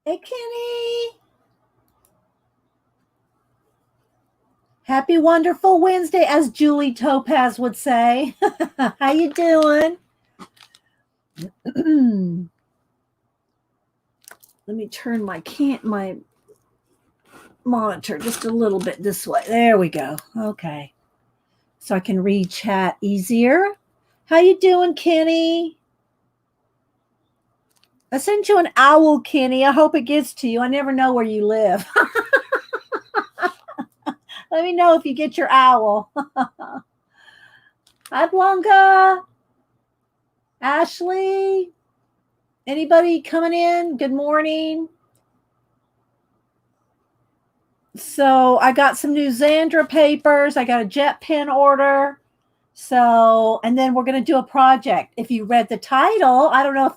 Hey, Kenny. Happy wonderful Wednesday, as Julie Topaz would say. How you doing? Let me turn my monitor just a little bit this way. There we go. Okay. So I can read chat easier. How you doing, Kenny? I sent you an owl, Kenny. I hope it gets to you. I never know where you live. Let me know if you get your owl. Hi, Blanca. Ashley. Anybody coming in? Good morning. So I got some new Xandra papers. I got a jet pen order. So, and then we're going to do a project. If you read the title, I don't know if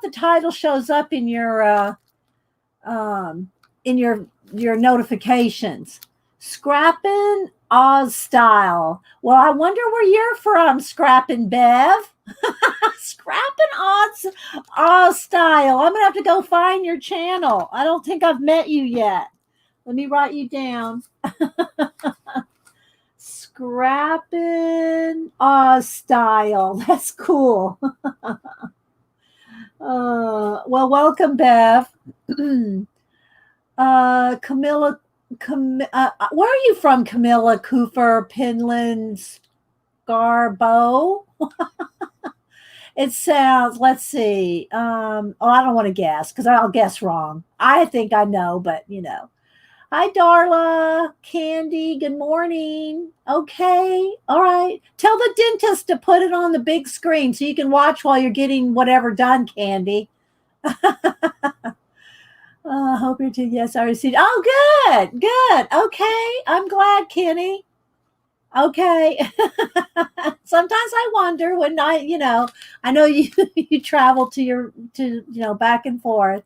the title shows up in your notifications. Scrappin' Oz style. Well, I wonder where you're from, Scrappin' Bev. Scrappin' Oz style. I'm gonna have to go find your channel. I don't think I've met you yet. Let me write you down. Scrappin' Oz style. That's cool. Well, welcome, Bev. Camilla, where are you from, Camilla Cooper, Pinlands, Garbo? It sounds, let's see. I don't want to guess because I'll guess wrong. I think I know, but you know. Hi, Darla, Candy, good morning. Okay, all right. Tell the dentist to put it on the big screen so you can watch while you're getting whatever done, Candy. Hope you're too. Yes, I received. Oh, good. Okay, I'm glad, Kenny. Okay. Sometimes I wonder when I know you you travel to back and forth.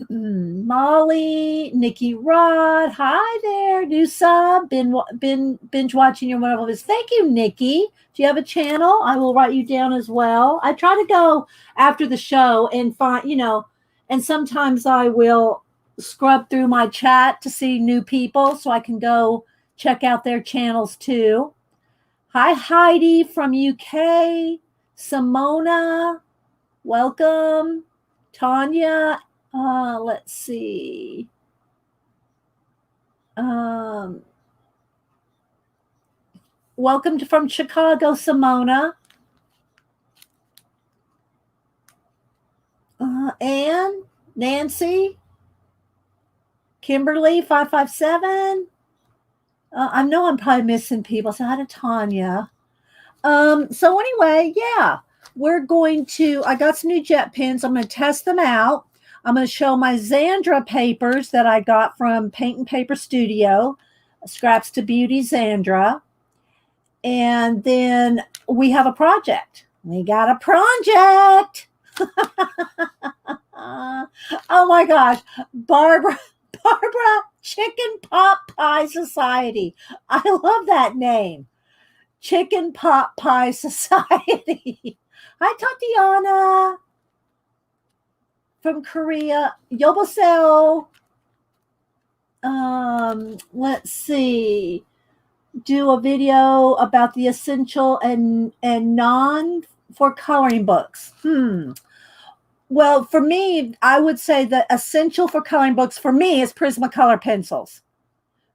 Molly, Nikki Rod, hi there, new sub. Been binge watching your wonderful videos. Thank you, Nikki. Do you have a channel? I will write you down as well. I try to go after the show and find, and sometimes I will scrub through my chat to see new people so I can go check out their channels too. Hi, Heidi from UK. Simona, welcome. Tanya, let's see. Welcome from Chicago, Simona. Anne, Nancy, Kimberly, 557. I know I'm probably missing people. So hi to Tanya. So anyway, yeah, I got some new jet pens. I'm going to test them out. I'm going to show my Xandra papers that I got from Paint and Paper Studio, Scraps to Beauty Xandra. And then we have a project. We got a project. Oh my gosh. Barbara Chicken Pot Pie Society. I love that name. Chicken Pot Pie Society. Hi, Tatiana from Korea. Yobosel. Let's see. Do a video about the essential and non for coloring books. Well, for me, I would say the essential for coloring books for me is Prismacolor pencils.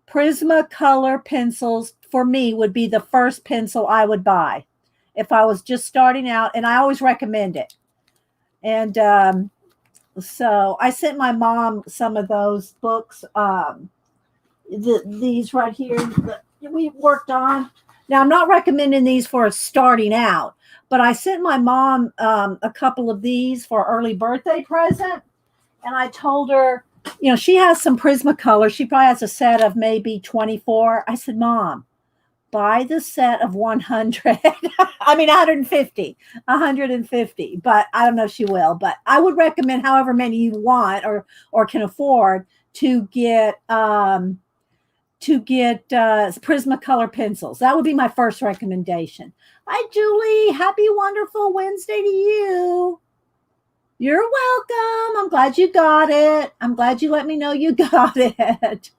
Prismacolor pencils for me would be the first pencil I would buy if I was just starting out, and I always recommend it. And so I sent my mom some of those books, these right here that we worked on. Now, I'm not recommending these for starting out, but I sent my mom a couple of these for early birthday present, and I told her, she has some Prismacolor. She probably has a set of maybe 24. I said, Mom, buy the set of 100. I mean, 150, but I don't know if she will, but I would recommend however many you want or can afford to get Prismacolor pencils. That would be my first recommendation. Hi, Julie. Happy wonderful Wednesday to you. You're welcome. I'm glad you got it. I'm glad you let me know you got it.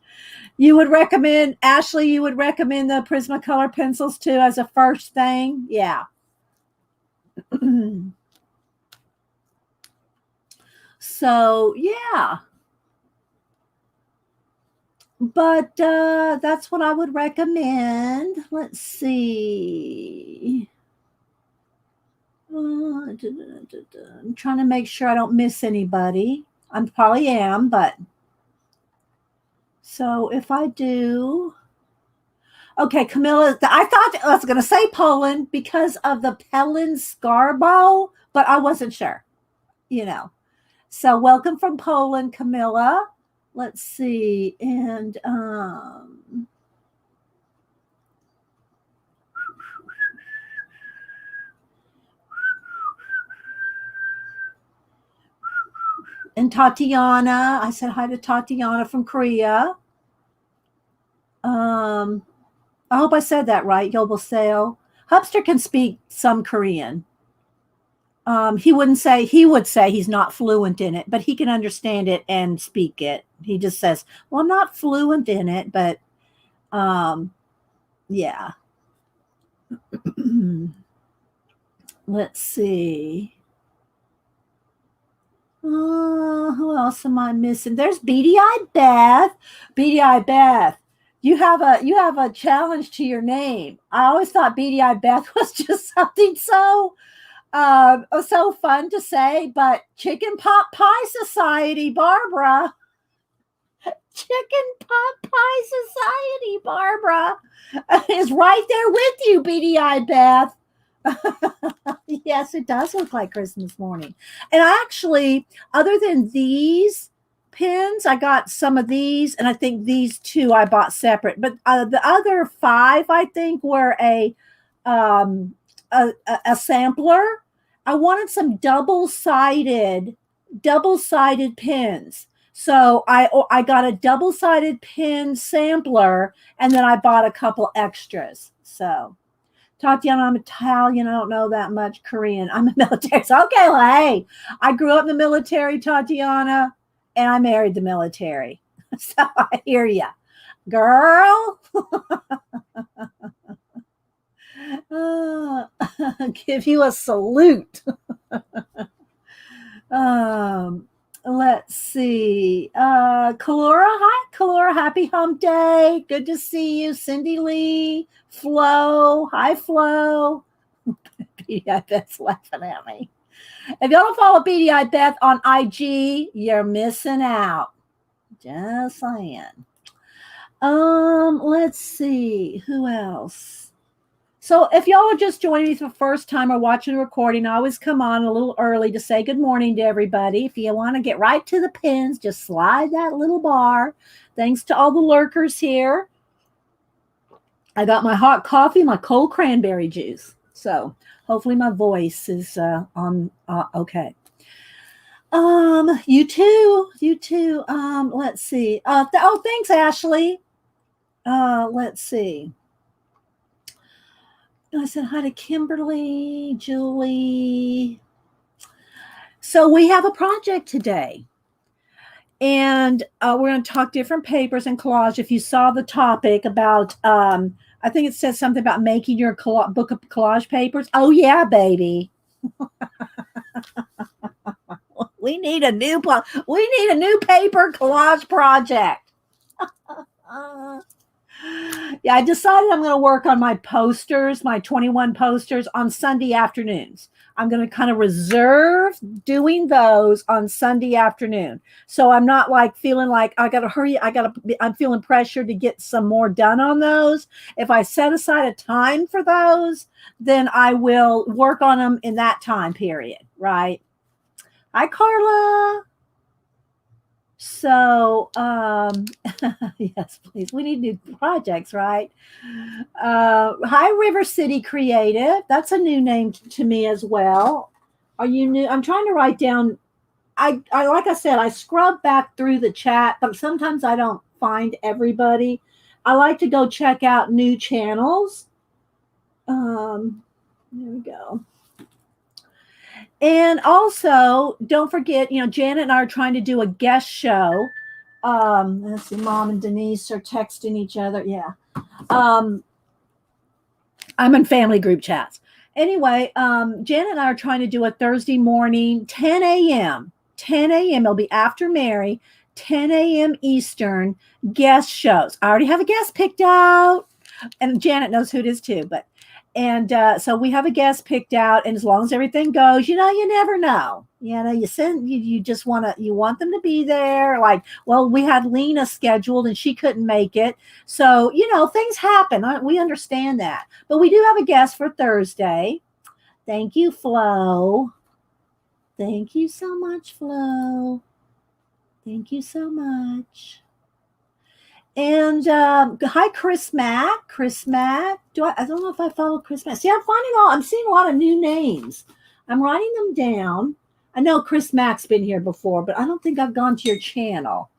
You would recommend, Ashley, you would recommend the Prismacolor pencils too as a first thing? Yeah. So, yeah. But that's what I would recommend. Let's see. I'm trying to make sure I don't miss anybody. I probably am, but so if I do, okay, Camilla, I thought I was going to say Poland because of the Pellin Scarbo, but I wasn't sure, you know. So welcome from Poland, Camilla. Let's see. And Tatiana, I said hi to Tatiana from Korea. I hope I said that right, Yoboseo. Hubster can speak some Korean. He would say he's not fluent in it, but he can understand it and speak it. He just says, well, I'm not fluent in it, but yeah. Let's see. Who else am I missing? There's Beady Eye Beth. Beady Eye Beth. You have a challenge to your name. I always thought Beady Eye Beth was just something so fun to say, but Chicken Pot Pie Society, Barbara. Chicken Pot Pie Society, Barbara, is right there with you, Beady Eyed Beth. Yes, it does look like Christmas morning. And actually, other than these pins, I got some of these, and I think these two I bought separate. But the other 5, I think, were a sampler. I wanted some double-sided pins. So I got a double-sided pin sampler, and then I bought a couple extras. So Tatiana, I'm Italian. I don't know that much Korean. I'm a military. So, okay, well, hey, I grew up in the military, Tatiana, and I married the military. So I hear ya, girl. Give you a salute. Let's see. Kalora, hi, Kalora. Happy hump day. Good to see you. Cindy Lee, Flo. Hi, Flo. Beady Eye Beth's laughing at me. If y'all don't follow Beady Eye Beth on IG, you're missing out. Just saying. Let's see. Who else? So if y'all are just joining me for the first time or watching a recording, I always come on a little early to say good morning to everybody. If you want to get right to the pins, just slide that little bar. Thanks to all the lurkers here. I got my hot coffee, my cold cranberry juice. So hopefully my voice is on okay. You too. Let's see. Thanks, Ashley. Let's see. I said hi to Kimberly, Julie. So we have a project today. And we're going to talk different papers and collage. If you saw the topic about, I think it says something about making your book of collage papers. Oh, yeah, baby. We need a new paper collage project. Yeah, I decided I'm going to work on my posters, my 21 posters on Sunday afternoons. I'm going to kind of reserve doing those on Sunday afternoon. So I'm not like feeling like I got to hurry. I'm feeling pressured to get some more done on those. If I set aside a time for those, then I will work on them in that time period. Right. Hi, Carla. So, yes, please. We need new projects, right? Hi, River City Creative. That's a new name to me as well. Are you new? I'm trying to write down. I like I said, I scrub back through the chat, but sometimes I don't find everybody. I like to go check out new channels. There we go. And also, don't forget, Janet and I are trying to do a guest show. Let's see, Mom and Denise are texting each other. Yeah. I'm in family group chats. Anyway, Janet and I are trying to do a Thursday morning, 10 a.m. 10 a.m. It'll be after Mary, 10 a.m. Eastern guest shows. I already have a guest picked out, and Janet knows who it is too. So we have a guest picked out, and as long as everything goes, you never know. You just want them to be there. Like, well, we had Lena scheduled and she couldn't make it. So, things happen. We understand that. But we do have a guest for Thursday. Thank you, Flo. Thank you so much, Flo. Thank you so much. And hi, Chris Mack. Chris Mack. I don't know if I follow Chris Mack. See, I'm seeing a lot of new names. I'm writing them down. I know Chris Mack's been here before, but I don't think I've gone to your channel.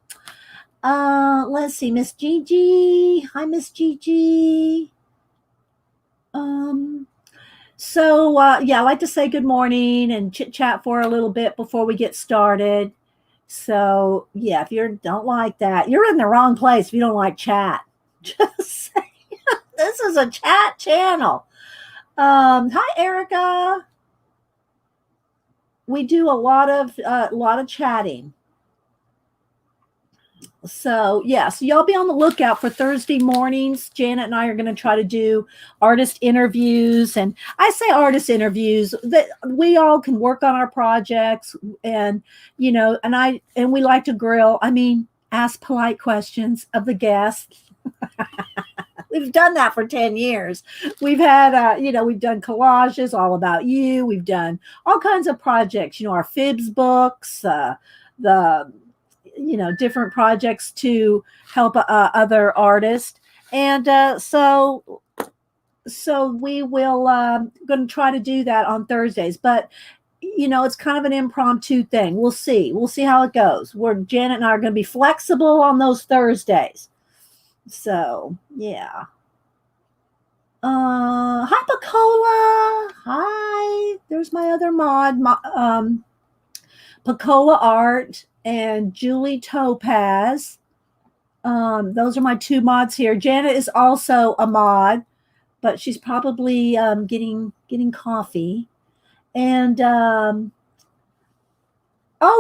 Let's see, Miss Gigi. Hi, Miss Gigi. I like to say good morning and chit chat for a little bit before we get started. So yeah, if you don't like that, you're in the wrong place. If you don't like chat, just say this is a chat channel. Hi, Erica. We do a lot of chatting. So y'all be on the lookout for Thursday mornings. Janet and I are going to try to do artist interviews, and I say artist interviews that we all can work on our projects, and and we like to grill. Ask polite questions of the guests. We've done that for 10 years. We've had, we've done collages all about you. We've done all kinds of projects, our Fibs books, different projects to help other artists. And so we will going to try to do that on Thursdays. But, it's kind of an impromptu thing. We'll see. We'll see how it goes. Janet and I are going to be flexible on those Thursdays. So, yeah. Hi, Pacola. Hi. There's my other mod, Pacola Art and Julie Topaz. Those are my two mods here. Janet is also a mod, but she's probably getting coffee. And oh,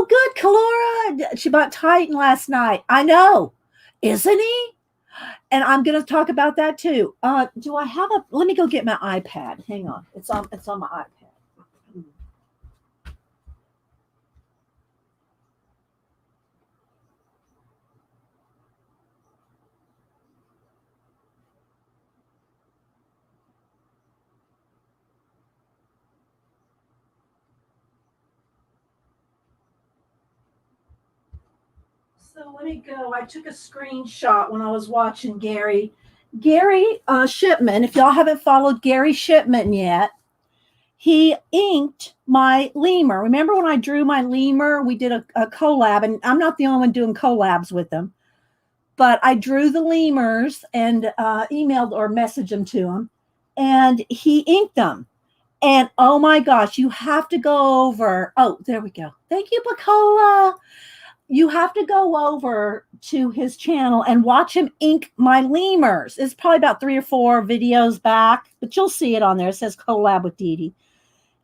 good, Kalora. She bought Titan last night. I know, isn't he? And I'm going to talk about that too. Do I have let me go get my iPad. Hang on. It's on my iPad. So let me go. I took a screenshot when I was watching Gary Shipman. If y'all haven't followed Gary Shipman yet, he inked my lemur. Remember when I drew my lemur? We did a collab, and I'm not the only one doing collabs with them. But I drew the lemurs and emailed or messaged them to him, and he inked them. And oh my gosh, you have to go over. Oh, there we go. Thank you, Pacola. You have to go over to his channel and watch him ink my lemurs. It's probably about 3 or 4 videos back, but you'll see it on there. It says collab with Dee Dee.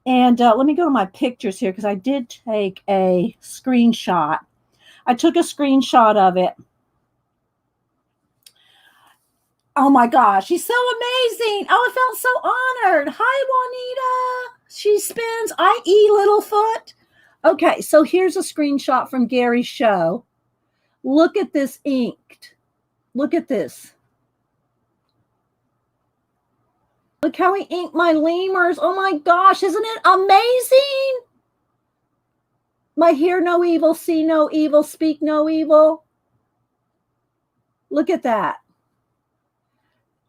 And let me go to my pictures here because I did take a screenshot. I took a screenshot of it. Oh my gosh, he's so amazing. Oh, I felt so honored. Hi, Juanita. She spins IE Littlefoot. Okay, so here's a screenshot from Gary's show. Look at this inked. Look at this. Look how he inked my lemurs. Oh my gosh, isn't it amazing? My hear no evil, see no evil, speak no evil. Look at that.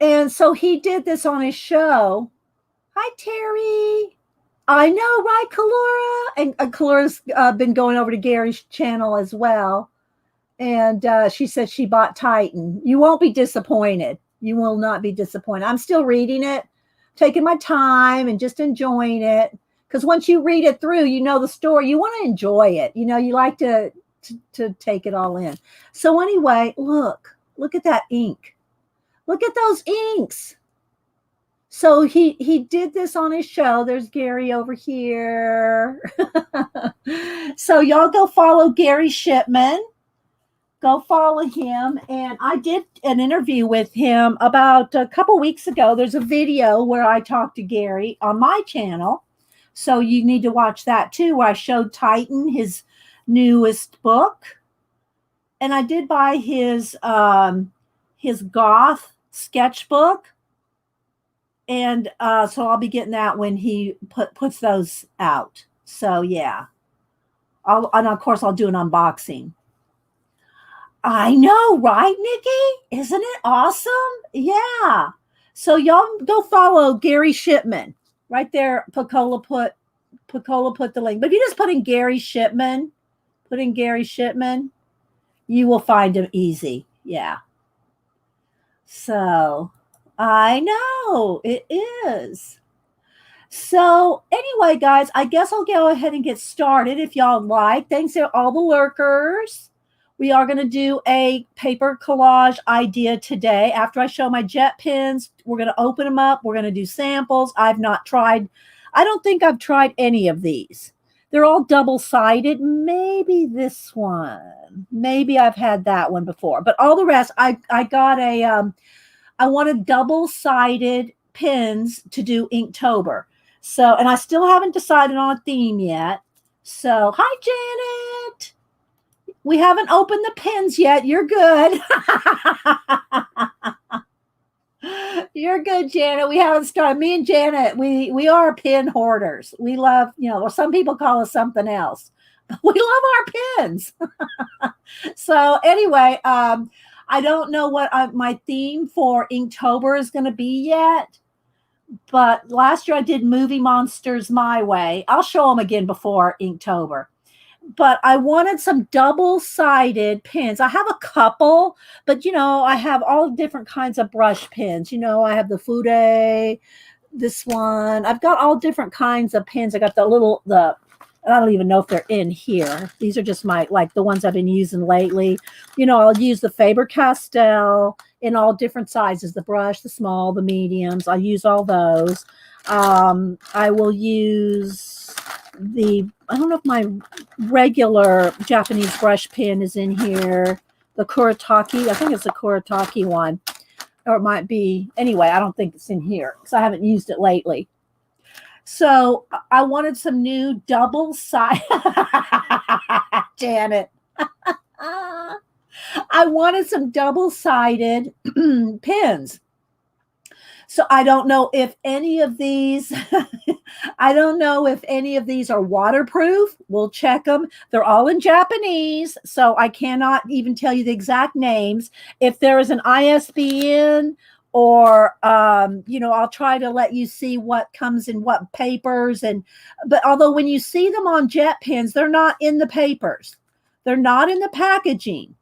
And so he did this on his show. Hi, Terry. I know, right, Kalora? And Kalora's been going over to Gary's channel as well. And she said she bought Titan. You won't be disappointed. You will not be disappointed. I'm still reading it, taking my time and just enjoying it. Because once you read it through, you know the story. You want to enjoy it. You know, you like to take it all in. So anyway, look at that ink. Look at those inks. So he did this on his show. There's Gary over here. So y'all go follow Gary Shipman. Go follow him. And I did an interview with him about a couple weeks ago. There's a video where I talked to Gary on my channel. So you need to watch that too, where I showed Titan, his newest book. And I did buy his goth sketchbook. And so I'll be getting that when he puts those out. So yeah. And of course I'll do an unboxing. I know, right, Nikki? Isn't it awesome? Yeah. So y'all go follow Gary Shipman. Right there, Pacola put the link. But if you just put in Gary Shipman, you will find him easy. Yeah. So I know it is. So anyway, guys, I guess I'll go ahead and get started if y'all like. Thanks to all the lurkers. We are going to do a paper collage idea today. After I show my jet pens, we're going to open them up. We're going to do samples. I don't think I've tried any of these. They're all double-sided. Maybe this one. Maybe I've had that one before. But all the rest, I got I wanted double-sided pens to do Inktober. So, and I still haven't decided on a theme yet. So, hi, Janet. We haven't opened the pens yet. You're good. You're good, Janet. We haven't started. Me and Janet, we are pen hoarders. We love, well, some people call us something else. But we love our pens. So anyway, I don't know what my theme for Inktober is going to be yet. But last year I did Movie Monsters my way. I'll show them again before Inktober. But I wanted some double-sided pens. I have a couple, but, I have all different kinds of brush pens. I have the Fude, this one. I've got all different kinds of pens. I got I don't even know if they're in here. These are just the ones I've been using lately. I'll use the Faber-Castell in all different sizes, the brush, the small, the mediums. I'll use all those. I will use I don't know if my regular Japanese brush pen is in here. The Kuretake, I think it's the Kuretake one. Or it might be, anyway, I don't think it's in here because I haven't used it lately. So I wanted some new double-sided, Janet. I wanted some double-sided pens. So I don't know if any of these, are waterproof. We'll check them. They're all in Japanese, so I cannot even tell you the exact names. If there is an ISBN or, I'll try to let you see what comes in what papers. But although when you see them on jet pens, they're not in the papers. They're not in the packaging.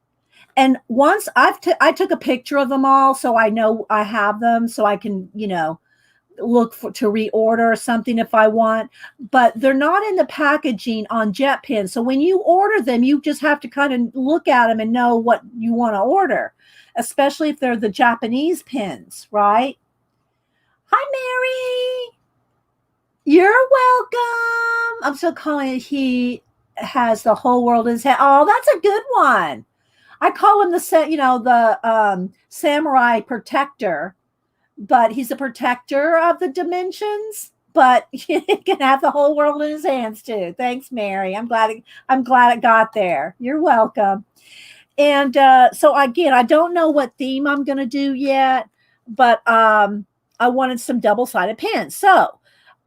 And once I took a picture of them all, so I know I have them, so I can, look to reorder or something if I want. But they're not in the packaging on jet pens. So when you order them, you just have to kind of look at them and know what you want to order, especially if they're the Japanese pens, right? Hi, Mary. You're welcome. I'm still calling it. He has the whole world in his head. Oh, that's a good one. I call him the samurai protector, but he's a protector of the dimensions, but he can have the whole world in his hands too. Thanks, Mary. I'm glad it got there. You're welcome. And so again, I don't know what theme I'm going to do yet, but I wanted some double-sided pens. So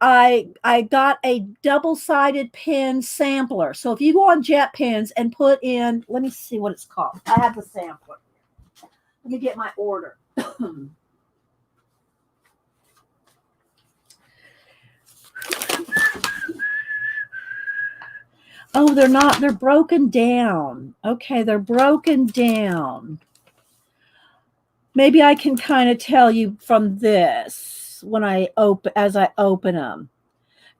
I got a double-sided pen sampler. So if you go on jet pens and put in, let me see what it's called. I have the sampler. Let me get my order. Oh, they're broken down. Okay, they're broken down. Maybe I can kind of tell you from this when as I open them.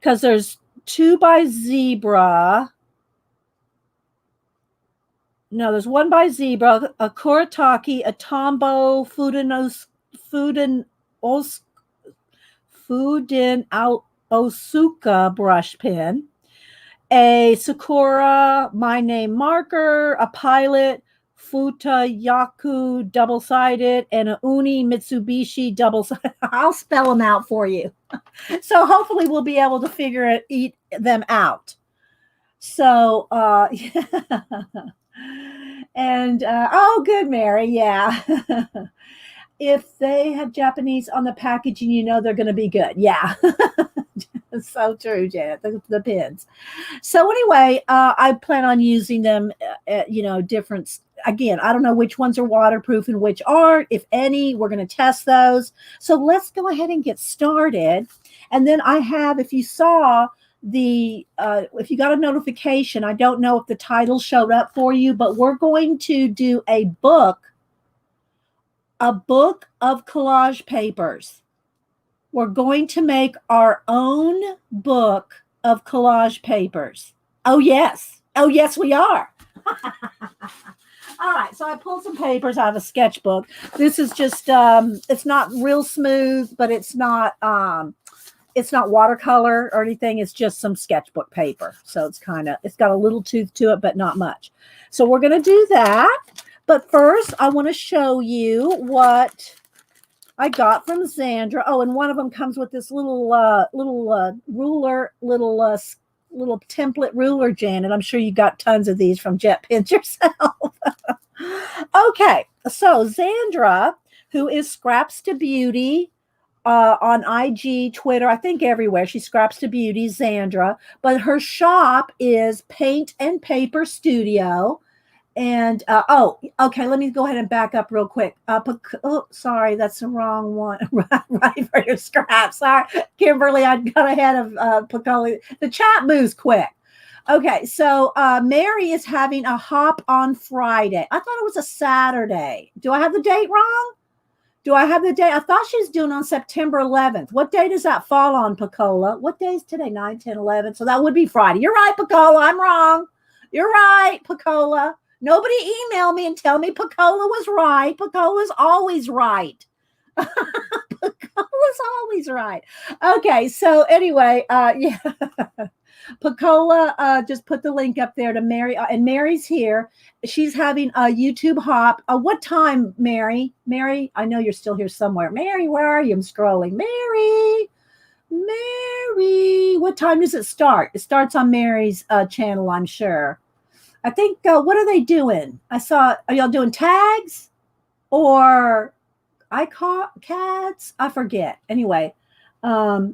Because there's two by Zebra. No, there's one by Zebra, a Kuretake, a Tombow, Fuden Osuka brush pen, a Sakura My Name marker, a Pilot Futa Yaku double-sided, and a Uni Mitsubishi double-sided. I'll spell them out for you. So hopefully we'll be able to eat them out. So, yeah. And, oh, good, Mary. Yeah. If they have Japanese on the packaging, you know they're going to be good. Yeah. So true, Janet. The pins. So anyway, I plan on using them, different. Again, I don't know which ones are waterproof and which aren't. If any, we're going to test those. So let's go ahead and get started. And then I have, if you saw if you got a notification, I don't know if the title showed up for you, but we're going to do a book of collage papers. We're going to make our own book of collage papers. Oh, yes. Oh, yes, we are. All right. So I pulled some papers out of a sketchbook. This is just, it's not real smooth, but it's not watercolor or anything. It's just some sketchbook paper. So it's got a little tooth to it, but not much. So we're going to do that. But first, I want to show you what I got from Xandra. Oh, and one of them comes with this little ruler, little template ruler, Janet. I'm sure you got tons of these from Jet Pens yourself. Okay, so Xandra, who is Scraps to Beauty on IG, Twitter, I think everywhere. She Scraps to Beauty, Xandra. But her shop is Paint and Paper Studio. And, okay, let me go ahead and back up real quick. Sorry, that's the wrong one. Right for your scraps. Sorry, Kimberly, I got ahead of Picoli. The chat moves quick. Okay, so Mary is having a hop on Friday. I thought it was a Saturday. Do I have the date wrong? I thought she was doing on September 11th. What day does that fall on, Picola? What day is today? 9, 10, 11. So that would be Friday. You're right, Picola. I'm wrong. You're right, Picola. Nobody email me and tell me Picola was right. Picola's always right. Picola's always right. Okay, so anyway, yeah. Picola just put the link up there to Mary, and Mary's here. She's having a YouTube hop. What time, Mary? Mary, I know you're still here somewhere. Mary, where are you? I'm scrolling. Mary, what time does it start? It starts on Mary's channel, I'm sure. I think, what are they doing? Are y'all doing tags or CADs? I forget. Anyway, yeah,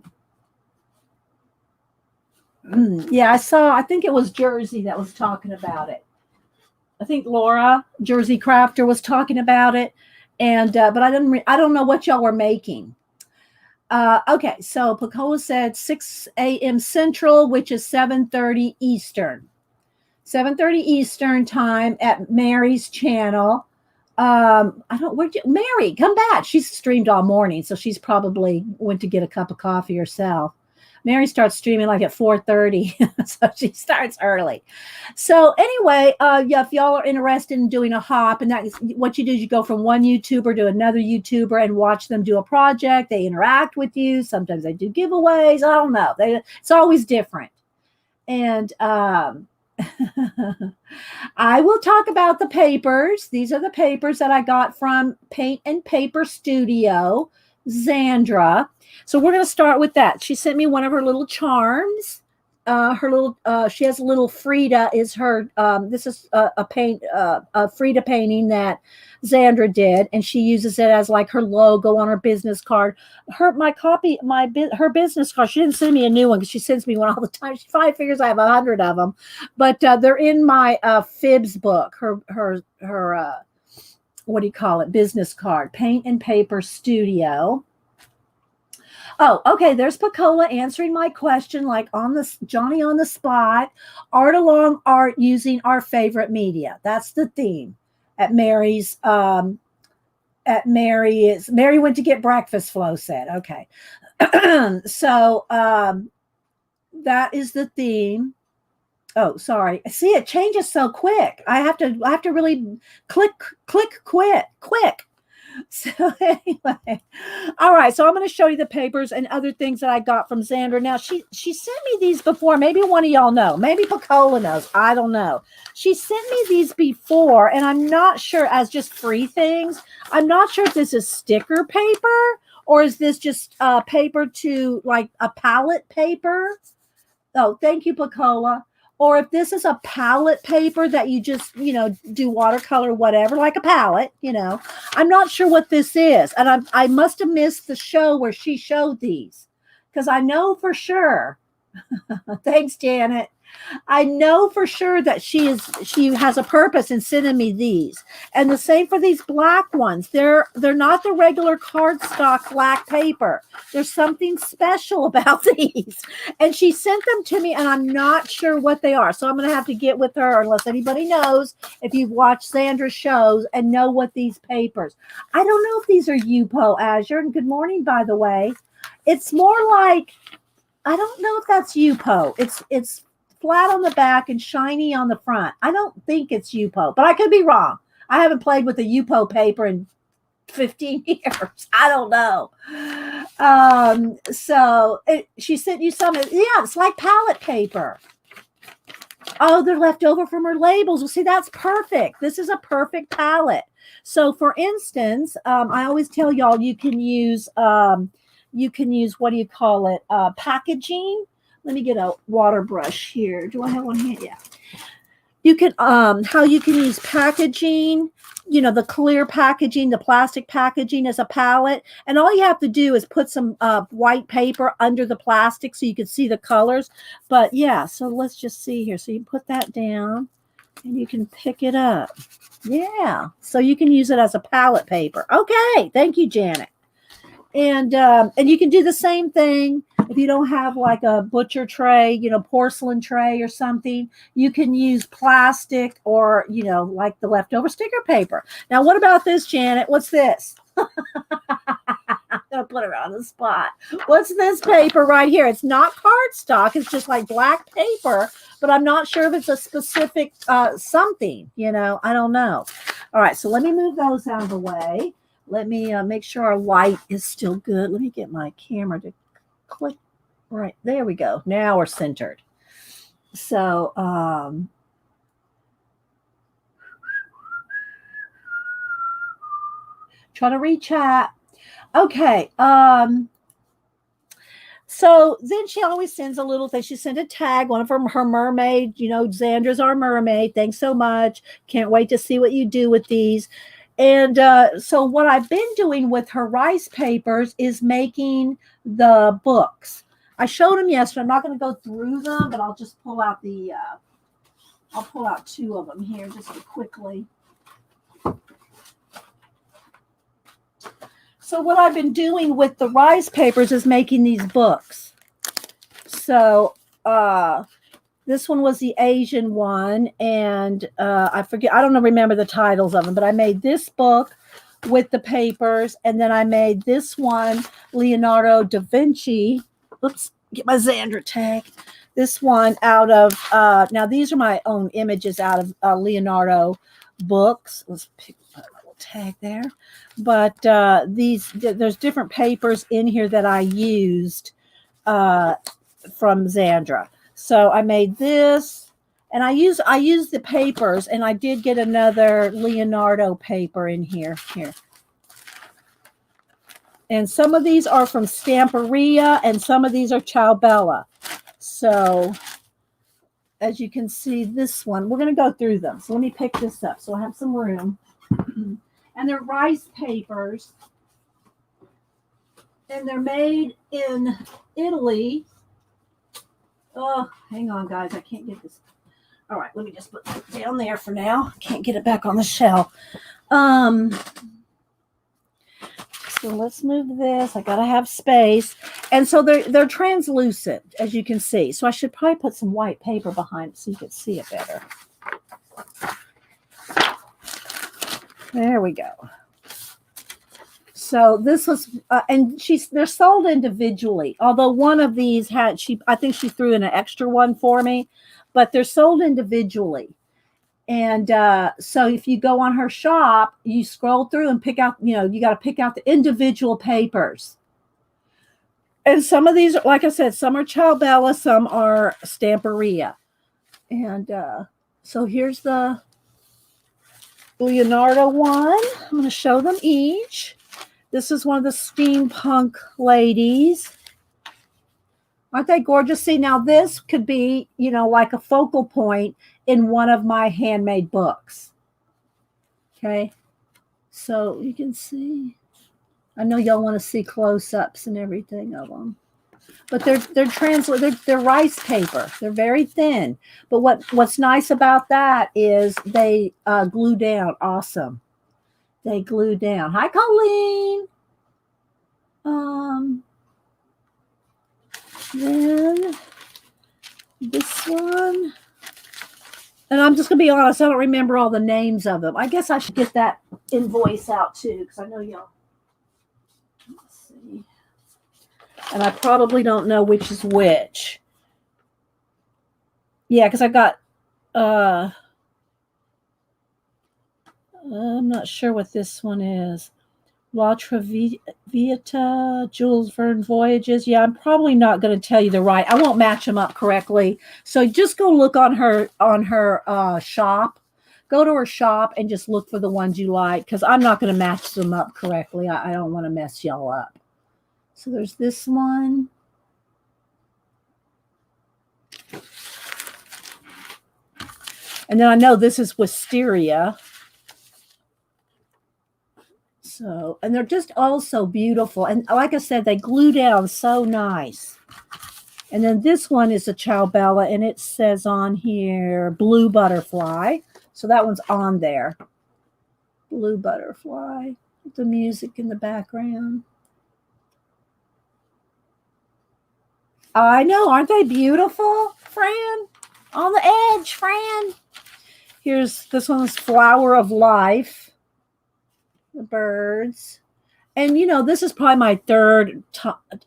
I think it was Jersey that was talking about it. I think Laura, Jersey Crafter, was talking about it. And, but I don't know what y'all were making. Okay, so Picola said 6 a.m. Central, which is 7:30 Eastern. 7:30 Eastern time at Mary's channel. Mary, come back. She's streamed all morning, so she's probably went to get a cup of coffee herself. Mary starts streaming like at 4:30, so she starts early. So anyway, yeah, if y'all are interested in doing a hop, and that's what you do is you go from one YouTuber to another YouTuber and watch them do a project. They interact with you. Sometimes they do giveaways. I don't know. It's always different. And I will talk about the papers. These are the papers that I got from Paint and Paper Studio, Xandra. So we're going to start with that. She sent me one of her little charms. She has a little Frida is her, this is a Frida painting that Xandra did, and she uses it as like her logo on her business card. Her business card, she didn't send me a new one because she sends me one all the time. She probably figures I have 100 of them, but they're in my Fibs book, her what do you call it, business card, Paint and Paper Studio. Oh, okay. There's Picola answering my question, like Johnny on the spot. Art along art using our favorite media. That's the theme at Mary's. Mary went to get breakfast. Flo said, okay. So that is the theme. Oh, sorry. See, it changes so quick. I have to really click, quick. So anyway, all right. So I'm going to show you the papers and other things that I got from Xandra. Now she sent me these before. Maybe one of y'all know. Maybe Pacola knows. I don't know. She sent me these before, and I'm not sure, as just free things. I'm not sure if this is sticker paper or is this just paper to like a palette paper. Oh, thank you, Pacola. Or if this is a palette paper that you just, do watercolor, whatever, like a palette, I'm not sure what this is. And I must have missed the show where she showed these because I know for sure. Thanks, Janet. I know for sure that she has a purpose in sending me these. And the same for these black ones. They're not the regular cardstock black paper. There's something special about these. And she sent them to me, and I'm not sure what they are. So I'm going to have to get with her, unless anybody knows, if you've watched Xandra's shows and know what these papers. I don't know if these are Yupo, Azure. And good morning, by the way. It's more like, I don't know if that's Yupo. It's flat on the back and shiny on the front. I don't think it's Yupo, but I could be wrong. I haven't played with a Yupo paper in 15 years. I don't know. She sent you some. Yeah, it's like palette paper. Oh, they're left over from her labels. Well, see, that's perfect. This is a perfect palette. So, for instance, I always tell y'all you can use what do you call it? Packaging. Let me get a water brush here. Do I have one here? Yeah. You can how you can use packaging, the clear packaging, the plastic packaging as a palette. And all you have to do is put some white paper under the plastic so you can see the colors. But yeah, so let's just see here. So you put that down and you can pick it up. Yeah. So you can use it as a palette paper. Okay. Thank you, Janet. And you can do the same thing if you don't have like a butcher tray, porcelain tray or something. You can use plastic or, like the leftover sticker paper. Now, what about this, Janet? What's this? I'm going to put her on the spot. What's this paper right here? It's not cardstock. It's just like black paper, but I'm not sure if it's a specific something, I don't know. All right, so let me move those out of the way. Let me make sure our light is still good. Let me get my camera to click. Right, there we go. Now we're centered. So, trying to reach chat. Okay. So then she always sends a little thing. She sent a tag, one of her mermaid, Xandra's our mermaid. Thanks so much. Can't wait to see what you do with these. And so what I've been doing with her rice papers is making the books. I showed them yesterday. I'm not going to go through them, but I'll just pull out I'll pull out two of them here just quickly. So what I've been doing with the rice papers is making these books. So this one was the Asian one, and I don't remember the titles of them, but I made this book with the papers, and then I made this one, Leonardo da Vinci. Oops, get my Xandra tag. This one out of, now these are my own images out of Leonardo books. Let's pick a little tag there. But there's different papers in here that I used from Xandra. So I made this, and I used the papers, and I did get another Leonardo paper in here. And some of these are from Stamperia, and some of these are Ciao Bella. So as you can see, this one, we're going to go through them. So let me pick this up so I have some room. And they're rice papers, and they're made in Italy. Oh, hang on, guys. I can't get this. All right, let me just put it down there for now. I can't get it back on the shelf. So let's move this. I gotta have space. And so they're translucent, as you can see. So I should probably put some white paper behind it so you can see it better. There we go. So this was, and they're sold individually. Although one of these I think she threw in an extra one for me, but they're sold individually. And so if you go on her shop, you scroll through and pick out, you got to pick out the individual papers. And some of these, like I said, some are Ciao Bella, some are Stamperia. And so here's the Leonardo one. I'm going to show them each. This is one of the steampunk ladies. Aren't they gorgeous? See, now this could be, like a focal point in one of my handmade books. Okay. So you can see, I know y'all want to see close-ups and everything of them. But they're rice paper. They're very thin. But what's nice about that is they glue down. Awesome. They glue down. Hi, Colleen. Then this one. And I'm just going to be honest, I don't remember all the names of them. I guess I should get that invoice out too, because I know y'all. Let's see. And I probably don't know which is which. Yeah, because I got, I'm not sure what this one is. La Traviata, Jules Verne Voyages. Yeah, I'm probably not going to tell you the right. I won't match them up correctly. So just go look on her shop. Go to her shop and just look for the ones you like, because I'm not going to match them up correctly. I don't want to mess y'all up. So there's this one. And then I know this is Wisteria. So, and they're just all so beautiful. And like I said, they glue down so nice. And then this one is a Ciao Bella, and it says on here, Blue Butterfly. So that one's on there. Blue Butterfly. With the music in the background. I know, aren't they beautiful, Fran? On the edge, Fran. This one's Flower of Life. The birds. And, this is probably my third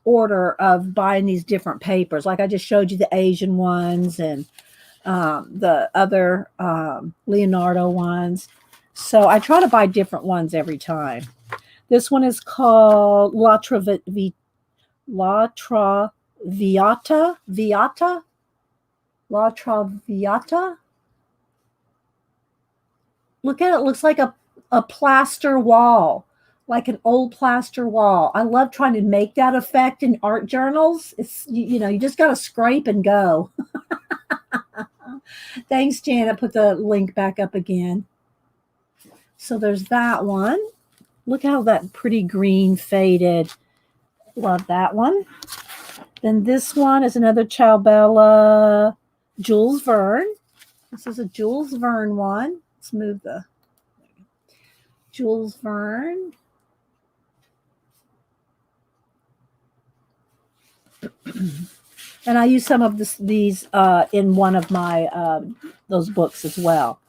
order of buying these different papers. Like I just showed you the Asian ones and the other Leonardo ones. So I try to buy different ones every time. This one is called La Traviata. La Traviata. Look at it. It looks like a plaster wall, like an old plaster wall. I love trying to make that effect in art journals. It's, you just got to scrape and go. Thanks, Janet. Put the link back up again. So there's that one. Look how that pretty green faded. Love that one. Then this one is another Ciao Bella, Jules Verne. This is a Jules Verne one. Let's move the Jules Verne. And I use some of these in one of my those books as well.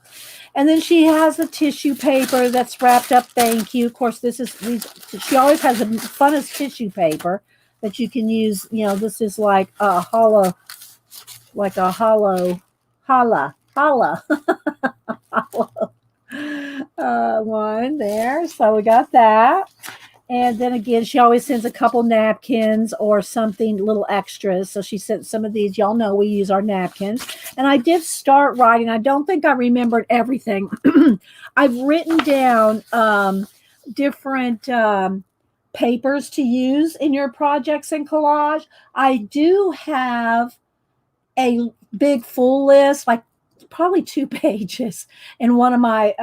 And then she has a tissue paper that's wrapped up. Thank you. Of course, she always has the funnest tissue paper that you can use. This is like a hollow one there. So we got that. And then again, she always sends a couple napkins or something, little extras. So she sent some of these. Y'all know we use our napkins. And I did start writing. I don't think I remembered everything. I've written down different papers to use in your projects and collage. I do have a big full list, like probably 2 pages in one of my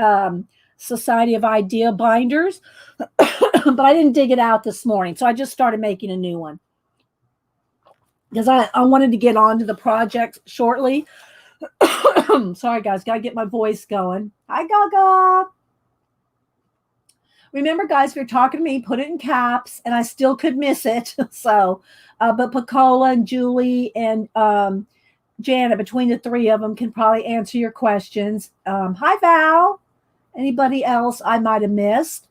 Society of Idea binders, but I didn't dig it out this morning. So I just started making a new one because I wanted to get on to the project shortly. Sorry, guys. Got to get my voice going. Hi, Gaga. Remember, guys, if you're talking to me, put it in caps, and I still could miss it. So, but Pacola and Julie and Janet, between the 3 of them, can probably answer your questions. Hi, Val. Anybody else I might have missed?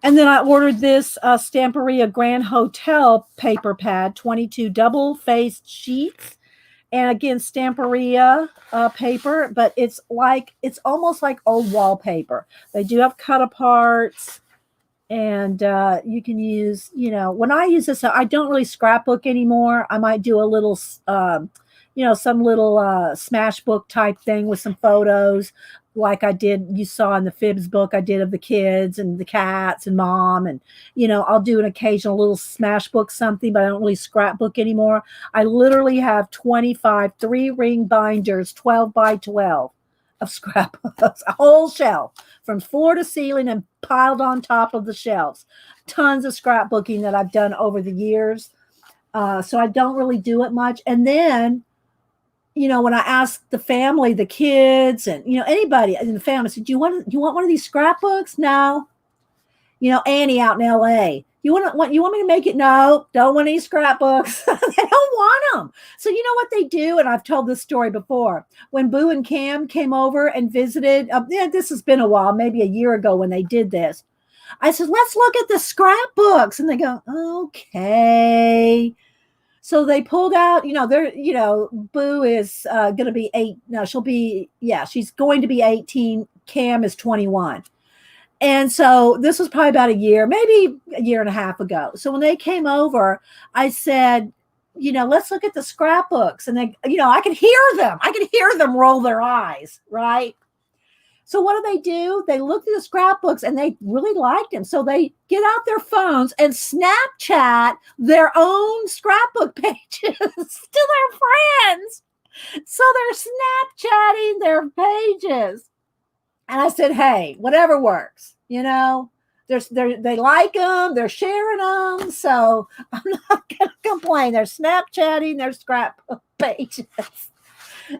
And then I ordered this Stamperia Grand Hotel paper pad, 22 double-faced sheets. And again, Stamperia paper, but it's almost like old wallpaper. They do have cut aparts, and you can use, when I use this, I don't really scrapbook anymore. I might do a little, some little smash book type thing with some photos, like you saw in the Fibs book I did of the kids and the cats and mom, and I'll do an occasional little smash book something, but I don't really scrapbook anymore. I literally have 25 3-ring binders, 12 by 12 of scrapbooks, a whole shelf from floor to ceiling and piled on top of the shelves. Tons of scrapbooking that I've done over the years. So I don't really do it much. And then, when I asked the family, the kids, and anybody in the family, I said, "Do you want one of these scrapbooks?" No. Annie out in LA. You want me to make it? No, don't want any scrapbooks. They don't want them. So you know what they do? And I've told this story before. When Boo and Cam came over and visited, this has been a while, maybe a year ago when they did this. I said, let's look at the scrapbooks. And they go, okay. So they pulled out, Boo is going to be 8. No, she's going to be 18. Cam is 21. And so this was probably about a year, maybe a year and a half ago. So when they came over, I said, let's look at the scrapbooks. And they, I could hear them. I could hear them roll their eyes, right? So what do? They looked at the scrapbooks and they really liked them. So they get out their phones and Snapchat their own scrapbook pages to their friends. So they're Snapchatting their pages. And I said, hey, whatever works, they like them, they're sharing them. So I'm not going to complain. They're Snapchatting their scrapbook pages.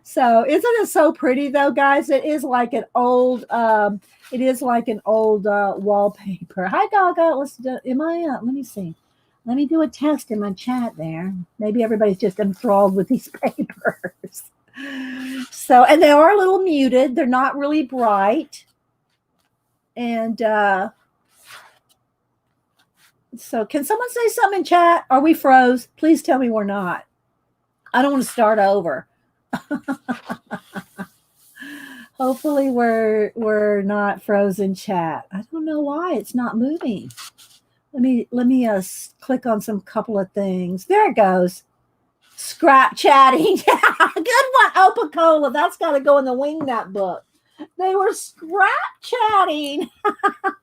So isn't it so pretty though, guys? It is like an old, wallpaper. Hi, Gaga. Let me see. Let me do a test in my chat there. Maybe everybody's just enthralled with these papers. So, and they are a little muted. They're not really bright. And so can someone say something in chat? Are we froze? Please tell me we're not. I don't want to start over. Hopefully we're not frozen chat. I don't know why it's not moving. Let me click on some couple of things. There it goes. Scrap chatting. Good one, Opa-Cola. That's got to go in the Wingnut book. They were scrap chatting.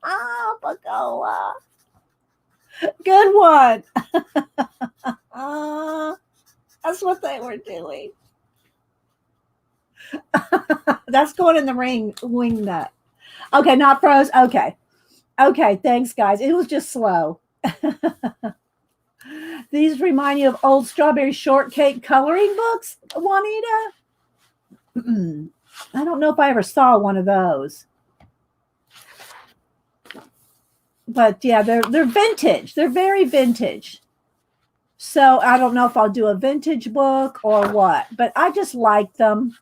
Opa-Cola. Good one. That's what they were doing. That's going in the Wingnut. Okay, not froze. Okay, thanks, guys. It was just slow. These remind you of old strawberry shortcake coloring books, Juanita? I don't know if I ever saw one of those. But yeah, they're vintage. They're very vintage. So I don't know if I'll do a vintage book or what, but I just like them.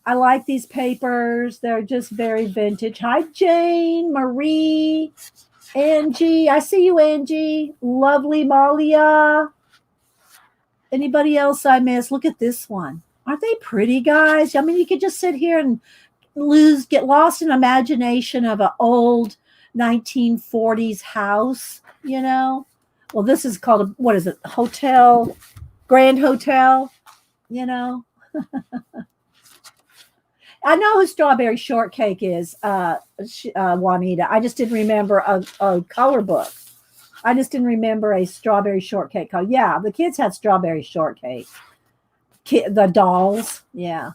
I like these papers. They're just very vintage. Hi, Jane, Marie, Angie. I see you, Angie. Lovely Malia. Anybody else I missed? Look at this one. Aren't they pretty, guys? I mean, you could just sit here and get lost in imagination of an old 1940s house, Well, this is called, what is it? Hotel, Grand Hotel, I know who Strawberry Shortcake is, Juanita. I just didn't remember a color book. I just didn't remember a Strawberry Shortcake color. Yeah, the kids had Strawberry Shortcake. The dolls, yeah.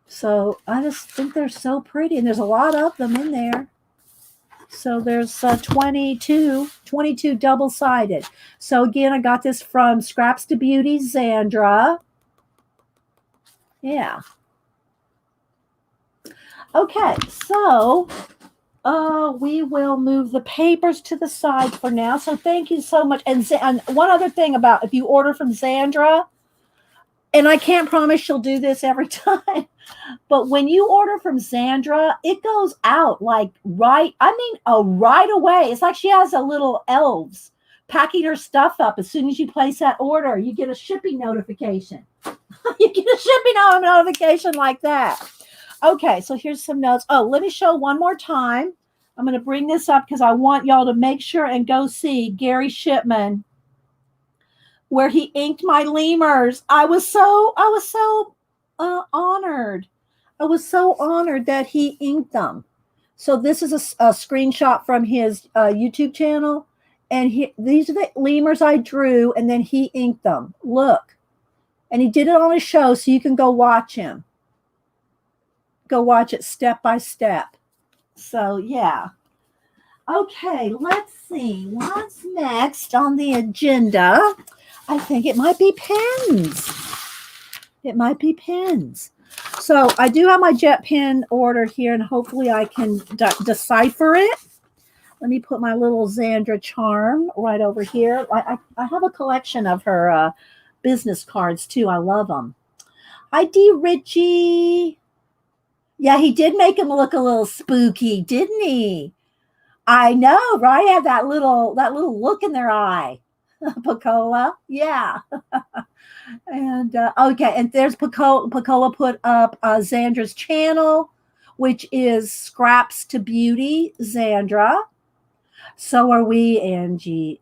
So I just think they're so pretty, and there's a lot of them in there. So there's 22 double-sided. So again, I got this from Scraps to Beauty, Zandra. Yeah. Okay, so we will move the papers to the side for now. So thank you so much. And one other thing about if you order from Zandra, And I can't promise she'll do this every time. But when you order from Zandra, it goes out like right away. It's like she has a little elves packing her stuff up. As soon as you place that order, you get a shipping notification. You get a shipping notification like that. Okay, so here's some notes. Oh, let me show one more time. I'm going to bring this up because I want y'all to make sure and go see Gary Shipman, where he inked my lemurs. I was so honored. I was so honored that he inked them. So this is a screenshot from his YouTube channel, and these are the lemurs I drew, and then he inked them. Look, and he did it on his show, so you can go watch him. Go watch it step by step. So yeah. Okay, let's see what's next on the agenda. I think it might be pens. It might be pens. So I do have my jet pen order here, and hopefully I can decipher it. Let me put my little Zandra charm right over here. I have a collection of her business cards too. I love them. Hi, D. Richie. Yeah, he did make him look a little spooky, didn't he? I know, right? Have that little look in their eye. Pacola, yeah. And okay, and there's Pacola put up Zandra's channel, which is Scraps to Beauty Zandra. So are we, Angie.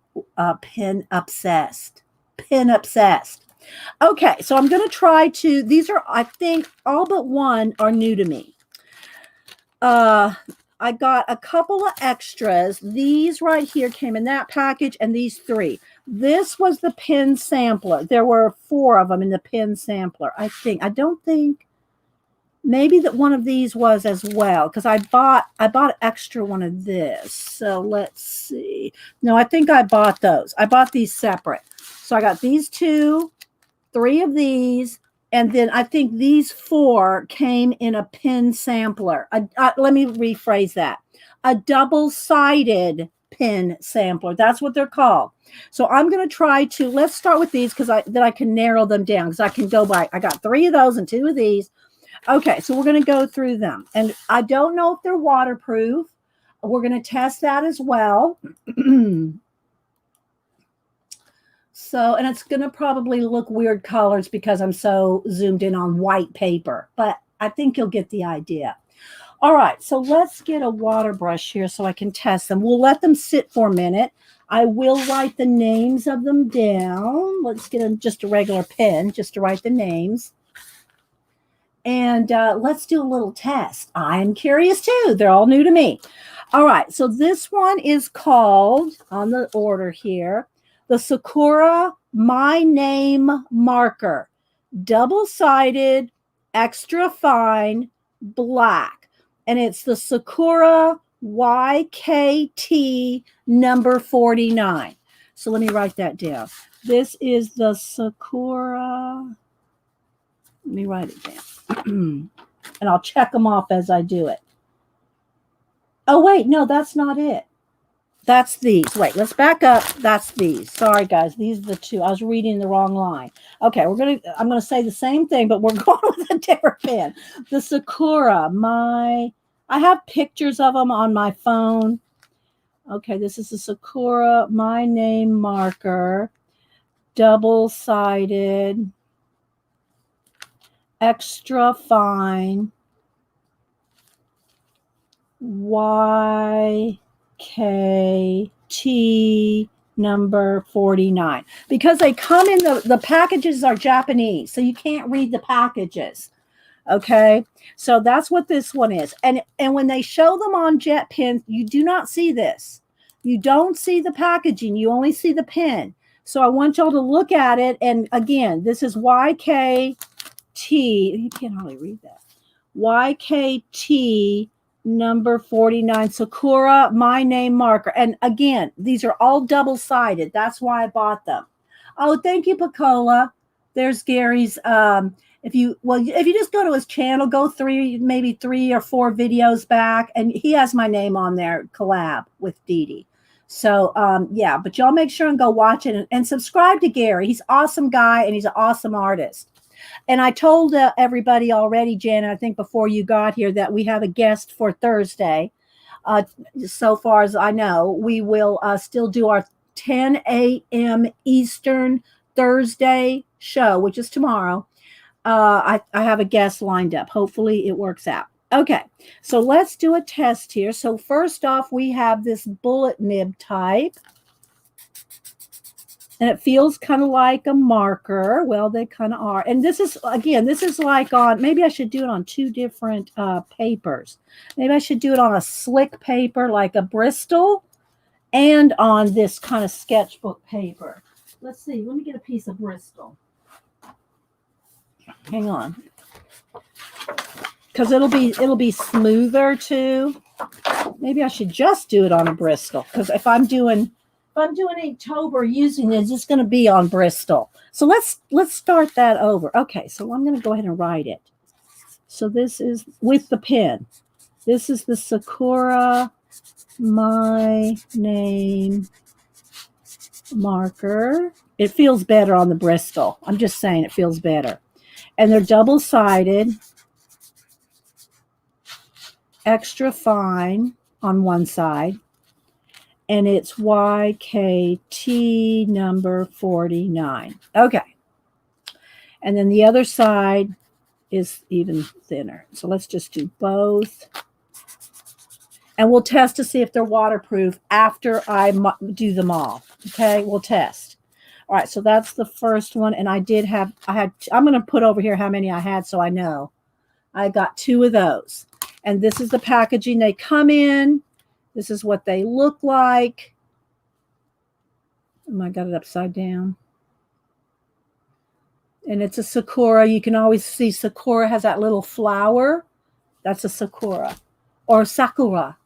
Pin obsessed. Pin obsessed. Okay, so I'm going to try to, these are, I think, all but one are new to me. I got a couple of extras. These right here came in that package, and these three. This was the pen sampler. There were 4 of them in the pen sampler, I think. I don't think, maybe that one of these was as well, because I bought an extra one of this. So let's see. No, I think I bought those. I bought these separate. So I got these 2, 3 of these, and then I think these 4 came in a pen sampler. Let me rephrase that. A double-sided pen sampler. That's what they're called. So I'm going to try to, let's start with these because then I can narrow them down because I can go by, I got 3 of those and 2 of these. Okay, so we're going to go through them. And I don't know if they're waterproof. We're going to test that as well. So, and it's going to probably look weird colors because I'm so zoomed in on white paper, but I think you'll get the idea. All right, so let's get a water brush here so I can test them. We'll let them sit for a minute. I will write the names of them down. Let's get just a regular pen just to write the names. And let's do a little test. I'm curious too. They're all new to me. All right, so this one is called, on the order here, the Sakura My Name Marker, double-sided, extra fine, black. And it's the Sakura YKT number 49. So let me write that down. This is the Sakura. Let me write it down. And I'll check them off as I do it. Oh, wait, no, that's not it. That's these. Wait, let's back up. That's these. Sorry, guys. These are the 2. I was reading the wrong line. Okay, I'm gonna say the same thing, but we're going with a different pen. The Sakura. I have pictures of them on my phone. Okay, this is the Sakura My Name Marker, double-sided, extra fine, YKT number 49. Because they come in the packages are Japanese, so you can't read the packages. Okay, so that's what this one is. And when they show them on jet pens, you do not see this. You don't see the packaging. You only see the pen. So I want y'all to look at it. And again, this is YKT. You can't hardly read that. YKT number 49, Sakura My Name Marker. And again, these are all double-sided. That's why I bought them. Oh, thank you, Pacola. There's Gary's. If you just go to his channel, go maybe 3 or 4 videos back, and he has my name on there, collab with Dee Dee. So yeah, but y'all make sure and go watch it and subscribe to Gary. He's an awesome guy and he's an awesome artist. And I told everybody already, Janet, I think before you got here, that we have a guest for Thursday. So far as I know, we will still do our 10 a.m. Eastern Thursday show, which is tomorrow. I have a guest lined up. Hopefully it works out. Okay, so let's do a test here. So first off, we have this bullet nib type. And it feels kind of like a marker. Well, they kind of are. And this is, again, this is like on, maybe I should do it on two different papers. Maybe I should do it on a slick paper like a Bristol and on this kind of sketchbook paper. Let's see. Let me get a piece of Bristol. Hang on. Because it'll be smoother too. Maybe I should just do it on a Bristol. Because if I'm doing Inktober using it, it's going to be on Bristol. So let's start that over. Okay, so I'm going to go ahead and write it. So this is with the pen. This is the Sakura My Name marker. It feels better on the Bristol. I'm just saying it feels better. And they're double-sided, extra fine on one side. And it's YKT number 49. Okay. And then the other side is even thinner. So let's just do both. And we'll test to see if they're waterproof after I do them all. Okay, we'll test. All right, so that's the first one. And I'm going to put over here how many I had so I know. I got 2 of those. And this is the packaging they come in. This is what they look like. I got it upside down. And it's a Sakura. You can always see Sakura has that little flower. That's a Sakura or Sakura.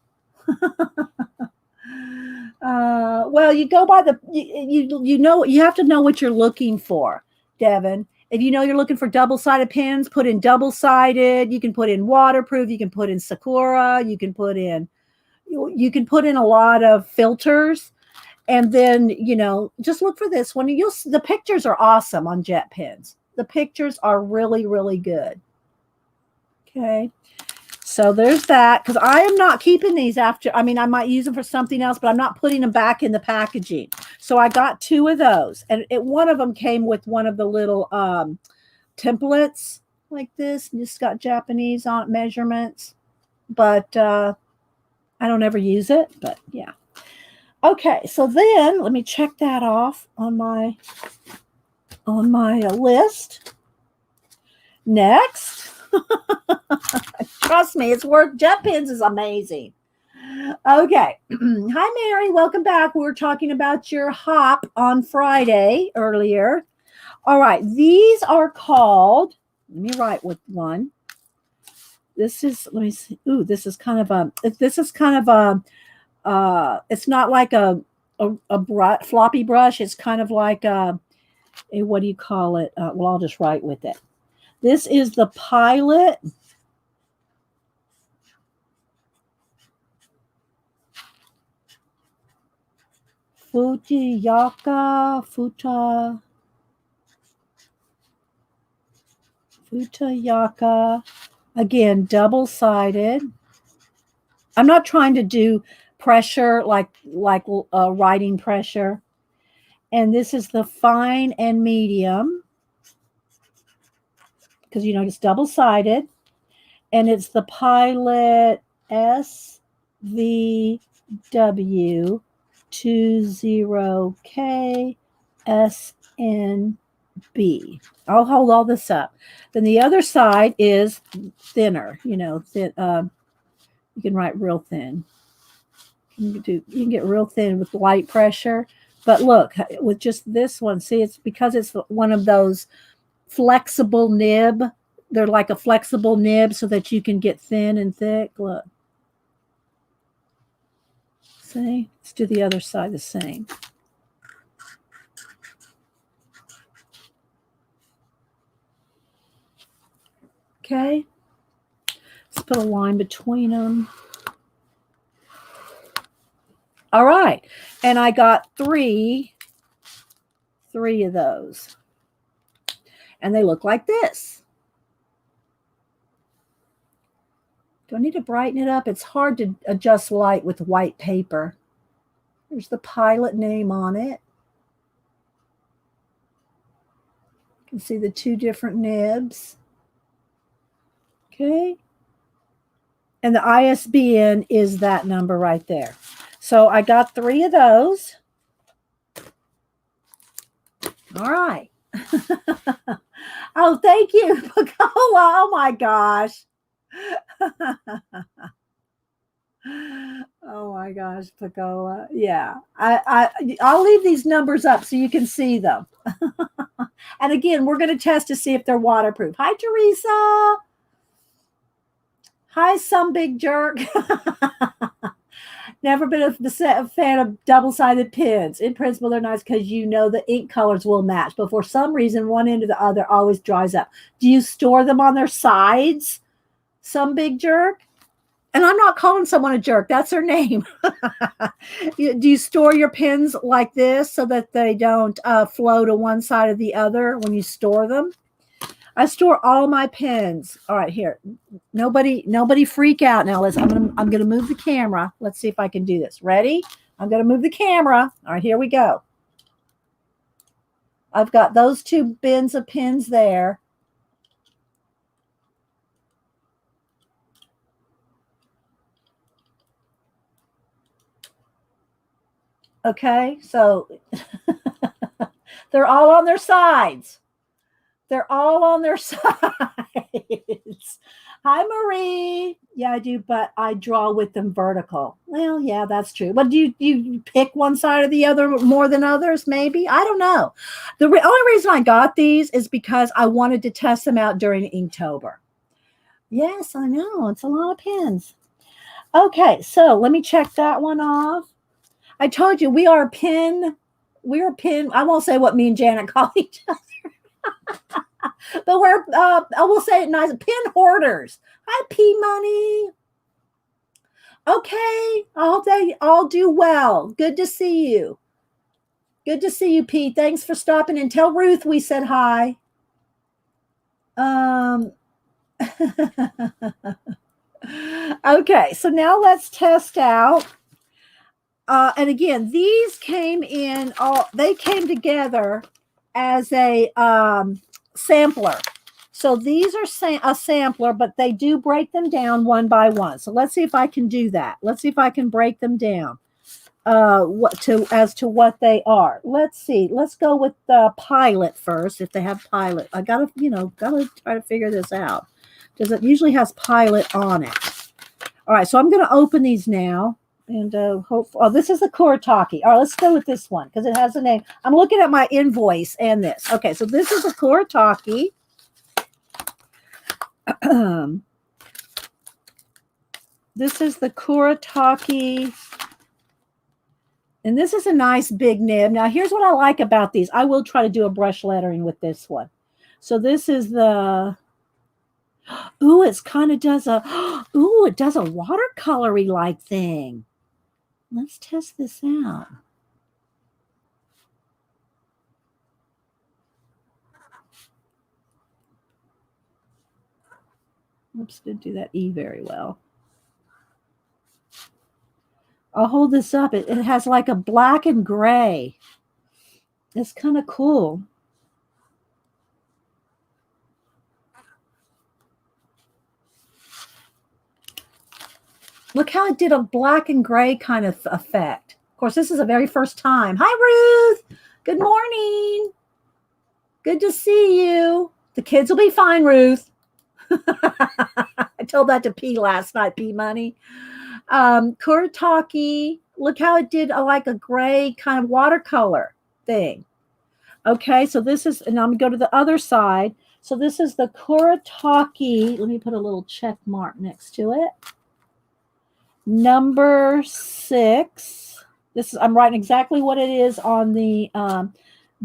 Well, you go by you know, you have to know what you're looking for, Devin. If you know you're looking for double-sided pens, put in double-sided. You can put in waterproof. You can put in Sakura. You can put in a lot of filters, and then, you know, just look for this one. The pictures are awesome on jet pens. The pictures are really, really good. Okay. So there's that, because I am not keeping these after. I mean, I might use them for something else, but I'm not putting them back in the packaging. So I got 2 of those, and one of them came with one of the little templates like this, and just got Japanese on measurements, but I don't ever use it, but yeah. Okay, so then let me check that off on my list. Next, trust me, it's worth. Jet pens is amazing. Okay, hi Mary, welcome back. We were talking about your hop on Friday earlier. All right, these are called. Let me write with one. This is, let me see. Ooh, this is kind of a. It's not like a floppy brush. It's kind of like a what do you call it? Well, I'll just write with it. This is the Pilot Futayaka. Again, double-sided. I'm not trying to do pressure like writing pressure. And this is the fine and medium, because, you know, it's double-sided. And it's the Pilot SVW20KSNB. I'll hold all this up. Then the other side is thinner, you know, thin. You can write real thin. You can get real thin with light pressure. But look, with just this one, see, it's because it's one of those flexible nib. They're like a flexible nib so that you can get thin and thick. Look. See? Let's do the other side the same. Okay. Let's put a line between them. All right. And I got three of those. And they look like this. Do I need to brighten it up? It's hard to adjust light with white paper. There's the Pilot name on it. You can see the two different nibs. Okay. And the ISBN is that number right there. So I got 3 of those. All right. Oh, thank you, Pacola. Oh my gosh. Oh my gosh, Pacola. Yeah. I'll leave these numbers up so you can see them. And again, we're going to test to see if they're waterproof. Hi, Teresa. Hi, some big jerk. Never been a fan of double-sided pens. In principle, they're nice because you know the ink colors will match. But for some reason, one end or the other always dries up. Do you store them on their sides? Some big jerk? And I'm not calling someone a jerk. That's their name. Do you store your pens like this so that they don't flow to one side or the other when you store them? I store all my pens. All right, here. Nobody freak out now. I'm gonna move the camera. Let's see if I can do this. Ready? I'm gonna move the camera. All right, here we go. I've got those 2 bins of pens there. Okay, so they're all on their sides. They're all on their sides. Hi, Marie. Yeah, I do, but I draw with them vertical. Well, yeah, that's true. But do you pick one side or the other more than others? Maybe. I don't know. The only reason I got these is because I wanted to test them out during Inktober. Yes, I know. It's a lot of pens. Okay, so let me check that one off. I told you we're a pin. I won't say what me and Janet call each other. But I will say it nice. Pin hoarders. Hi, P Money. Okay. I hope they all do well. Good to see you. Good to see you, P. Thanks for stopping in. Tell Ruth we said hi. Okay. So now let's test out. And again, these came in. They came together as a sampler. So these are a sampler, but they do break them down one by one. So let's see if I can do that. Let's see if I can break them down as to what they are. Let's see. Let's go with the Pilot first. If they have Pilot, I gotta try to figure this out. Does it usually has Pilot on it? All right. So I'm going to open these now. And this is the Kuretake. All right, let's go with this one because it has a name. I'm looking at my invoice and this. Okay, so this is a Kuretake. This is the Kuretake. And this is a nice big nib. Now, here's what I like about these. I will try to do a brush lettering with this one. So this is the... Ooh, it kind of does it does a watercolory like thing. Let's test this out. Oops, didn't do that E very well. I'll hold this up. It has like a black and gray. It's kind of cool. Look how it did a black and gray kind of effect. Of course, this is the very first time. Hi, Ruth. Good morning. Good to see you. The kids will be fine, Ruth. I told that to P last night, P Money. Kuretake. Look how it did like a gray kind of watercolor thing. Okay, so this is, and I'm going to go to the other side. So this is the Kuretake. Let me put a little check mark next to it. Number 6. I'm writing exactly what it is on the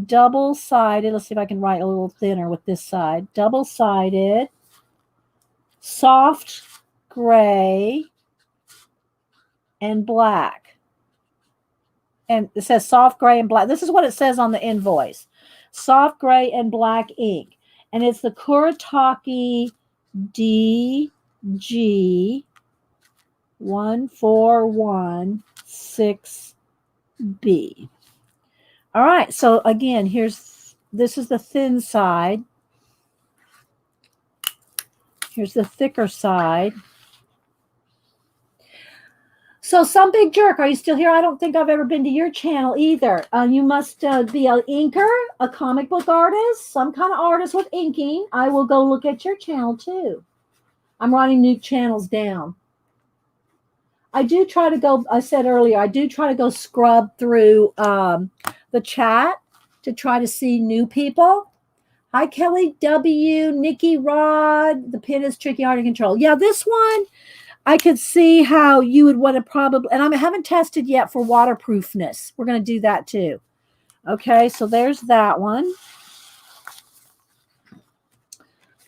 double-sided. Let's see if I can write a little thinner with this side. Double-sided, soft gray, and black. And it says soft gray and black. This is what it says on the invoice. Soft gray and black ink. And it's the Kuretake DG 1416B. All right, so again, this is the thin side. Here's the thicker side. So, Some Big Jerk, are you still here? I don't think I've ever been to your channel either. You must be an inker, a comic book artist, some kind of artist with inking. I will go look at your channel too. I'm writing new channels down. I do try to go, I said earlier, I do try to go scrub through the chat to try to see new people. Hi, Kelly W, Nikki Rod. The pin is tricky, hard to control. Yeah, this one, I could see how you would want to probably, and I haven't tested yet for waterproofness. We're going to do that too. Okay, so there's that one.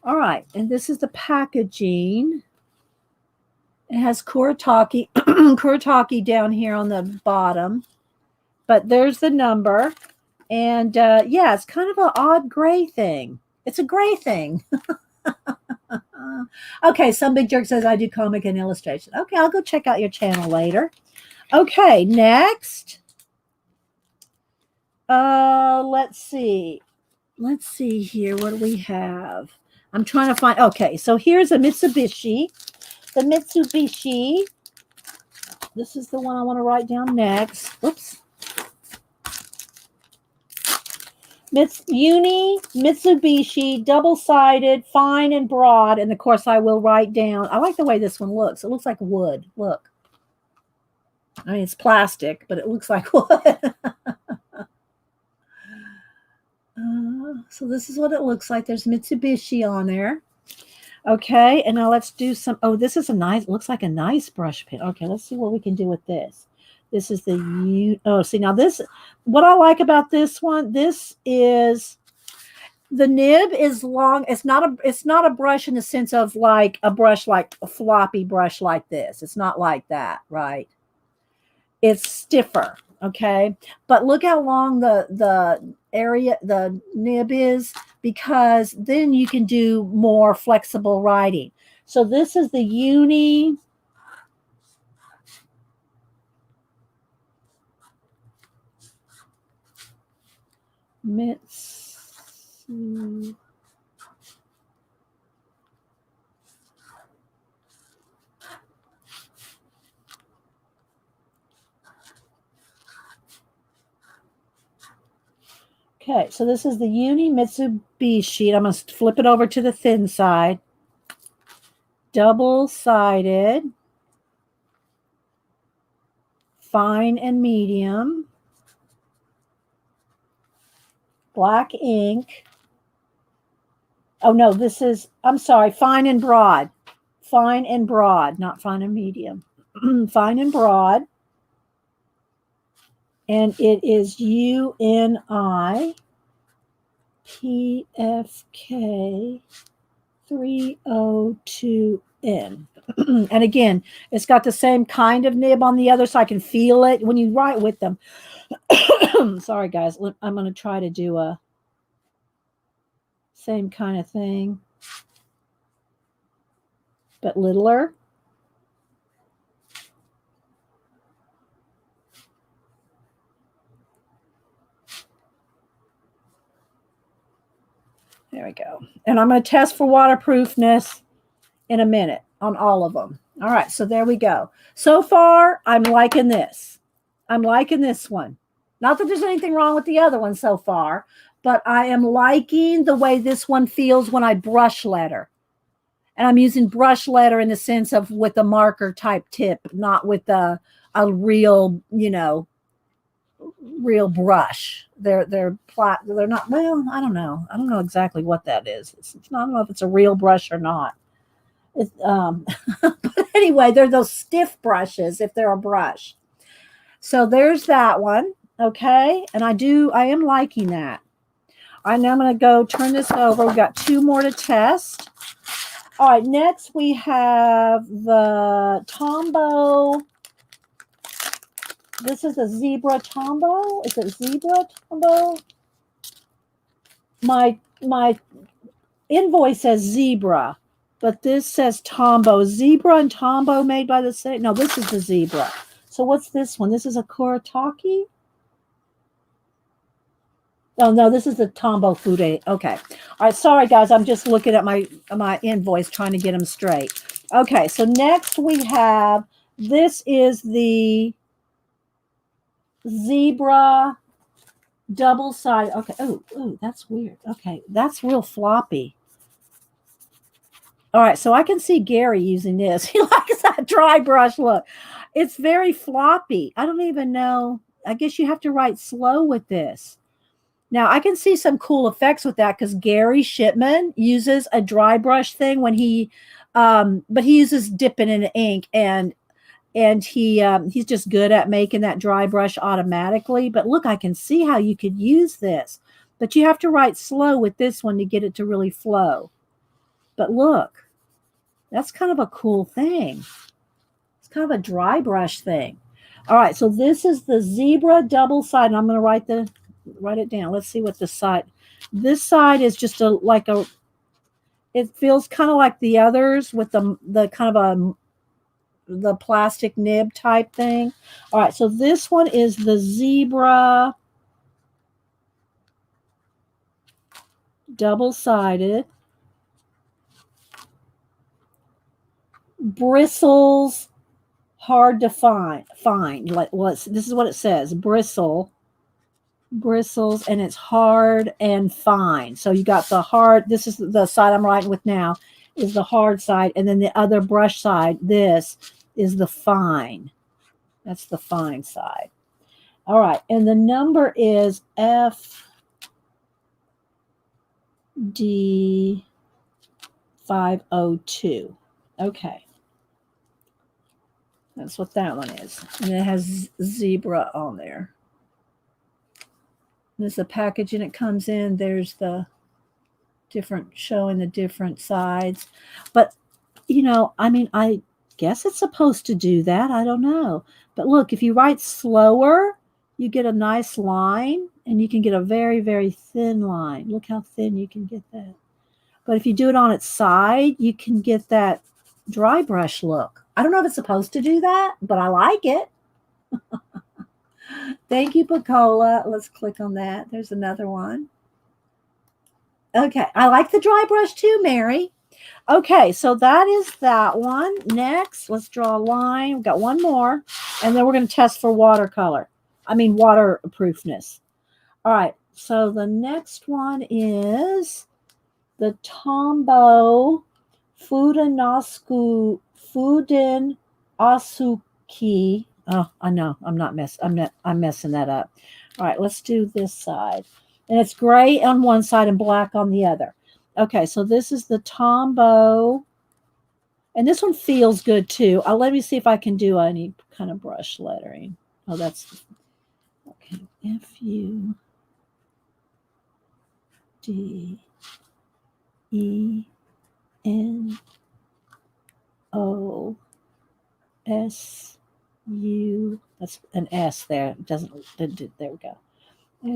All right, and this is the packaging. It has Kuretake, Kuretake down here on the bottom, but there's the number. And yeah, it's kind of an odd gray thing. It's a gray thing. Okay, Some Big Jerk says I do comic and illustration. Okay, I'll go check out your channel later. Okay, next. Let's see. Let's see here. What do we have? I'm trying to find. Okay, so here's a Mitsubishi. The Mitsubishi. This is the one I want to write down next. Oops. Uni Mitsubishi, double-sided, fine and broad. And of course, I will write down. I like the way this one looks. It looks like wood. Look. I mean, it's plastic, but it looks like wood. So this is what it looks like. There's Mitsubishi on there. Okay, and now let's do some. Oh, this is a nice, looks like a nice brush pen. Okay, let's see what we can do with this. This is the, oh, see, now this, what I like about this one, this is, the nib is long. It's not a brush in the sense of like a brush, like a floppy brush like this. It's not like that, right? It's stiffer, okay? But look how long the area, the nib is, because then you can do more flexible writing. So this is the Uni Mitsu. Okay, so this is the Uni Mitsubishi. I'm going to flip it over to the thin side. Double-sided. Fine and medium. Black ink. Oh, no, this is, I'm sorry, fine and broad. Fine and broad, not fine and medium. Fine and broad. And it is UNIPFK 302N. And again, it's got the same kind of nib on the other, so I can feel it when you write with them. Sorry, guys. I'm going to try to do a same kind of thing, but littler. There we go. And I'm going to test for waterproofness in a minute on all of them. All right, so there we go. So far, I'm liking this. I'm liking this one. Not that there's anything wrong with the other one so far, but I am liking the way this one feels when I brush letter. And I'm using brush letter in the sense of with a marker type tip, not with a real, you know, real brush. They're not, well, I don't know. I don't know exactly what that is. I don't know if it's a real brush or not. But anyway, they're those stiff brushes if they're a brush. So there's that one. Okay. And I am liking that. All right, now I'm going to go turn this over. We've got 2 more to test. All right, next we have the Tombow. This is a Zebra Tombow. Is it Zebra Tombow? My invoice says zebra, but this says Tombow. Zebra and Tombow made by the same. No, this is the zebra. So what's this one? This is a Kuretake? Oh no, this is the Tombow Food Aid. Okay. All right, sorry guys, I'm just looking at my invoice trying to get them straight. Okay, so next we have, this is the zebra double side. Okay. Oh, that's weird. Okay, that's real floppy. All right, so I can see Gary using this. He likes that dry brush look. It's very floppy. I don't even know. I guess you have to write slow with this. Now, I can see some cool effects with that because Gary Shipman uses a dry brush thing when he, but he uses dipping in ink, and he's just good at making that dry brush automatically. But look, I can see how you could use this, but you have to write slow with this one to get it to really flow. But look, that's kind of a cool thing. It's kind of a dry brush thing. All right, so this is the zebra double side, and I'm going to write it down. Let's see what the side. This side is just it feels kind of like the others with the kind of the plastic nib type thing. All right, so this one is the zebra double-sided. Bristles hard to find. Like this is what it says. Bristles, and it's hard and fine. So you got the hard, this is the side I'm writing with now, is the hard side, and then the other brush side, this is the fine. That's the fine side. All right, and the number is FD502. Okay. That's what that one is. And it has zebra on there. There's the packaging it comes in. There's the different, showing the different sides. But, you know, I mean, I guess it's supposed to do that. I don't know. But look, if you write slower, you get a nice line, and you can get a very, very thin line. Look how thin you can get that. But if you do it on its side, you can get that dry brush look. I don't know if it's supposed to do that, but I like it. Thank you, Pacola. Let's click on that. There's another one. Okay, I like the dry brush too, Mary. Okay, so that is that one. Next, let's draw a line. We've got one more, and then we're going to test for waterproofness. All right, so the next one is the Tombow Fuden Asuki. Oh, I know. I'm messing that up. All right, let's do this side. And it's gray on one side and black on the other. Okay, so this is the Tombow. And this one feels good too. Let me see if I can do any kind of brush lettering. Oh, that's okay. FUDENOSU. That's an S there. It doesn't. There we go.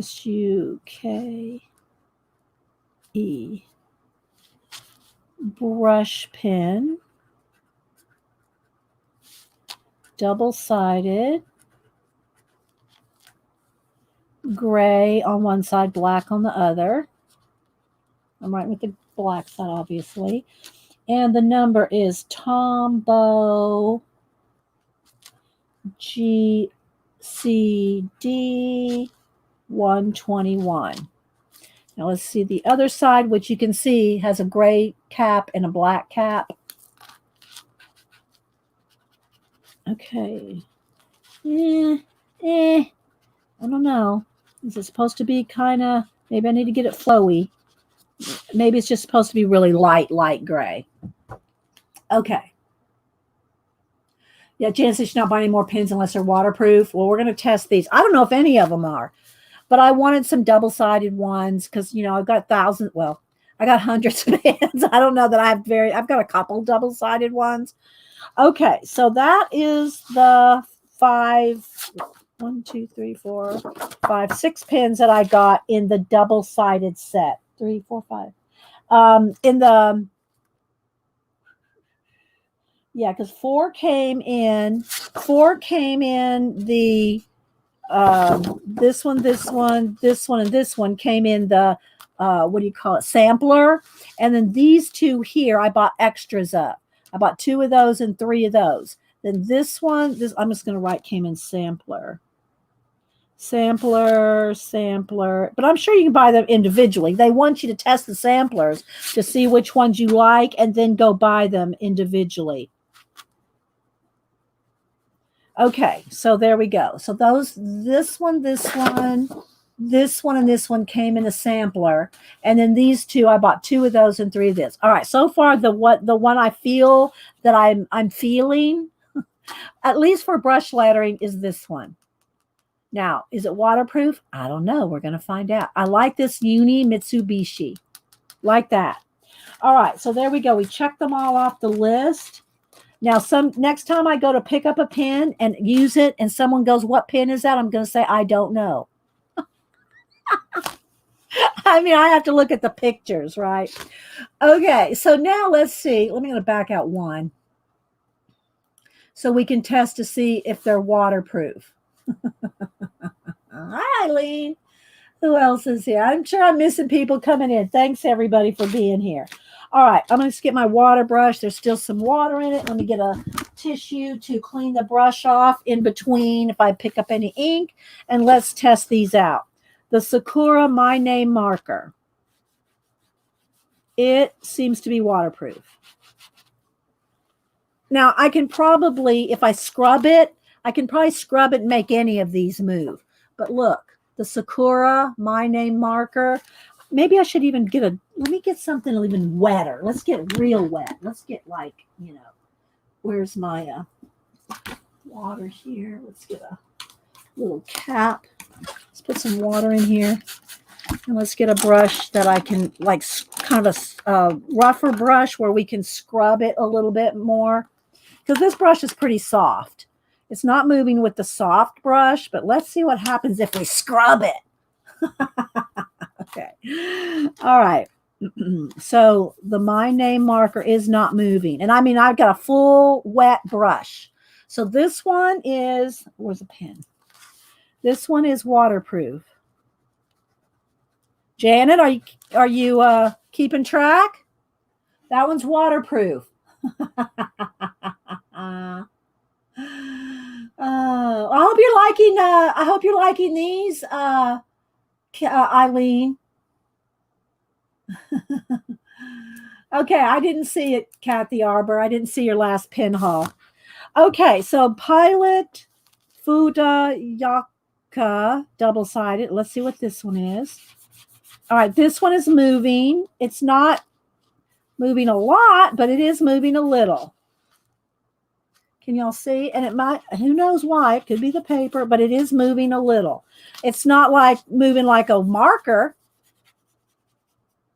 SUKE. Brush pen. Double-sided. Gray on one side, black on the other. I'm writing with the black side, obviously. And the number is Tombow GCD 121. Now let's see the other side, which you can see has a gray cap and a black cap. Okay. I don't know. Is it supposed to be kind of, maybe I need to get it flowy. Maybe it's just supposed to be really light gray. Okay. Yeah, Jan says she's not buying any more pens unless they're waterproof. Well, we're going to test these. I don't know if any of them are, but I wanted some double-sided ones because, you know, I've got thousands. Well, I got hundreds of pens. I don't know that I've got a couple double-sided ones. Okay, so that is the 6 pens that I got in the double-sided set. 3, 4, 5. In the, yeah, because four came in the, this one, and this one came in the, what do you call it, sampler. And then these two here, I bought extras of. I bought 2 of those and 3 of those. Then this one, I'm just going to write came in sampler. Sampler. But I'm sure you can buy them individually. They want you to test the samplers to see which ones you like and then go buy them individually. Okay, so there we go. So this one, and this one came in a sampler, and then these 2, I bought 2 of those and 3 of this. All right, so far the one I feel that I'm feeling, at least for brush lettering, is this one. Now, is it waterproof? I don't know. We're going to find out. I like this Uni Mitsubishi, like that. All right, so there we go. We checked them all off the list. Now, next time I go to pick up a pen and use it and someone goes, what pen is that? I'm going to say, I don't know. I mean, I have to look at the pictures, right? Okay, so now let's see. Let me back out one so we can test to see if they're waterproof. Hi, Eileen. Who else is here? I'm sure I'm missing people coming in. Thanks, everybody, for being here. All right, I'm going to get my water brush. There's still some water in it. Let me get a tissue to clean the brush off in between if I pick up any ink. And let's test these out. The Sakura My Name marker. It seems to be waterproof. Now, I can probably, if I scrub it, I can probably scrub it and make any of these move. But look, the Sakura My Name marker. Maybe I should even let me get something even wetter. Let's get real wet. Let's get where's my water here? Let's get a little cap. Let's put some water in here. And let's get a brush that I can, kind of a rougher brush where we can scrub it a little bit more. Because this brush is pretty soft. It's not moving with the soft brush, but let's see what happens if we scrub it. Okay. All right. So the My Name marker is not moving. And I mean, I've got a full wet brush. So this one is, where's the pen? This one is waterproof. Janet, are you keeping track? That one's waterproof. I hope you're liking these, Eileen. Okay, I didn't see it, Kathy Arbor. I didn't see your last pin haul. Okay, so Pilot Fuda Yaka double-sided. Let's see what this one is. All right, this one is moving. It's not moving a lot, but it is moving a little. Can y'all see? And it might, who knows why? It could be the paper, but it is moving a little. It's not like moving like a marker,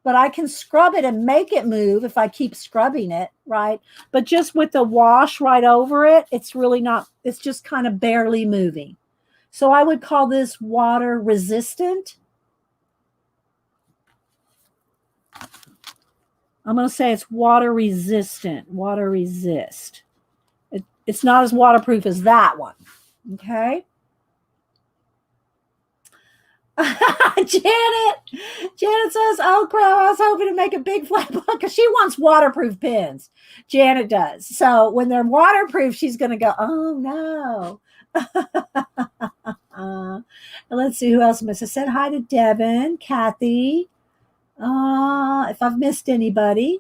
but I can scrub it and make it move if I keep scrubbing it, right? But just with the wash right over it, it's really not, it's just kind of barely moving. So I would call this water resistant. I'm going to say it's water resistant, water resist. It's not as waterproof as that one. Okay. Janet says, oh crap, I was hoping to make a big flat book because she wants waterproof pens. Janet does. So when they're waterproof, she's going to go, oh no. Let's see who else must have said hi to Devin, Kathy. If I've missed anybody.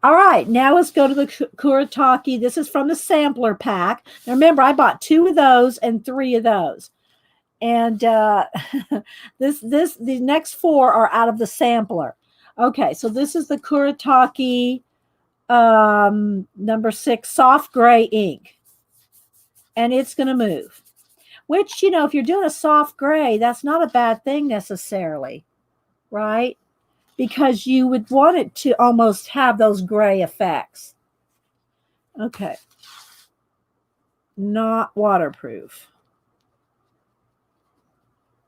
All right, now let's go to the Kuretake. This is from the sampler pack. Now remember, I bought 2 of those and 3 of those. And the next 4 are out of the sampler. Okay, so this is the Kuretake number 6 soft gray ink. And it's going to move. Which, if you're doing a soft gray, that's not a bad thing necessarily, right? Because you would want it to almost have those gray effects. Okay. Not waterproof.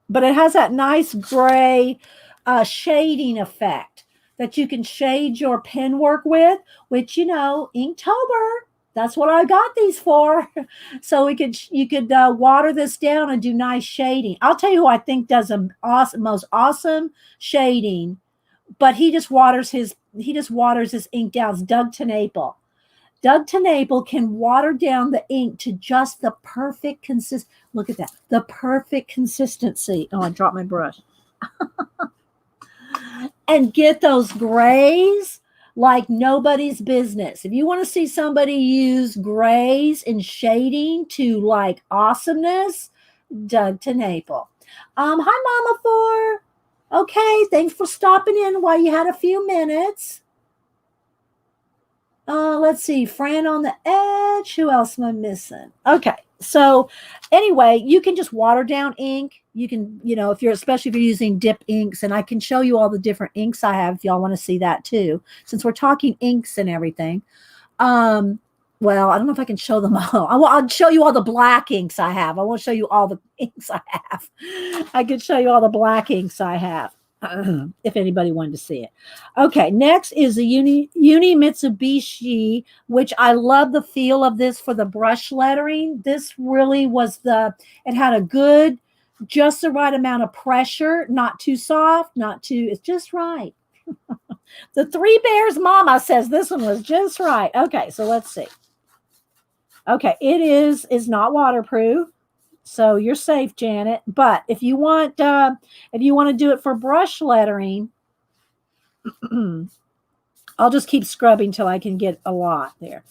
But it has that nice gray shading effect. that you can shade your pen work with, which, you know, Inktober, that's what I got these for. So you could water this down and do nice shading. I'll tell you who I think does a most awesome shading, but he just waters his ink down. It's Doug Tenaple. Doug Tenaple can water down the ink to just the perfect Look at that. The perfect consistency. Oh, I dropped my brush. And get those grays like nobody's business. If you want to see somebody use grays and shading to like awesomeness, Doug Tenaple. Hi, Mama Four. Okay, thanks for stopping in while you had a few minutes. Let's see, Fran on the edge. Who else am I missing? Okay, so anyway, you can just water down ink. You can, you know, especially if you're using dip inks, and I can show you all the different inks I have if y'all want to see that too, since we're talking inks and everything. Well, I don't know if I can show them all. I'll show you all the black inks I have. I won't show you all the inks I have. I could show you all the black inks I have. If anybody wanted to see it. Okay, next is the Uni Mitsubishi, which I love the feel of this for the brush lettering. This really was it had a good, just the right amount of pressure, not too soft, it's just right. The Three Bears Mama says this one was just right. Okay, so let's see. Okay, it is not waterproof. So you're safe, Janet. But if you want to do it for brush lettering, I'll just keep scrubbing till I can get a lot there.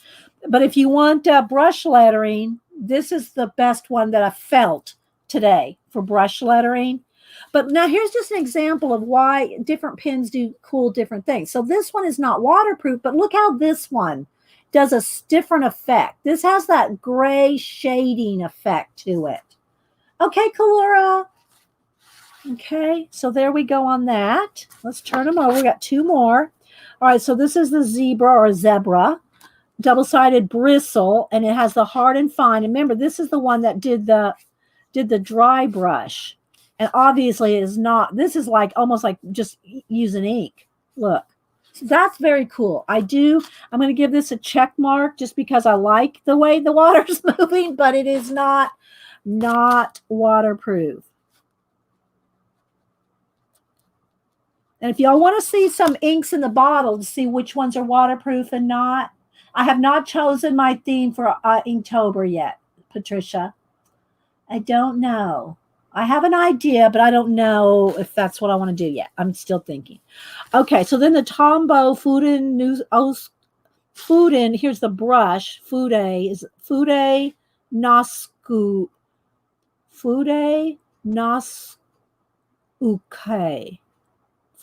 But if you want brush lettering, this is the best one that I felt today for brush lettering. But now here's just an example of why different pens do cool different things. So this one is not waterproof, but look how this one does a different effect. This has that gray shading effect to it. Okay, Kalura. Okay, so there we go on that. Let's turn them over. We got two more. All right, so this is the zebra, double-sided bristle, and it has the hard and fine. And remember, this is the one that did the dry brush. And obviously it is not, this is like almost like just using ink. Look. So that's very cool. I'm going to give this a check mark just because I like the way the water's moving, but it is not waterproof. And if y'all want to see some inks in the bottle to see which ones are waterproof and not, I have not chosen my theme for Inktober yet, Patricia. I don't know. I have an idea, but I don't know if that's what I want to do yet. I'm still thinking. Okay, so then the Tombow Fuden, here's the brush. Fude Nosku. Fude Nosuke.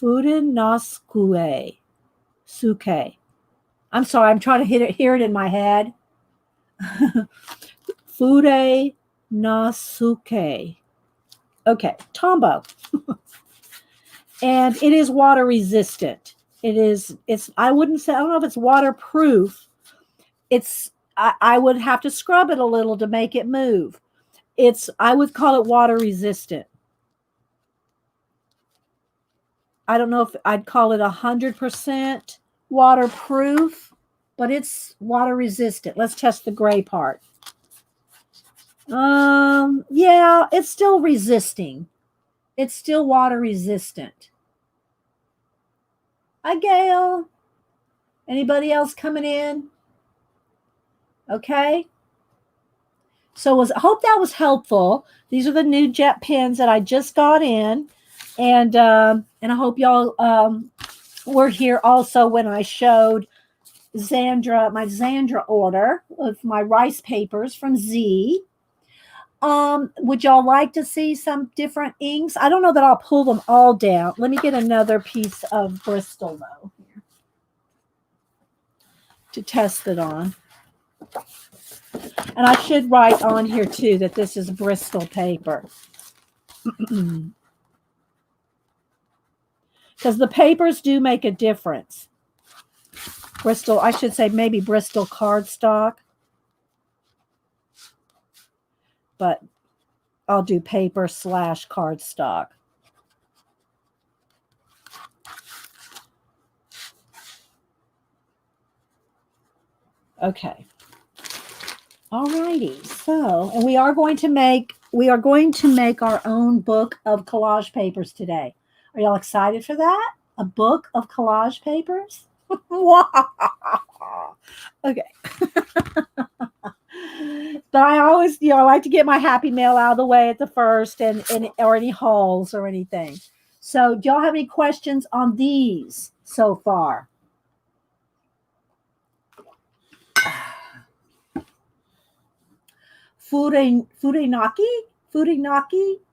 Fuden Noskue. Suke. I'm sorry, I'm trying to hear it in my head. Fude Nosuke. Okay, Tombow. And it is water resistant. I wouldn't say, I don't know if it's waterproof. I would have to scrub it a little to make it move. I would call it water resistant. I don't know if I'd call it 100% waterproof, but it's water resistant. Let's test the gray part. Yeah, it's still resisting. It's still water resistant. Hi, Gail. Anybody else coming in? Okay. So I hope that was helpful. These are the new jet pens that I just got in. And I hope y'all were here also when I showed my Xandra order of my rice papers from Z. Would y'all like to see some different inks? I don't know that I'll pull them all down. Let me get another piece of Bristol though here to test it on. And I should write on here too that this is Bristol paper. Because the papers do make a difference. Bristol, I should say maybe Bristol cardstock. But I'll do paper / cardstock. Okay. All righty. So, and we are going to make our own book of collage papers today. Are y'all excited for that? A book of collage papers? Okay. But I always, I like to get my happy mail out of the way at the first and or any hauls or anything. So, do y'all have any questions on these so far? Fudenaki,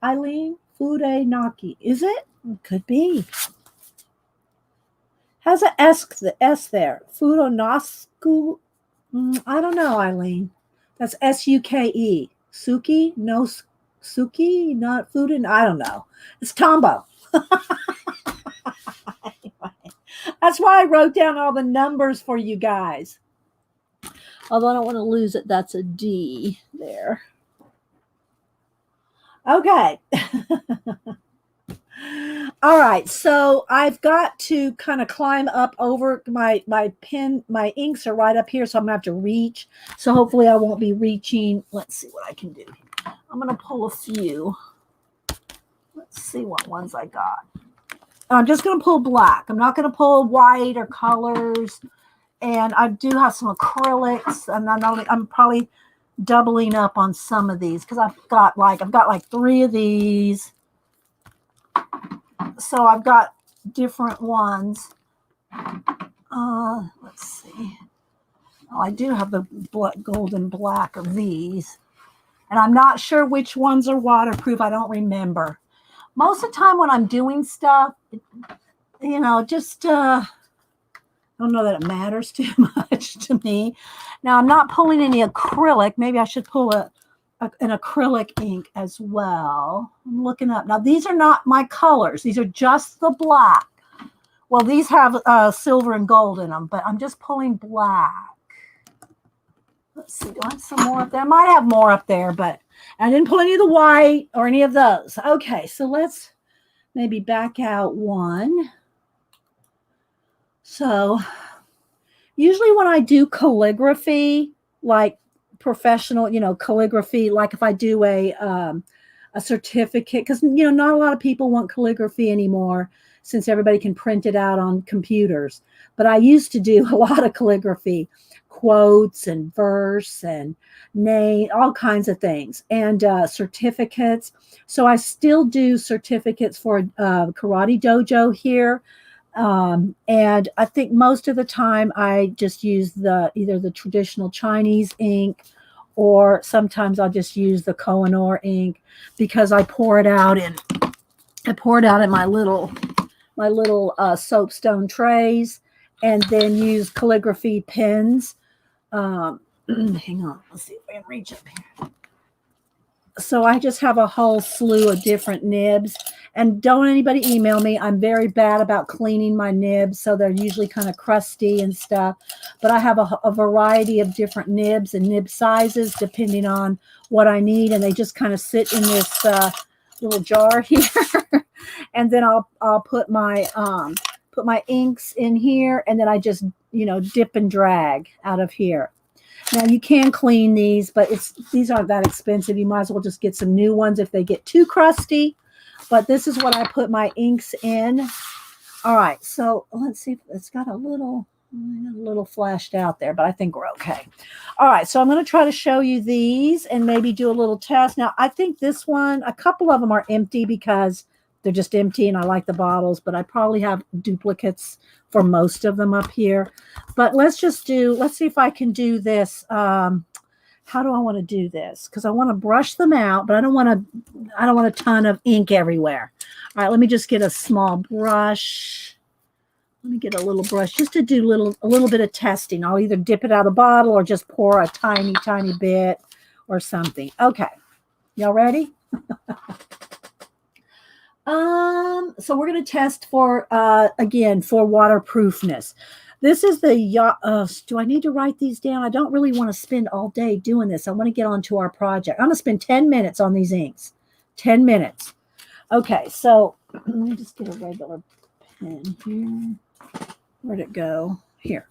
Eileen? Fudenaki. Is it? Could be. How's the S there? Fudonosku? I don't know, Eileen. That's Suke. Suki? No, Suki? Not Fuden? I don't know. It's Tombo. Anyway, that's why I wrote down all the numbers for you guys. Although I don't want to lose it. That's a D there. Okay. All right. So I've got to kind of climb up over my pen. My inks are right up here. So I'm going to have to reach. So hopefully I won't be reaching. Let's see what I can do. I'm going to pull a few. Let's see what ones I got. I'm just going to pull black. I'm not going to pull white or colors. And I do have some acrylics. And I'm probably doubling up on some of these because I've got like 3 of these. So I've got different ones. Let's see. Oh, I do have the gold and black of these. And I'm not sure which ones are waterproof. I don't remember. Most of the time when I'm doing stuff, just I don't know that it matters too much to me. Now, I'm not pulling any acrylic. Maybe I should pull an acrylic ink as well. I'm looking up. Now, these are not my colors. These are just the black. Well, these have silver and gold in them, but I'm just pulling black. Let's see. Do I have some more up there? I might have more up there, but I didn't pull any of the white or any of those. Okay, so let's maybe back out one. So usually when I do calligraphy, like professional, calligraphy, like if I do a certificate, because, not a lot of people want calligraphy anymore since everybody can print it out on computers. But I used to do a lot of calligraphy, quotes and verse and name, all kinds of things, and certificates. So I still do certificates for karate dojo here. And I think most of the time I just use either the traditional Chinese ink, or sometimes I'll just use the Kohinoor ink because I pour it out in my little soapstone trays, and then use calligraphy pens. Hang on, let's see if I can reach up here. So I just have a whole slew of different nibs. And don't anybody email me. I'm very bad about cleaning my nibs, so they're usually kind of crusty and stuff. But I have a variety of different nibs and nib sizes depending on what I need, and they just kind of sit in this little jar here. And then I'll put my inks in here, and then I just dip and drag out of here. Now you can clean these, but these aren't that expensive. You might as well just get some new ones if they get too crusty. But this is what I put my inks in. All right, so let's see if it's got a little flashed out there, but I think we're okay. All right, so I'm going to try to show you these and maybe do a little test. Now, I think this one, a couple of them are empty because they're just empty and I like the bottles, but I probably have duplicates for most of them up here. But let's see if I can do this. How do I want to do this? Because I want to brush them out, but I don't want a ton of ink everywhere. All right, let me just get a small brush. Let me get a little brush just to do a little bit of testing. I'll either dip it out of the bottle or just pour a tiny, tiny bit or something. Okay, y'all ready? So we're going to test for, again, for waterproofness. This is the, do I need to write these down? I don't really want to spend all day doing this. I want to get on to our project. I'm going to spend 10 minutes on these inks. 10 minutes. Okay, so let me just get a regular pen here. Where'd it go? here.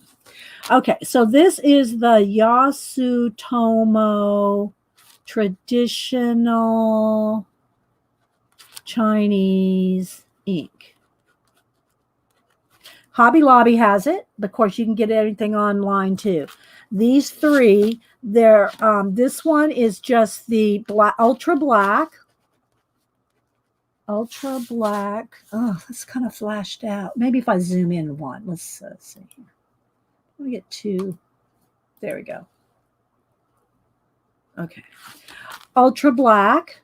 Okay, so this is the Yasutomo traditional Chinese ink. Hobby Lobby has it. Of course, you can get everything online too. These three, they're this one is just the black, ultra black. Ultra black. Oh, that's kind of flashed out. Maybe if I zoom in one. Let's see here. Let me get two. There we go. Okay. Ultra black.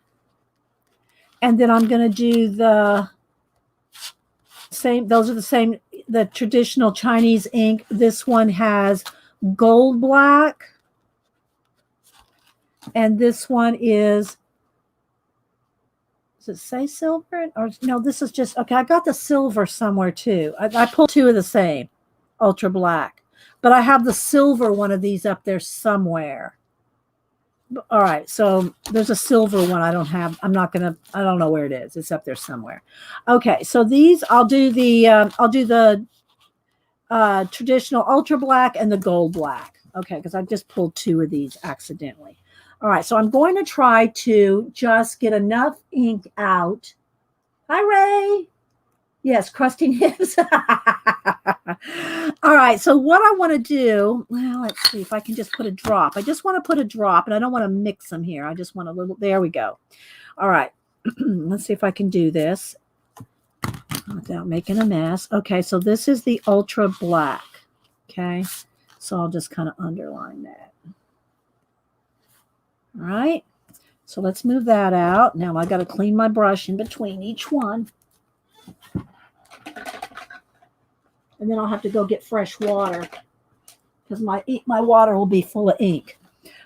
And then I'm going to do the same. Those are the same, the traditional Chinese ink. This one has gold black. And this one is does it say silver? Or no, this is just, okay, I got the silver somewhere too. I pulled two of the same, ultra black. But I have the silver one of these up there somewhere. All right, so there's a silver one I don't have. I don't know where it is. It's up there somewhere. Okay, so these, I'll do the traditional ultra black and the gold black. Okay, because I just pulled two of these accidentally. All right, so I'm going to try to just get enough ink out. Hi, Ray. Yes, crusty nibs. All right, so what I want to do, well, let's see if I can just put a drop. I just want to put a drop, and I don't want to mix them here. I just want a little, there we go. All right, let's see if I can do this without making a mess. Okay, so this is the ultra black. Okay, so I'll just kind of underline that. All right, so let's move that out. Now I got to clean my brush in between each one. And then I'll have to go get fresh water because my water will be full of ink.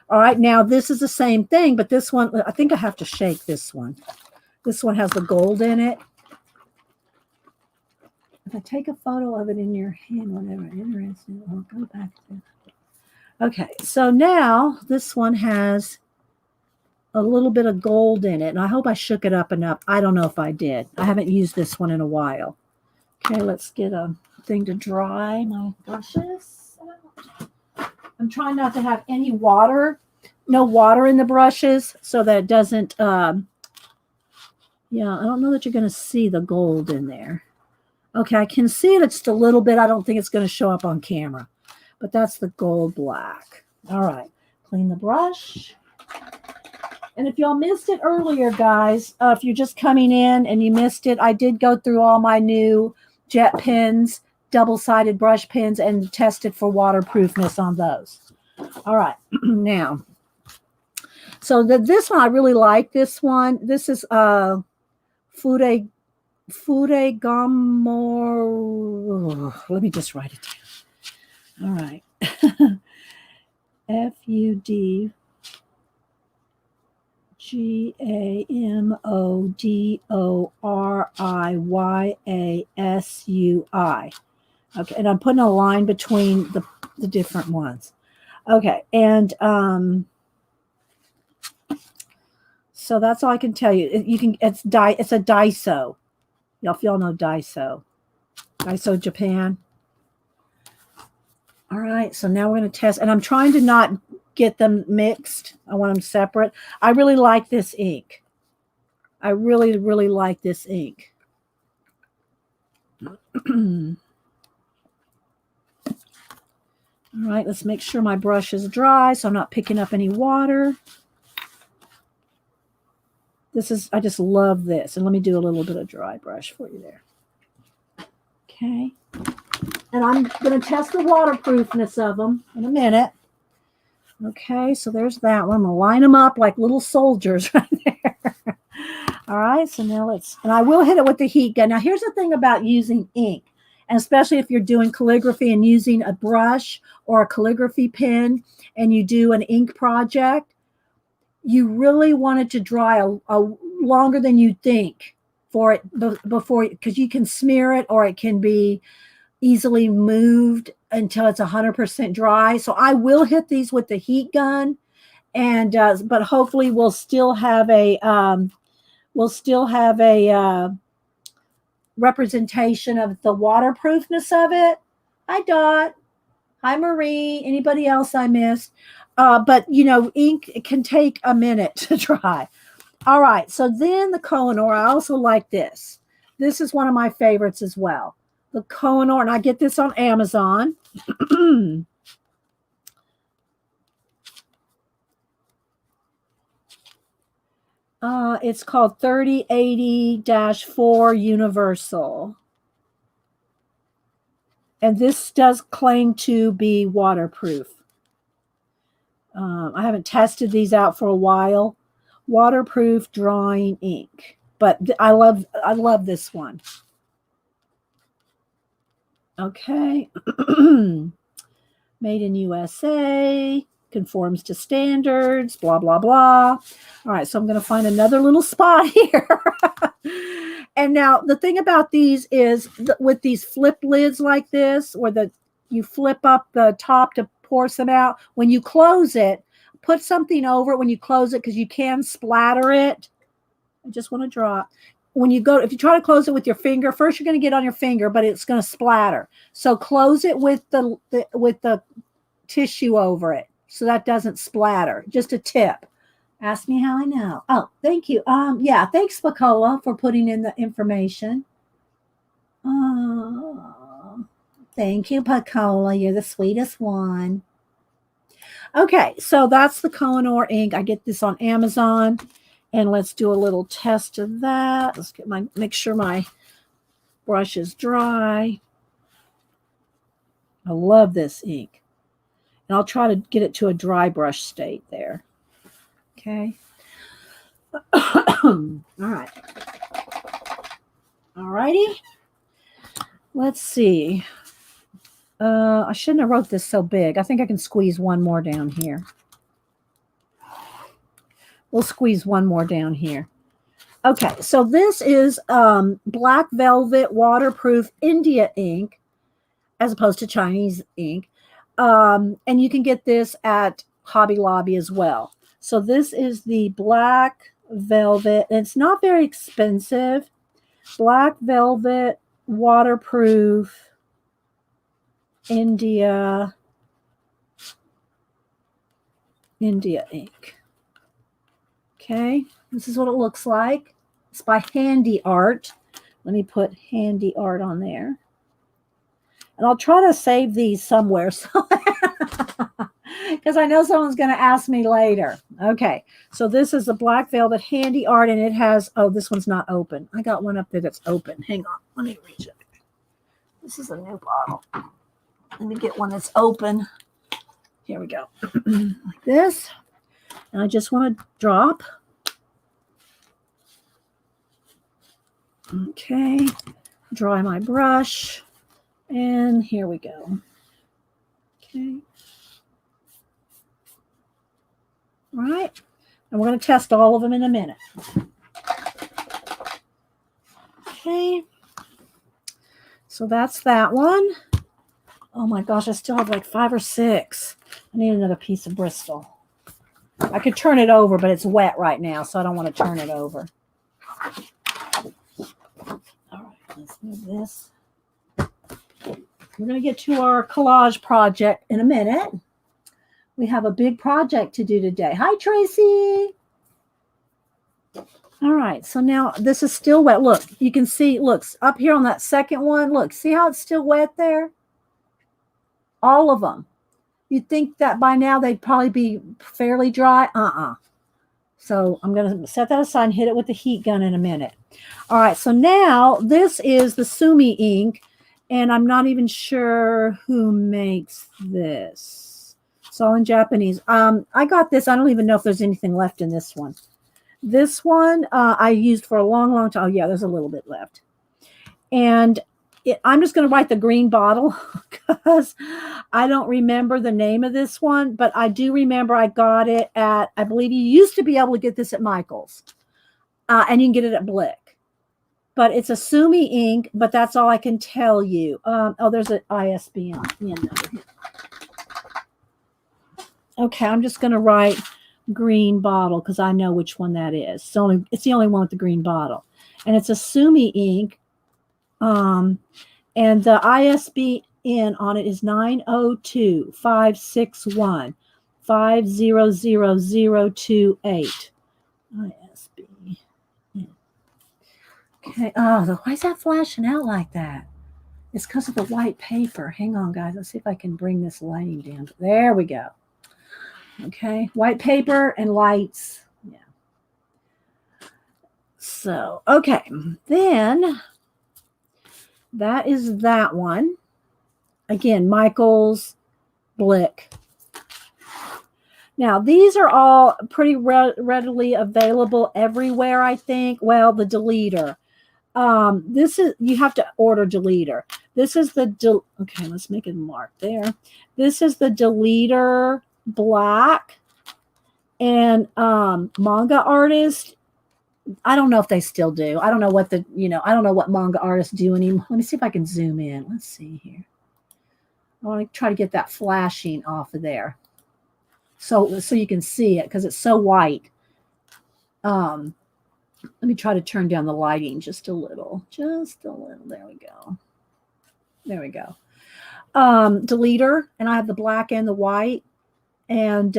All right, now this is the same thing, but this one, I think I have to shake this one. This one has the gold in it. If I take a photo of it in your hand, whatever, interesting, I'll go back to it. Okay, so now this one has a little bit of gold in it, and I hope I shook it up enough. I don't know if I did. I haven't used this one in a while. Okay, let's get a thing to dry my brushes. I'm trying not to have any water, no water in the brushes so that it doesn't, yeah, I don't know that you're going to see the gold in there. Okay, I can see it just a little bit. I don't think it's going to show up on camera, but that's the gold black. All right, clean the brush. And if y'all missed it earlier, guys, if you're just coming in and you missed it, I did go through all my new jet pens, double-sided brush pens, and tested for waterproofness on those. All right, now, so this one, I really like this one. This is Furegamo. Let me just write it down. All right. FUDGAMODORIYASUI. Okay, and I'm putting a line between the different ones. Okay, and so that's all I can tell you. You can it's a Daiso. Y'all, if y'all know Daiso. Daiso Japan. All right, so now we're going to test, and I'm trying to not get them mixed. I want them separate. I really like this ink. I really, really like this ink. All right, let's make sure my brush is dry so I'm not picking up any water. I just love this. And let me do a little bit of dry brush for you there. Okay. And I'm going to test the waterproofness of them in a minute. Okay, so there's that one. I'm going to line them up like little soldiers right there. All right, so now and I will hit it with the heat gun. Now, here's the thing about using ink, and especially if you're doing calligraphy and using a brush or a calligraphy pen and you do an ink project, you really want it to dry a longer than you think for it before, because you can smear it or it can be easily moved until it's 100% dry. So I will hit these with the heat gun, and but hopefully we'll still have a representation of the waterproofness of it. Hi, Dot. Hi, Marie. Anybody else I missed? But you know, ink can take a minute to dry. All right. So then the Kohinoor, I also like this. This is one of my favorites as well. The Kohinoor, and I get this on Amazon. It's called 3080-4 Universal. And this does claim to be waterproof. I haven't tested these out for a while. Waterproof drawing ink. But I love this one. Okay. Made in USA. Conforms to standards, blah, blah, blah. All right, so I'm going to find another little spot here. And now the thing about these is with these flip lids like this, where you flip up the top to pour some out, when you close it, put something over it when you close it because you can splatter it. I just want to draw. When you go, if you try to close it with your finger, first you're going to get on your finger, but it's going to splatter. So close it with the tissue over it, so that doesn't splatter. Just a tip. Ask me how I know. Oh, thank you. Yeah, thanks, Spacola, for putting in the information. Oh, thank you, Pacola. You're the sweetest one. Okay, so that's the Kohinoor ink. I get this on Amazon, and let's do a little test of that. Let's make sure my brush is dry. I love this ink. And I'll try to get it to a dry brush state there. Okay. All right. All righty. Let's see. I shouldn't have wrote this so big. I think I can squeeze one more down here. We'll squeeze one more down here. Okay, so this is Black Velvet Waterproof India ink as opposed to Chinese ink. And you can get this at Hobby Lobby as well. So this is the Black Velvet. It's not very expensive. Black Velvet Waterproof India ink. Okay, this is what it looks like. It's by Handy Art. Let me put Handy Art on there. And I'll try to save these somewhere because I know someone's going to ask me later. Okay, so this is the Black Velvet Handy Art, and it has, oh, this one's not open. I got one up there that's open. Hang on, let me reach it. This is a new bottle. Let me get one that's open. Here we go. Like this. And I just want to drop. Okay, dry my brush. And here we go. Okay. All right. And we're going to test all of them in a minute. Okay. So that's that one. Oh my gosh, I still have like 5 or 6. I need another piece of Bristol. I could turn it over, but it's wet right now, so I don't want to turn it over. All right, let's move this. We're going to get to our collage project in a minute. We have a big project to do today. Hi, Tracy. All right, so now this is still wet. Look, you can see, look, up here on that second one. Look, see how it's still wet there? All of them. You'd think that by now they'd probably be fairly dry. So I'm going to set that aside and hit it with the heat gun in a minute. All right, so now this is the Sumi Ink, and I'm not even sure who makes this. It's all in Japanese. I got this. I don't even know if there's anything left in this one. This one I used for a long, long time. Oh, yeah, there's a little bit left. And I'm just going to write the green bottle because I don't remember the name of this one, but I do remember I got it at, I believe you used to be able to get this at Michael's, and you can get it at Blick. But it's a Sumi ink, but that's all I can tell you. Oh, there's an ISBN on the end of it. Okay, I'm just going to write green bottle because I know which one that is. It's the only one with the green bottle. And it's a Sumi ink. And the in on it is 902-561-500028. ISB. Okay. Oh, why is that flashing out like that? It's because of the white paper. Hang on, guys. Let's see if I can bring this lighting down. There we go. Okay. White paper and lights. Yeah. So, okay. Then that is that one. Again, Michael's Blick. Now, these are all pretty readily available everywhere, I think. Well, the deleter. This is, you have to order deleter. This is the, okay, let's make it mark there. This is the deleter black. And manga artist, I don't know if they still do. I don't know what the, I don't know what manga artists do anymore. Let me see if I can zoom in. Let's see here. I want to try to get that flashing off of there. So you can see it because it's so white. Let me try to turn down the lighting just a little. Just a little. There we go. There we go. Deleter, and I have the black and the white. And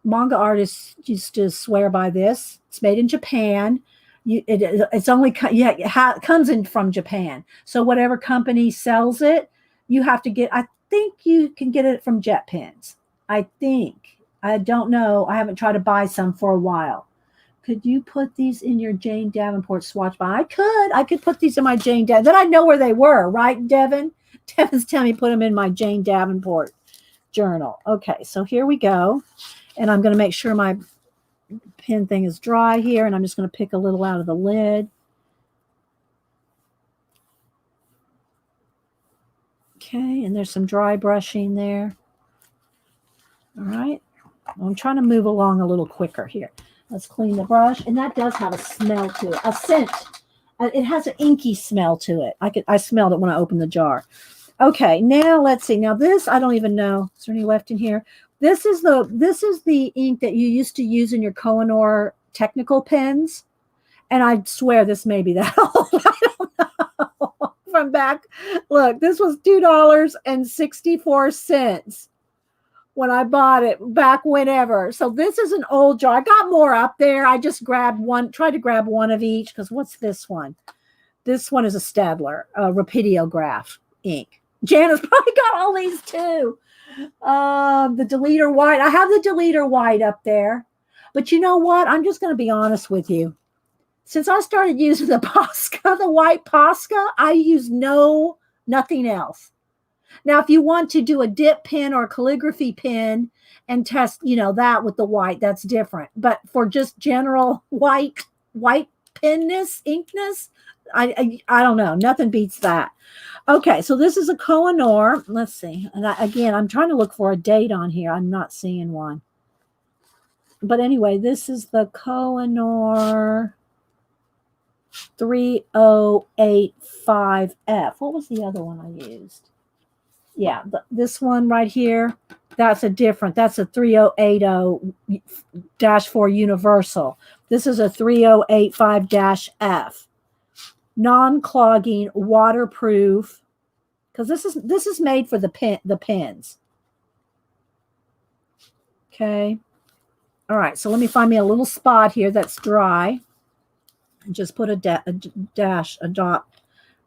manga artists used to swear by this. It's made in Japan. It's only it comes in from Japan. So whatever company sells it, you have to get. I think you can get it from Jet Pens. I think. I don't know. I haven't tried to buy some for a while. Could you put these in your Jane Davenport swatch box? I could. I could put these in my Jane Davenport. Then I'd know where they were, right, Devin? Devin's telling me put them in my Jane Davenport journal. Okay, so here we go. And I'm going to make sure my pen thing is dry here. And I'm just going to pick a little out of the lid. Okay, and there's some dry brushing there. All right. I'm trying to move along a little quicker here. Let's clean the brush. And that does have a smell to it, a scent. It has an inky smell to it. I smelled it when I opened the jar. Okay, now let's see. Now this, I don't even know. Is there any left in here? This is the ink that you used to use in your Kohinoor technical pens. And I swear this may be that old. I don't know. From back, look, this was $2.64 when I bought it back whenever. So this is an old jar. I got more up there. I just grabbed one, tried to grab one of each because what's this one? This one is a Staedtler, a Rapidograph ink. Jana's probably got all these too. The deleter white. I have the deleter white up there. But you know what? I'm just going to be honest with you. Since I started using the Posca, the white Posca, I use nothing else. Now, if you want to do a dip pen or a calligraphy pen and test, that with the white, that's different. But for just general white penness, inkness, I don't know. Nothing beats that. Okay, so this is a Kohinoor. Let's see. And again, I'm trying to look for a date on here. I'm not seeing one. But anyway, this is the Kohinoor 3085F. What was the other one I used? Yeah, this one right here, that's a 3080-4 universal. This is a 3085-F. Non-clogging, waterproof, because this is made for the pens. Okay. All right, so let me find me a little spot here that's dry. And just put a dot.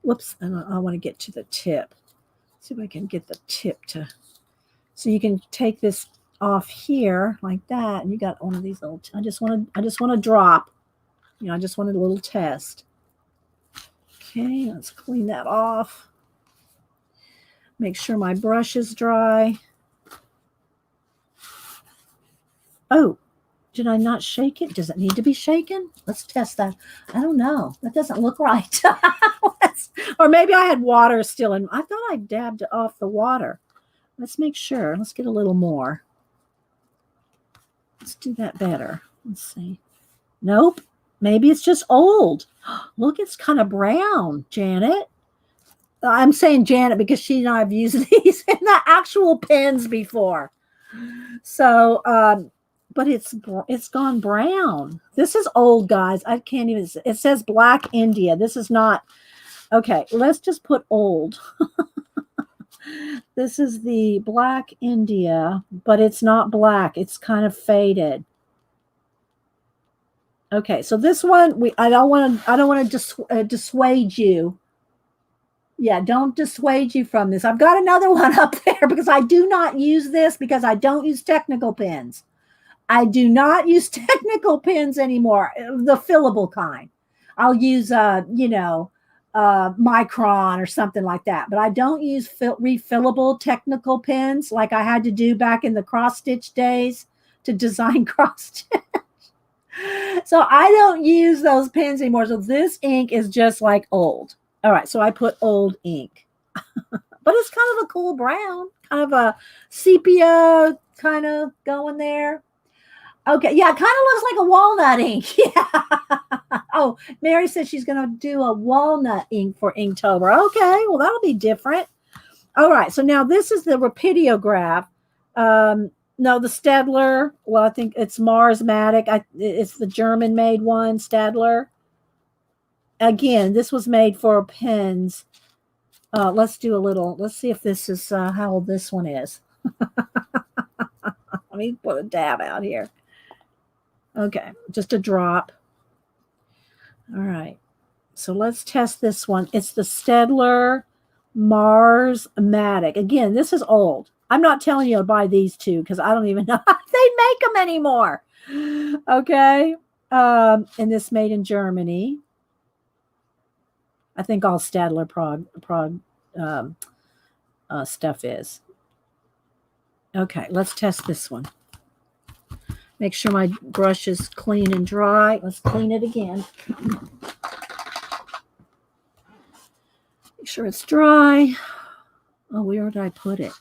Whoops, and I want to get to the tip. See if I can get the tip to, so you can take this off here like that, and you got one of these little. I just want to drop. I just wanted a little test. Okay, let's clean that off. Make sure my brush is dry. Oh, did I not shake it? Does it need to be shaken? Let's test that. I don't know. That doesn't look right. Or maybe I had water still in. I thought I dabbed off the water. Let's make sure. Let's get a little more. Let's do that better. Let's see. Nope. Maybe it's just old. Look, it's kind of brown, Janet. I'm saying Janet because she and I have used these in the actual pens before. So, but it's gone brown. This is old, guys. I can't even. It says Black India. This is not. Okay, let's just put old. This is the Black India, but it's not black. It's kind of faded. Okay, so this one I don't want to dissuade you. Yeah, don't dissuade you from this. I've got another one up there because I do not use this because I don't use technical pens. I do not use technical pens anymore, the fillable kind. I'll use Micron or something like that, but I don't use refillable technical pens like I had to do back in the cross stitch days to design cross stitch. So I don't use those pens anymore. So this ink is just like old. All right, so I put old ink, but it's kind of a cool brown, kind of a sepia kind of going there. Okay, yeah, it kind of looks like a walnut ink. Yeah. Oh, Mary says she's going to do a walnut ink for Inktober. Okay, well, that'll be different. All right, so now this is the Rapidiograph. No, the Staedtler. Well, I think it's Marsmatic. It's the German-made one, Staedtler. Again, this was made for pens. Let's do a little. Let's see if this is how old this one is. Let me put a dab out here. Okay, just a drop. All right. So let's test this one. It's the Staedtler Marsmatic. Again, this is old. I'm not telling you to buy these two because I don't even know if they make them anymore. Okay. And this made in Germany. I think all Staedtler Prague stuff is. Okay, let's test this one. Make sure my brush is clean and dry. Let's clean it again. Make sure it's dry. Oh, where did I put it?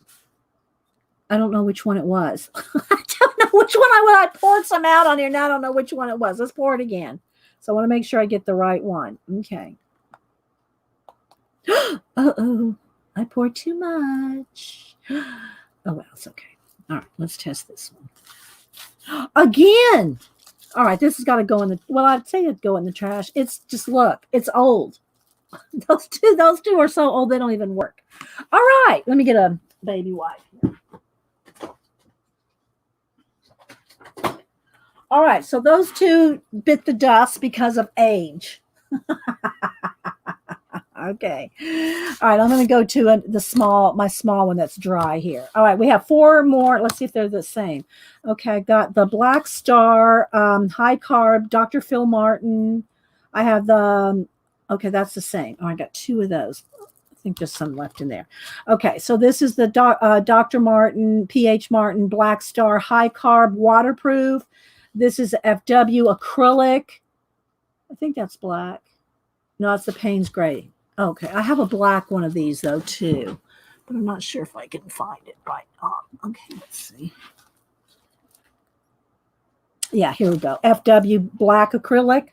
I don't know which one it was. I don't know which one I poured some out on here, and I don't know which one it was. Let's pour it again. So I want to make sure I get the right one. Okay. Uh-oh. I poured too much. Oh, well, it's okay. All right, let's test this one. Again. All right, this has got to go in the, well, I'd say it'd go in the trash. It's just, look, it's old. Those two are so old, they don't even work. All right, let me get a baby wipe here. All right, so those two bit the dust because of age. Okay. All right, I'm going to go to my small one that's dry here. All right, we have four more. Let's see if they're the same. Okay, I got the Black Star, High Carb, Dr. Phil Martin. I have the, okay, that's the same. Oh, I got two of those. I think there's some left in there. Okay, so this is the Dr. Martin, PH Martin, Black Star, High Carb, Waterproof. This is FW Acrylic. I think that's black. No, it's the Payne's Gray. Okay, I have a black one of these, though, too. But I'm not sure if I can find it right. Okay, let's see. Yeah, here we go. FW Black Acrylic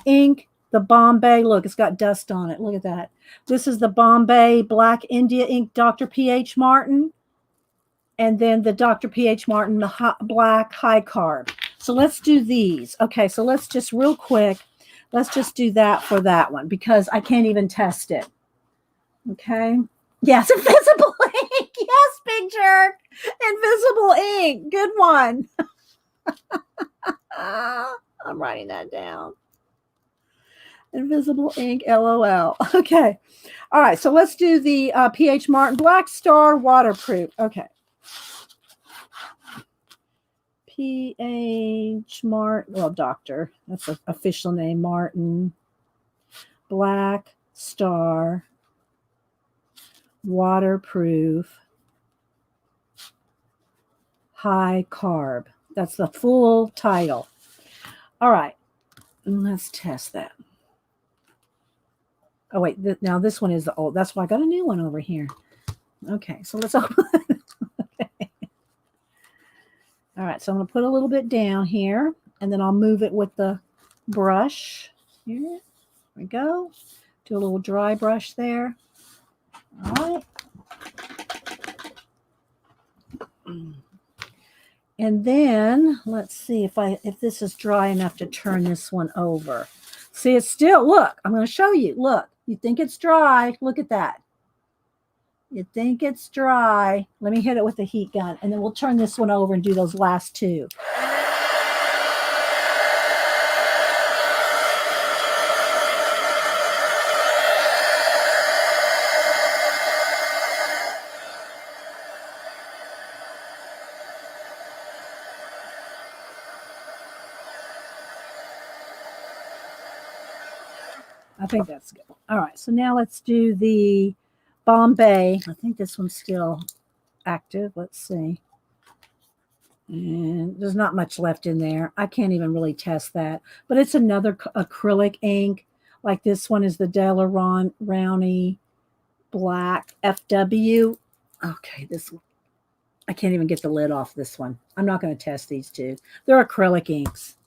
Ink. The Bombay. Look, it's got dust on it. Look at that. This is the Bombay Black India Ink Dr. P.H. Martin. And then the Dr. P.H. Martin, the Black High Carb. So let's do these. Okay, so let's just real quick. Let's just do that for that one because I can't even test it. Okay. Yes, invisible ink. Yes, Big Jerk. Invisible ink. Good one. I'm writing that down. Invisible ink, LOL. Okay. All right, so let's do the PH Martin Black Star Waterproof. Okay. PH Martin, well, Doctor, that's the official name, Martin, Black Star, Waterproof, High Carb. That's the full title. All right, let's test that. Oh, wait, now this one is the old. That's why I got a new one over here. Okay, so let's open it. All right, so I'm going to put a little bit down here, and then I'll move it with the brush. Here we go. Do a little dry brush there. All right. And then let's see if this is dry enough to turn this one over. See, it's still, look, I'm going to show you. Look, you think it's dry. Look at that. You think it's dry. Let me hit it with the heat gun, and then we'll turn this one over and do those last two. I think that's good. All right, so now let's do the Bombay. I think this one's still active. Let's see. And there's not much left in there. I can't even really test that. But it's another acrylic ink. Like this one is the Rowney Black FW. Okay, this one. I can't even get the lid off this one. I'm not going to test these two. They're acrylic inks.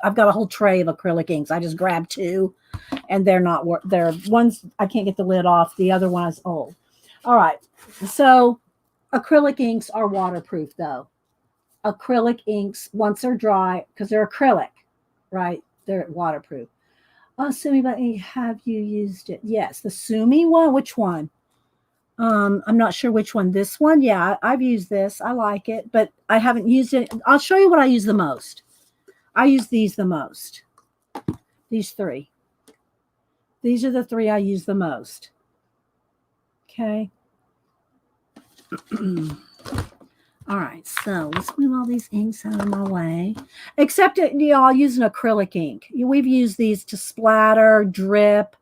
I've got a whole tray of acrylic inks. I just grabbed two, and they're ones I can't get the lid off. The other one is old. All right. So acrylic inks are waterproof, though. Acrylic inks, once they're dry, because they're acrylic, right? They're waterproof. Oh, Sumi, but have you used it? Yes, the Sumi one. Which one? I'm not sure which one. This one? Yeah, I've used this. I like it, but I haven't used it. I'll show you what I use the most. I use these the most. These three. These are the three I use the most. Okay. All right, so let's move all these inks out of my way. Except, I'll use an acrylic ink. We've used these to splatter, drip.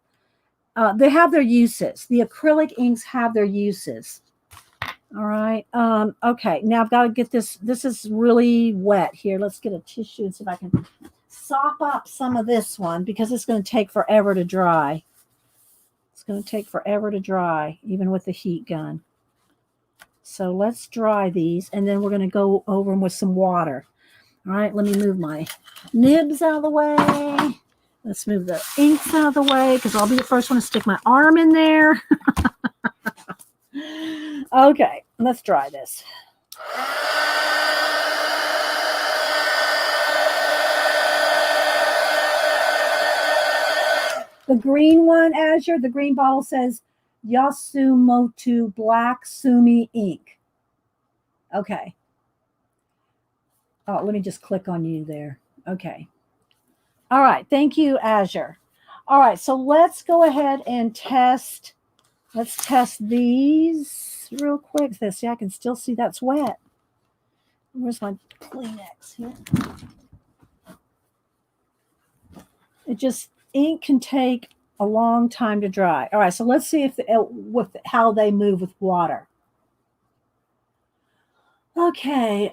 They have their uses. The acrylic inks have their uses. All right. Okay, now I've got to get this. This is really wet here. Let's get a tissue and see if I can sop up some of this one because it's going to take forever to dry. It's going to take forever to dry, even with the heat gun. So let's dry these, and then we're going to go over them with some water. All right, let me move my nibs out of the way. Let's move the inks out of the way because I'll be the first one to stick my arm in there. Okay, let's dry this. The green one, Azure, the green bottle says Yasutomo Black Sumi Ink. Okay. Oh, let me just click on you there. Okay. All right. Thank you, Azure. All right. So let's go ahead and test. Let's test these real quick. See, I can still see that's wet. Where's my Kleenex here? Ink can take a long time to dry. All right. So let's see how they move with water. Okay.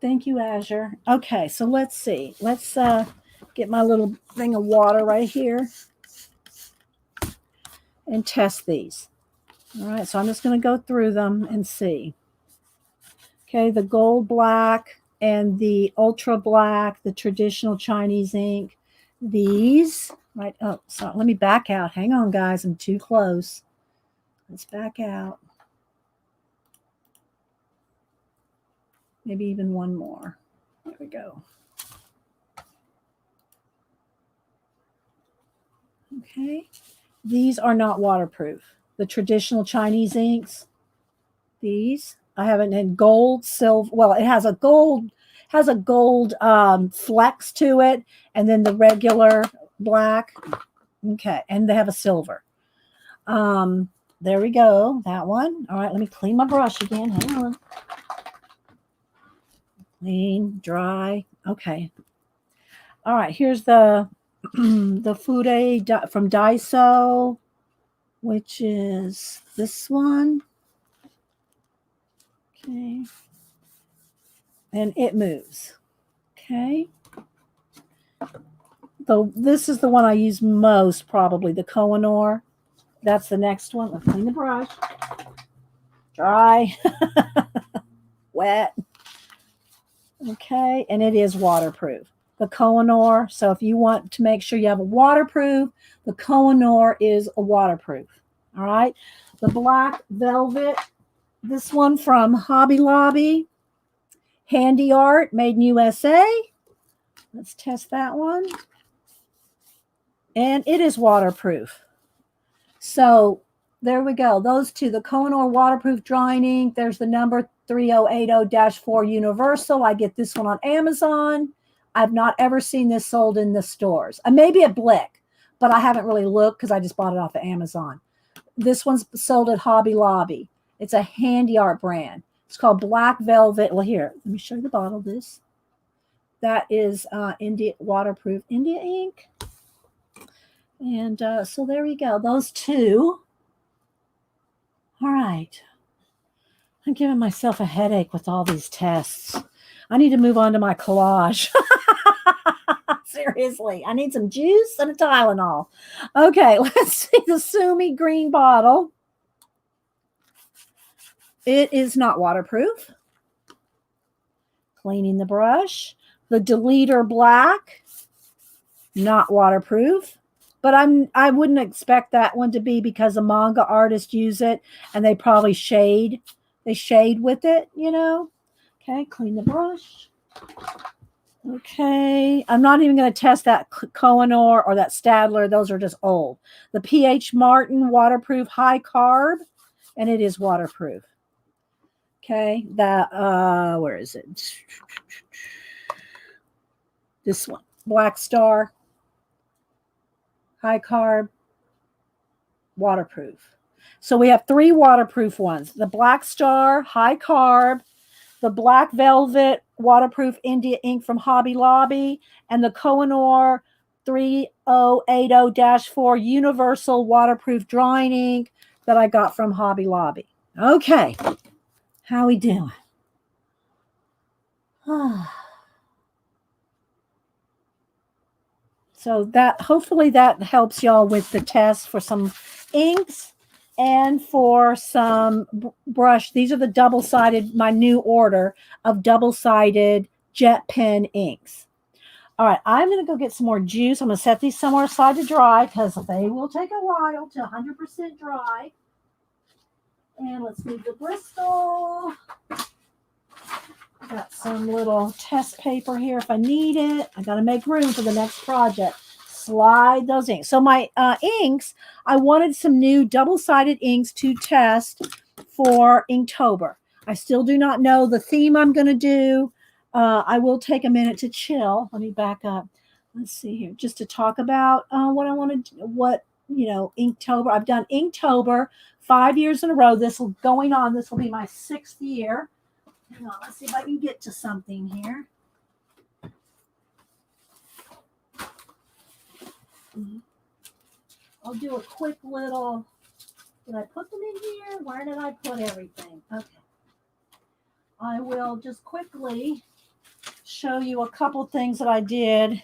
Thank you, Azure. Okay, so let's see. Let's get my little thing of water right here and test these. All right, so I'm just going to go through them and see. Okay, the gold black and the ultra black, the traditional Chinese ink. These, right? Oh, sorry. Let me back out. Hang on, guys. I'm too close. Let's back out. Maybe even one more. There we go. Okay. These are not waterproof. The traditional Chinese inks, these, I haven't had gold, silver. Well, it has a gold flex to it, and then the regular black. Okay, and they have a silver. There we go. That one. All right, let me clean my brush again. Hang on. Clean, dry. Okay. All right, here's the the Fude from Daiso, which is this one. Okay. And it moves. Okay. So this is the one I use most, probably, the Kohinoor. That's the next one. Let's clean the brush. Dry. Wet. Okay, and it is waterproof. The Kohinoor. So if you want to make sure you have a waterproof, the Kohinoor is a waterproof. All right. The black velvet. This one from Hobby Lobby. Handy Art, made in USA. Let's test that one. And it is waterproof. So there we go. Those two, the Kohinoor waterproof drying ink. There's the number 3080-4 Universal. I get this one on Amazon. I've not ever seen this sold in the stores. Maybe at Blick, but I haven't really looked because I just bought it off of Amazon. This one's sold at Hobby Lobby. It's a handy art brand. It's called Black Velvet. Well, here, let me show you the bottle of this. That is India waterproof India ink. And so there we go. Those two. All right. I'm giving myself a headache with all these tests. I need to move on to my collage. Seriously. I need some juice and a Tylenol. Okay, let's see the Sumi green bottle. It is not waterproof. Cleaning the brush. The Deleter Black, not waterproof. But I wouldn't expect that one to be because the manga artists use it and they probably shade. They shade with it, you know. Okay, clean the brush. Okay, I'm not even going to test that Kohinoor or that Stadler. Those are just old. The P.H. Martin waterproof high carb, and it is waterproof. Okay, that where is it? This one, Black Star, high carb, waterproof. So we have 3 waterproof ones. The Black Star, high carb, the Black Velvet waterproof India ink from Hobby Lobby, and the Kohinoor 3080-4 Universal waterproof drawing ink that I got from Hobby Lobby. Okay, how we doing? So that hopefully that helps y'all with the test for some inks and for some brush. These are the double-sided, my new order of double-sided jet pen inks. All right, I'm going to go get some more juice. I'm going to set these somewhere aside to dry because they will take a while to 100% dry. And let's move the Bristol. Got some little test paper here if I need it. I got to make room for the next project. Slide those inks. So my inks, I wanted some new double-sided inks to test for Inktober. I still do not know the theme I'm going to do. I will take a minute to chill. Let me back up. Let's see here. Just to talk about what I want to do, Inktober. I've done Inktober 5 years in a row. This will be my 6th year. Hang on, let's see if I can get to something here. I'll do a quick little, did I put them in here? Where did I put everything? Okay. I will just quickly show you a couple things that I did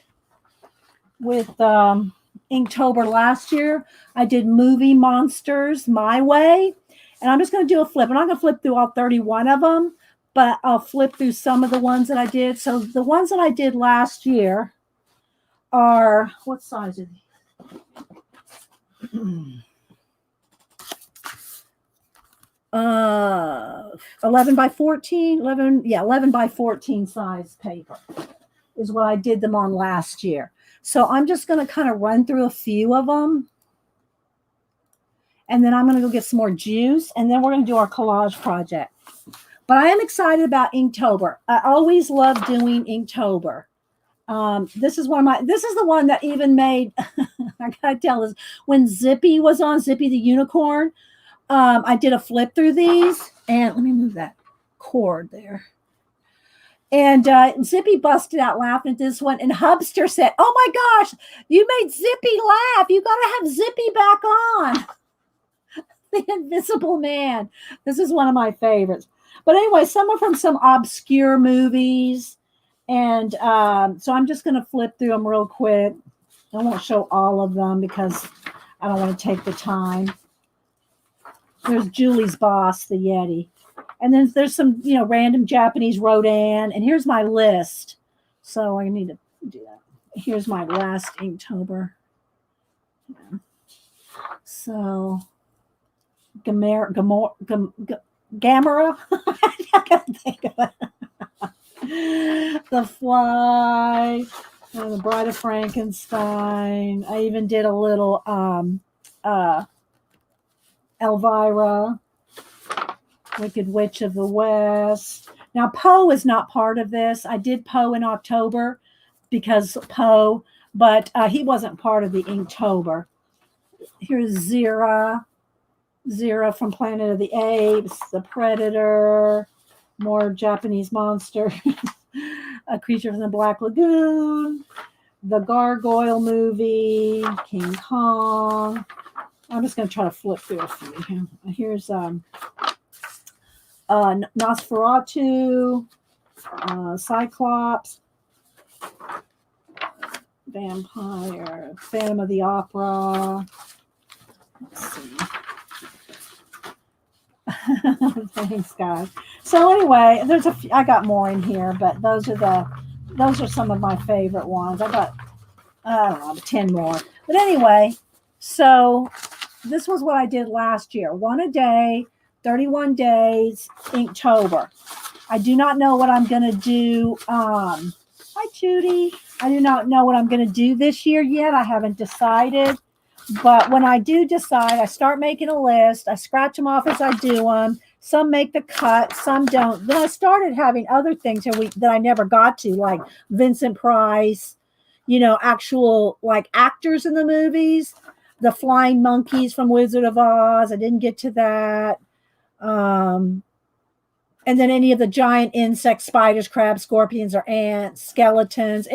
with Inktober last year. I did Movie Monsters my way, and I'm just going to do a flip. I'm not going to flip through all 31 of them, but I'll flip through some of the ones that I did. So the ones that I did last year are, what size are these? 11 by 14, 11 by 14 size paper is what I did them on last year. So I'm just going to kind of run through a few of them. And then I'm going to go get some more juice. And then we're going to do our collage project. But I am excited about Inktober. I always love doing Inktober. This is the one that even made, I gotta tell this, when Zippy was on, Zippy the Unicorn, I did a flip through these, and let me move that cord there. And Zippy busted out laughing at this one, and Hubster said, "Oh my gosh, you made Zippy laugh. You gotta have Zippy back on." The Invisible Man. This is one of my favorites. But anyway, some are from some obscure movies. And so I'm just going to flip through them real quick. I won't show all of them because I don't want to take the time. There's Julie's Boss, the Yeti. And then there's some, random Japanese Rodin. And here's my list. So I need to do that. Here's my last Inktober. So Gamera. I can't think of it. The Fly. And the Bride of Frankenstein. I even did a little Elvira, Wicked Witch of the West. Now, Poe is not part of this. I did Poe in October because Poe, but he wasn't part of the Inktober. Here's Zira from Planet of the Apes, The Predator, more Japanese monsters, A Creature from the Black Lagoon, the Gargoyle movie, King Kong. I'm just going to try to flip through a few. Here's Nosferatu, Cyclops, Vampire, Phantom of the Opera. Let's see. Thanks, guys. So anyway, there's a few, I got more in here, but those are some of my favorite ones. I got, I don't know, 10 more. But anyway, so this was what I did last year. 1 a day, 31 days, Inktober. I do not know what I'm going to do. Hi, Judy. I do not know what I'm going to do this year yet. I haven't decided. But when I do decide, I start making a list. I scratch them off as I do them. Some make the cut, some don't. Then I started having other things that I never got to, like Vincent Price, actual like actors in the movies. The flying monkeys from Wizard of Oz. I didn't get to that. And then any of the giant insects, spiders, crabs, scorpions, or ants, skeletons,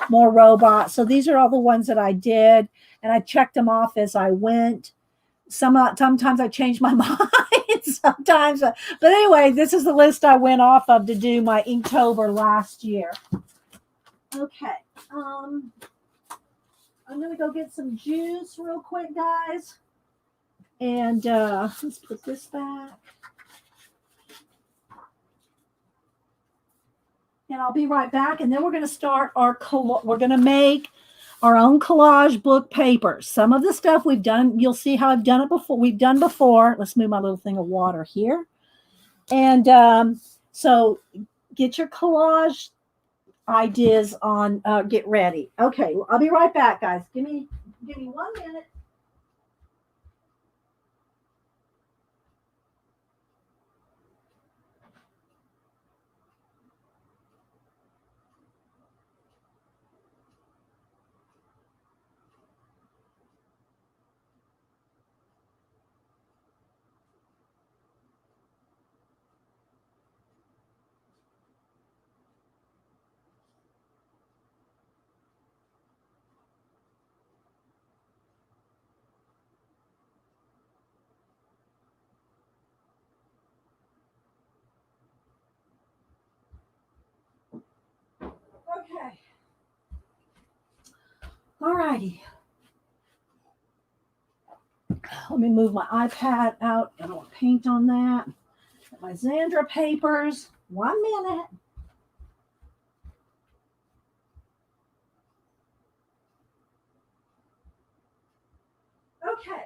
more robots. So these are all the ones that I did. And I checked them off as I went. Sometimes I changed my mind. Sometimes. But anyway, this is the list I went off of to do my Inktober last year. Okay. I'm going to go get some juice real quick, guys. And let's put this back. And I'll be right back. And then we're going to start we're going to make our own collage book papers. Some of the stuff we've done, you'll see how I've done it before. We've done before. Let's move my little thing of water here. And so get your collage ideas on, get ready. Okay, well, I'll be right back, guys. Give me 1 minute. Okay. All righty. Let me move my iPad out. I don't want to paint on that. Got my Xandra papers. 1 minute. Okay.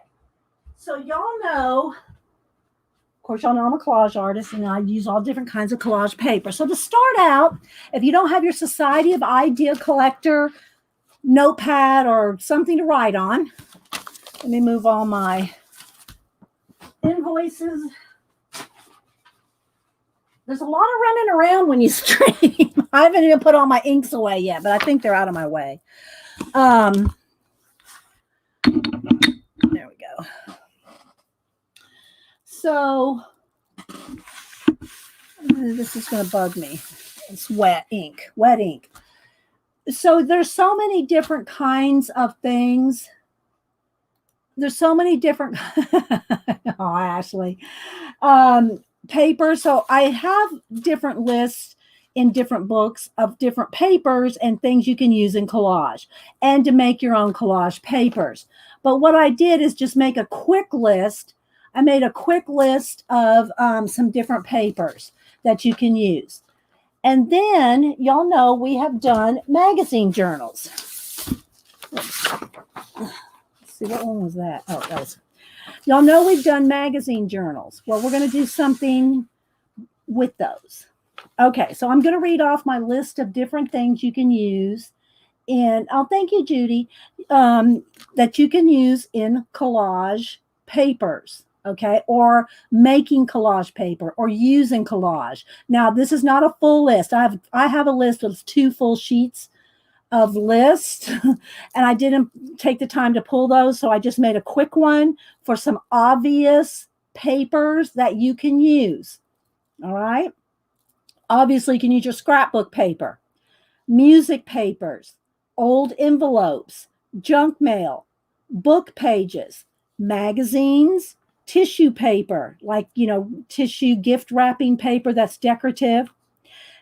So y'all know, of course, y'all know I'm a collage artist and I use all different kinds of collage paper. So to start out, if you don't have your Society of Idea Collector notepad or something to write on, let me move all my invoices. There's a lot of running around when you stream. I haven't even put all my inks away yet, but I think they're out of my way. There we go. So this is going to bug me. It's wet ink. So there's so many different kinds of things. There's so many different, oh, Ashley, paper. So I have different lists in different books of different papers and things you can use in collage and to make your own collage papers. But what I did is just make a quick list. I made a quick list of some different papers that you can use. And then y'all know we have done magazine journals. See, what one was that? Oh, that was. Y'all know we've done magazine journals. Well, we're going to do something with those. Okay, so I'm going to read off my list of different things you can use. oh, thank you, Judy, that you can use in collage papers, okay, or making collage paper or using collage. Now, this is not a full list. I have a list of 2 full sheets of list and I didn't take the time to pull those, so I just made a quick one for some obvious papers that you can use. All right, obviously you can use your scrapbook paper, music papers, old envelopes, junk mail, book pages, magazines, tissue paper, like, tissue gift wrapping paper that's decorative,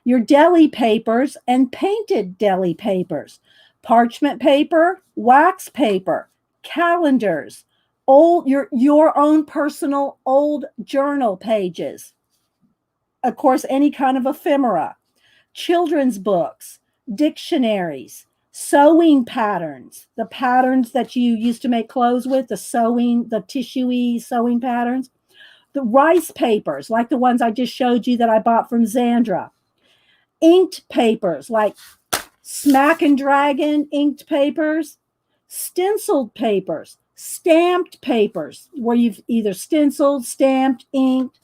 your deli papers and painted deli papers, parchment paper, wax paper, calendars, your own personal old journal pages, of course, any kind of ephemera, children's books, dictionaries, sewing patterns, the patterns that you used to make clothes with, the tissue-y sewing patterns, the rice papers, like the ones I just showed you that I bought from Zandra, inked papers, like Smack and Dragon inked papers, stenciled papers, stamped papers, where you've either stenciled, stamped, inked,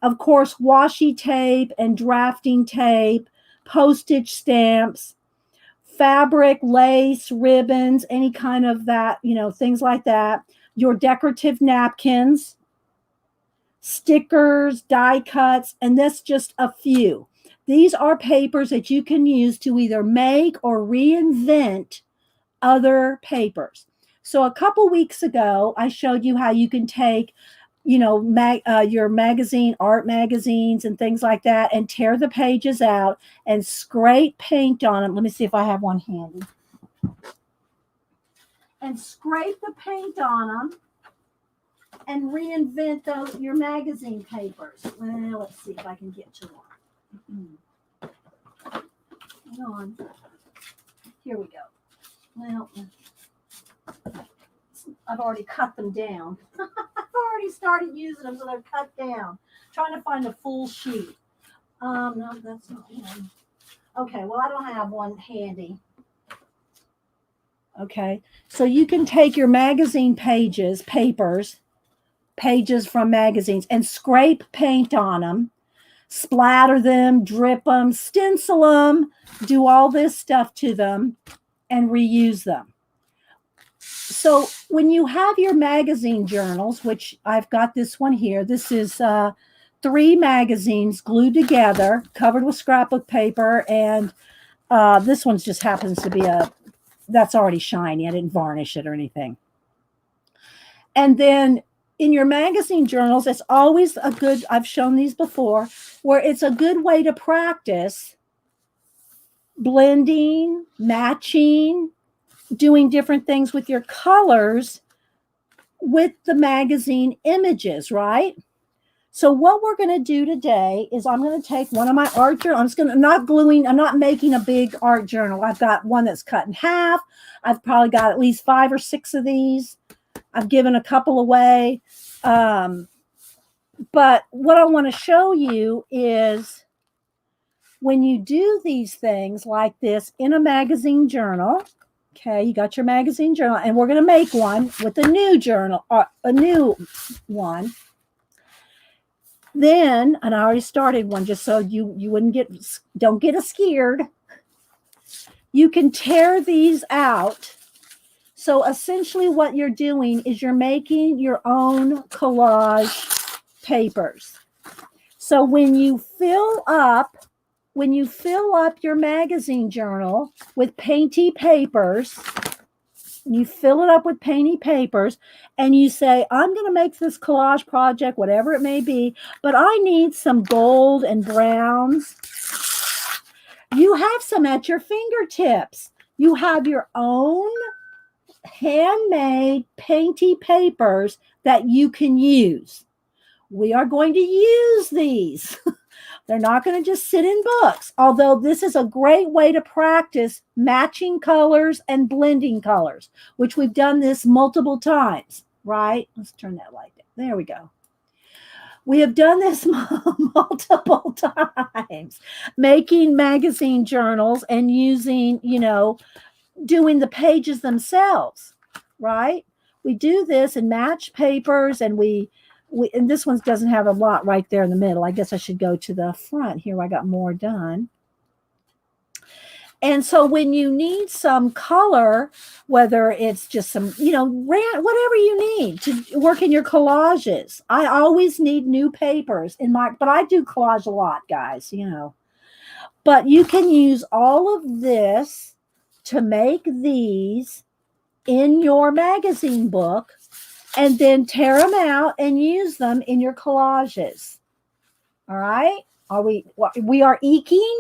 of course, washi tape and drafting tape, postage stamps, fabric, lace, ribbons, any kind of that, things like that. Your decorative napkins, stickers, die cuts, and that's just a few. These are papers that you can use to either make or reinvent other papers. So a couple weeks ago, I showed you how you can take your magazine, art magazines and things like that, and tear the pages out and scrape paint on them. Let me see if I have one handy. And scrape the paint on them and reinvent your magazine papers. Well, let's see if I can get to one. Hang on. Here we go. Well, I've already cut them down. I've already started using them, so they're cut down. Trying to find a full sheet. No, that's not one. Okay, well, I don't have one handy. Okay, so you can take your magazine pages from magazines, and scrape paint on them, splatter them, drip them, stencil them, do all this stuff to them, and reuse them. So when you have your magazine journals, which I've got this one here, this is 3 magazines glued together, covered with scrapbook paper, and this one just happens to be that's already shiny. I didn't varnish it or anything. And then in your magazine journals, it's always I've shown these before, where it's a good way to practice blending, matching, doing different things with your colors with the magazine images, right? So what we're going to do today is I'm going to take one of my art journals. I'm not making a big art journal. I've got one that's cut in half. I've probably got at least 5 or 6 of these. I've given a couple away. But what I want to show you is when you do these things like this in a magazine journal, okay, you got your magazine journal, and we're going to make one with a new journal, a new one. Then, and I already started one just so you don't get scared. You can tear these out. So essentially what you're doing is you're making your own collage papers. So when you fill up your magazine journal with painty papers, you fill it up with painty papers, and you say, I'm going to make this collage project, whatever it may be, but I need some gold and browns. You have some at your fingertips. You have your own handmade painty papers that you can use. We are going to use these. They're not going to just sit in books, although this is a great way to practice matching colors and blending colors, which we've done this multiple times, right? Let's turn that light down. There we go. We have done this multiple times, making magazine journals and using, doing the pages themselves, right? We do this in match papers, and and this one doesn't have a lot right there in the middle. I guess I should go to the front here. I got more done. And so when you need some color, whether it's just some, whatever you need to work in your collages, I always need new papers but I do collage a lot, guys, But you can use all of this to make these in your magazine book and then tear them out and use them in your collages. All right? We are eking?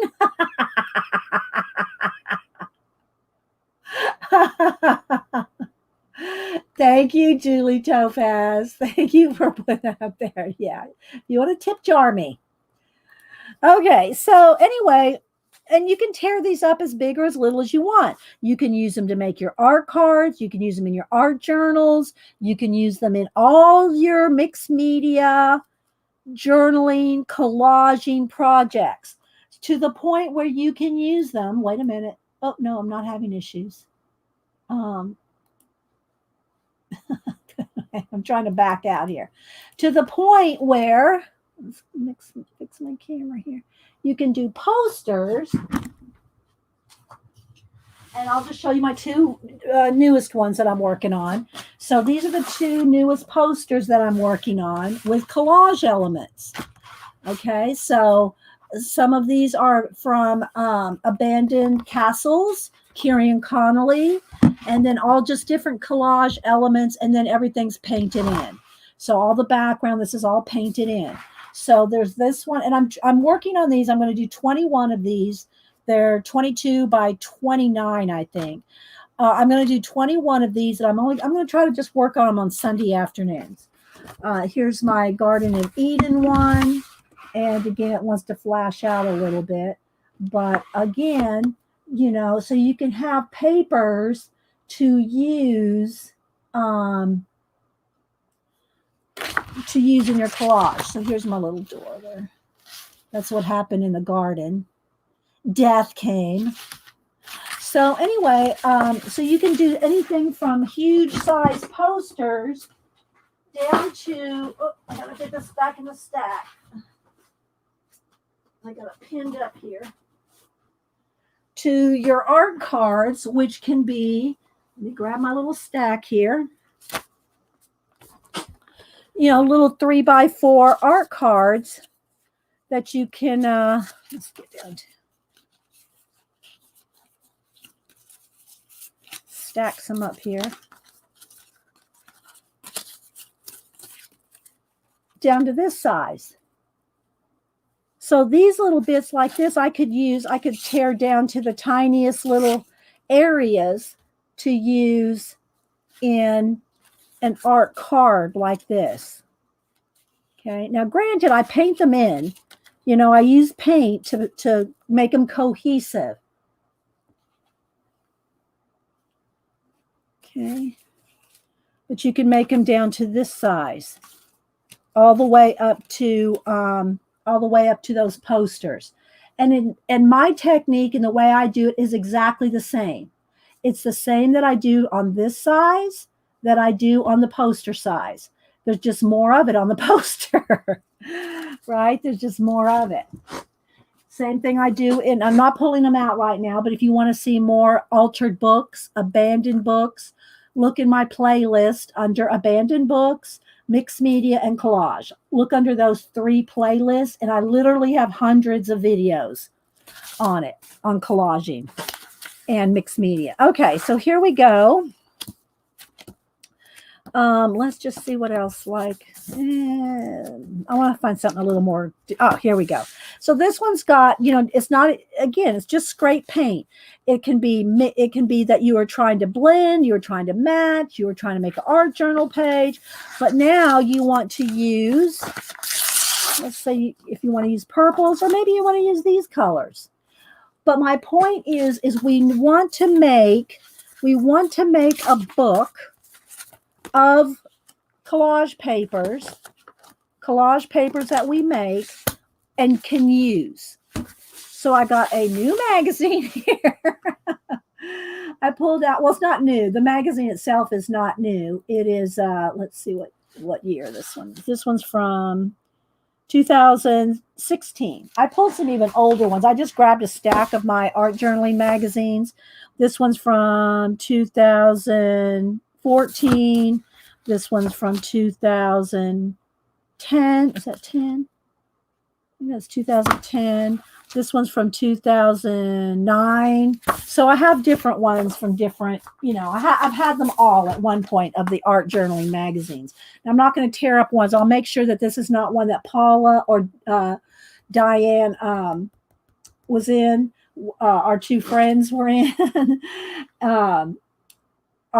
Thank you, Julie Topaz. Thank you for putting that up there. Yeah. You want to tip jar me? Okay. So anyway, and you can tear these up as big or as little as you want. You can use them to make your art cards. You can use them in your art journals. You can use them in all your mixed media, journaling, collaging projects, to the point where you can use them. Wait a minute. Oh, no, I'm not having issues. I'm trying to back out here. To the point where, let's fix my camera here. You can do posters. And I'll just show you my two newest ones that I'm working on. So these are the two newest posters that I'm working on with collage elements. Okay, so some of these are from Abandoned Castles, Kieran Connolly, and then all just different collage elements, and then everything's painted in. So all the background, this is all painted in. So there's this one, and I'm working on these. I'm going to do 21 of these. They're 22 by 29, I think. I'm going to do 21 of these, and I'm going to try to just work on them on Sunday afternoons. Here's my Garden of Eden one. And again, it wants to flash out a little bit. But again, so you can have papers to use in your collage. So here's my little door there. That's what happened in the garden. Death came. So anyway, so you can do anything from huge size posters down to, I gotta get this back in the stack. I got it pinned up here, to your art cards, which can be, let me grab my little stack here, little 3x4 art cards that you can, let's get down to, stack some up here. Down to this size. So these little bits like this, I could tear down to the tiniest little areas to use in an art card like this. Okay. Now, granted, I paint them in. I use paint to make them cohesive. Okay. But you can make them down to this size, all the way up to those posters. And my technique and the way I do it is exactly the same. It's the same that I do on this size that I do on the poster size. There's just more of it on the poster, right? There's just more of it. Same thing I do, and I'm not pulling them out right now, but if you want to see more altered books, abandoned books, look in my playlist under abandoned books, mixed media, and collage. Look under those 3 playlists, and I literally have hundreds of videos on it, on collaging and mixed media. Okay, so here we go. Let's just see what else, I want to find something a little more. Oh, here we go. So this one's got, it's not, again, it's just scrape paint. It can be that you are trying to blend, you are trying to match, you are trying to make an art journal page, but now you want to use, let's say if you want to use purples, or maybe you want to use these colors. But my point is we want to make a book of collage papers that we make and can use. So I got a new magazine here. I pulled out, well, it's not new. The magazine itself is not new. It is, let's see what year this one is. This one's from 2016. I pulled some even older ones. I just grabbed a stack of my art journaling magazines. This one's from 2014. This one's from 2010. Is that 10? I think that's 2010. This one's from 2009. So I have different ones from different, I've had them all at one point of the art journaling magazines. Now, I'm not going to tear up ones. I'll make sure that this is not one that Paula or Diane was in. Our two friends were in. I'll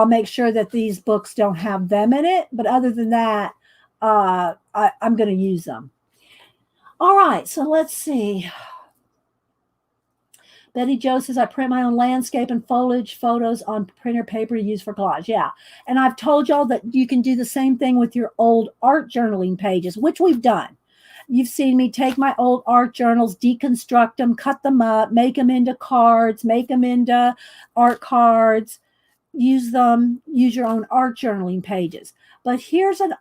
make sure that these books don't have them in it. But other than that, I'm going to use them. All right, so let's see. Betty Jo says, I print my own landscape and foliage photos on printer paper to use for collage. Yeah, and I've told y'all that you can do the same thing with your old art journaling pages, which we've done. You've seen me take my old art journals, deconstruct them, cut them up, make them into cards, make them into art cards, use your own art journaling pages. But here's the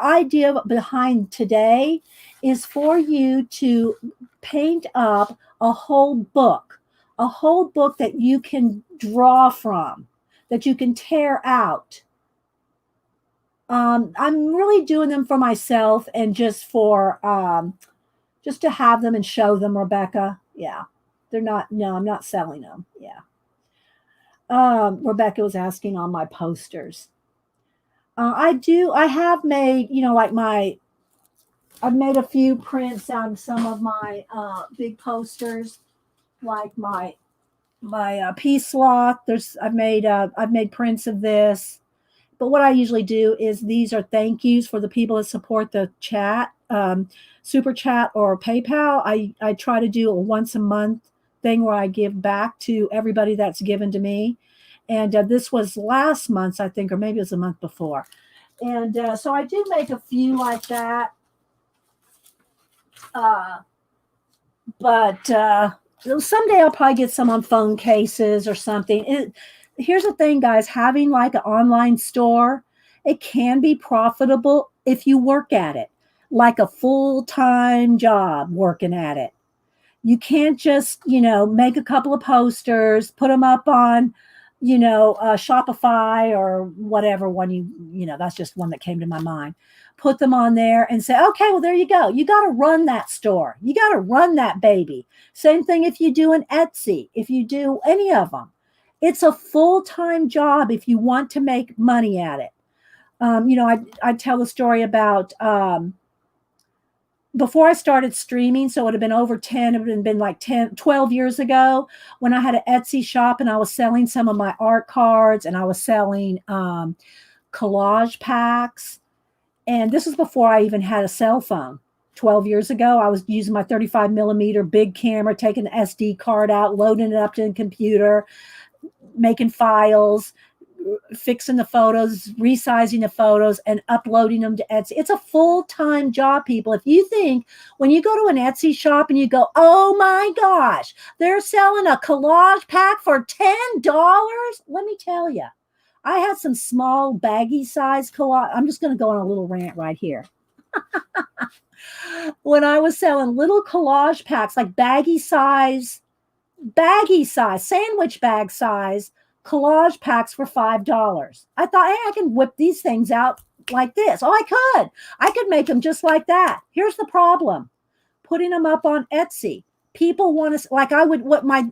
idea behind today is for you to paint up a whole book that you can draw from, that you can tear out. I'm really doing them for myself and just to have them and show them, Rebecca. Yeah, I'm not selling them. Yeah. Rebecca was asking on my posters. I have made, I've made a few prints on some of my big posters, like my peace sloth. I've made prints of this. But what I usually do is these are thank yous for the people that support the chat, super chat or PayPal. I try to do a once a month thing where I give back to everybody that's given to me. And this was last month, I think, or maybe it was a month before. And so I do make a few like that. But someday I'll probably get some on phone cases or something. Here's the thing, guys. Having like an online store, it can be profitable if you work at it, like a full-time job working at it. You can't just, make a couple of posters, put them up on, Shopify or whatever one that's just one that came to my mind. Put them on there and say, okay, well, there you go. You got to run that store. You got to run that baby. Same thing if you do an Etsy, if you do any of them. It's a full-time job if you want to make money at it. I tell the story about before I started streaming, so it would have been over 10, it would have been like 12 years ago when I had an Etsy shop and I was selling some of my art cards and I was selling collage packs. And this was before I even had a cell phone. 12 years ago, I was using my 35 millimeter big camera, taking the SD card out, loading it up to the computer, making files, fixing the photos, resizing the photos, and uploading them to Etsy. It's a full-time job, people. If you think when you go to an Etsy shop and you go, oh my gosh, they're selling a collage pack for $10, let me tell you, I had some small baggy size collage. I'm just going to go on a little rant right here. When I was selling little collage packs, like baggy size, sandwich bag size collage packs for $5. I thought, hey, I can whip these things out like this. Oh, I could make them just like that. Here's the problem. Putting them up on Etsy. People want to, like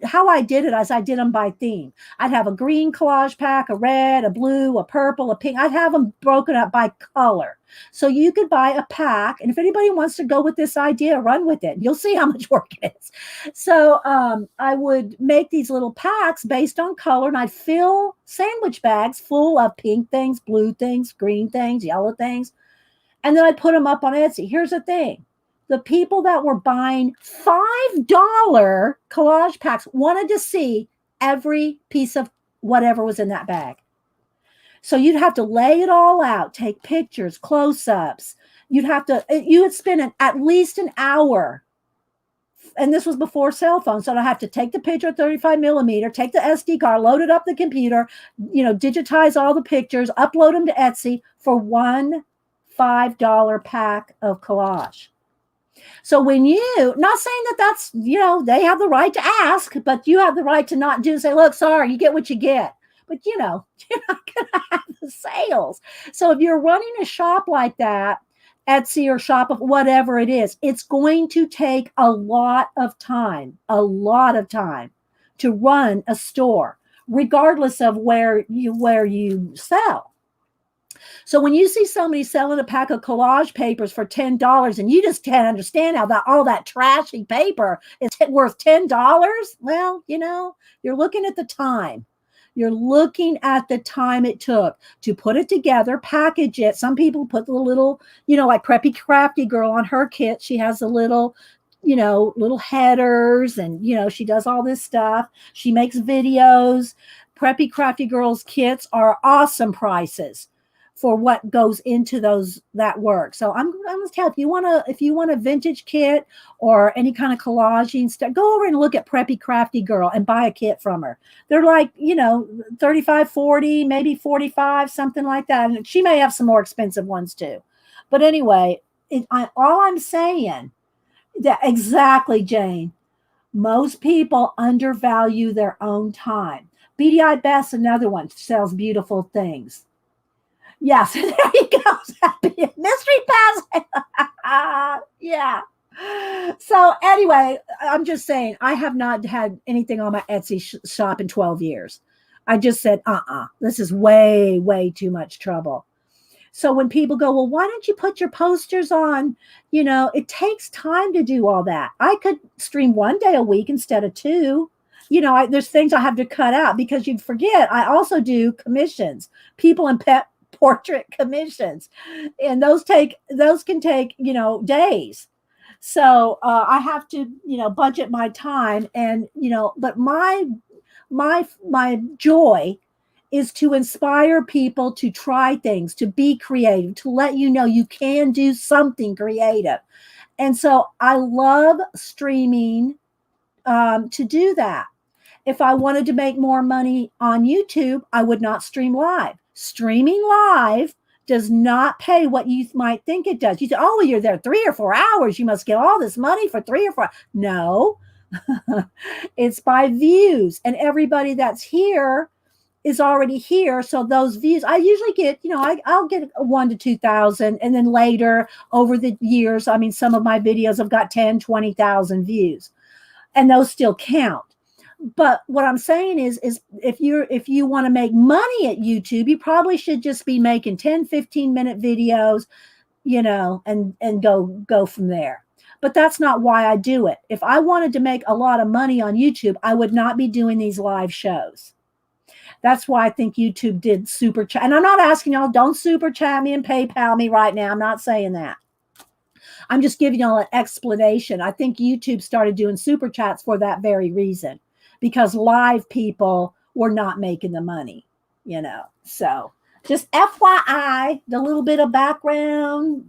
how I did it is I did them by theme. I'd have a green collage pack, a red, a blue, a purple, a pink. I'd have them broken up by color. So you could buy a pack. And if anybody wants to go with this idea, run with it. You'll see how much work it is. So I would make these little packs based on color and I'd fill sandwich bags full of pink things, blue things, green things, yellow things. And then I'd put them up on Etsy. Here's the thing. The people that were buying $5 collage packs wanted to see every piece of whatever was in that bag. So you'd have to lay it all out, take pictures, close-ups. You would spend at least an hour and this was before cell phones, so I have to take the picture 35 millimeter, take the SD card, load it up the computer, digitize all the pictures, upload them to Etsy for one $5 pack of collage. So when not saying that that's, they have the right to ask, but you have the right to not say, look, sorry, you get what you get. But, you're not going to have the sales. So if you're running a shop like that, Etsy or shop of whatever it is, it's going to take a lot of time to run a store, regardless of where you sell. So when you see somebody selling a pack of collage papers for $10 and you just can't understand how all that trashy paper is worth $10, well, you're looking at the time. You're looking at the time it took to put it together, package it. Some people put the little, like Preppy Crafty Girl on her kit. She has a little headers and, she does all this stuff. She makes videos. Preppy Crafty Girl's kits are awesome prices for what goes into that work. So I'm going to tell, if you want a vintage kit or any kind of collaging stuff, go over and look at Preppy Crafty Girl and buy a kit from her. They're like, 35, 40, maybe 45, something like that. And she may have some more expensive ones too. But anyway, all I'm saying that exactly, Jane, most people undervalue their own time. BDI Best, another one, sells beautiful things. Yes, there you go. Mystery pass. Yeah. So anyway, I'm just saying, I have not had anything on my Etsy shop in 12 years. I just said, this is way, way too much trouble. So when people go, well, why don't you put your posters on? It takes time to do all that. I could stream one day a week instead of two. There's things I have to cut out because you'd forget. I also do commissions, people and pet portrait commissions, and those can take days. So I have to budget my time, and but my joy is to inspire people to try things, to be creative, to let you can do something creative. And so I love streaming to do that. If I wanted to make more money on YouTube, I would not stream live. Streaming live does not pay what you might think it does. You say, oh, you're there 3 or 4 hours. You must get all this money for 3 or 4. No, it's by views. And everybody that's here is already here. So those views, I usually get, I'll get 1,000 to 2,000. And then later over the years, some of my videos have got 10, 20,000 views. And those still count. But what I'm saying is if you want to make money at YouTube, you probably should just be making 10, 15-minute videos, and go from there. But that's not why I do it. If I wanted to make a lot of money on YouTube, I would not be doing these live shows. That's why I think YouTube did super chat. And I'm not asking y'all, don't super chat me and PayPal me right now. I'm not saying that. I'm just giving y'all an explanation. I think YouTube started doing super chats for that very reason, because live people were not making the money, So just FYI, the little bit of background,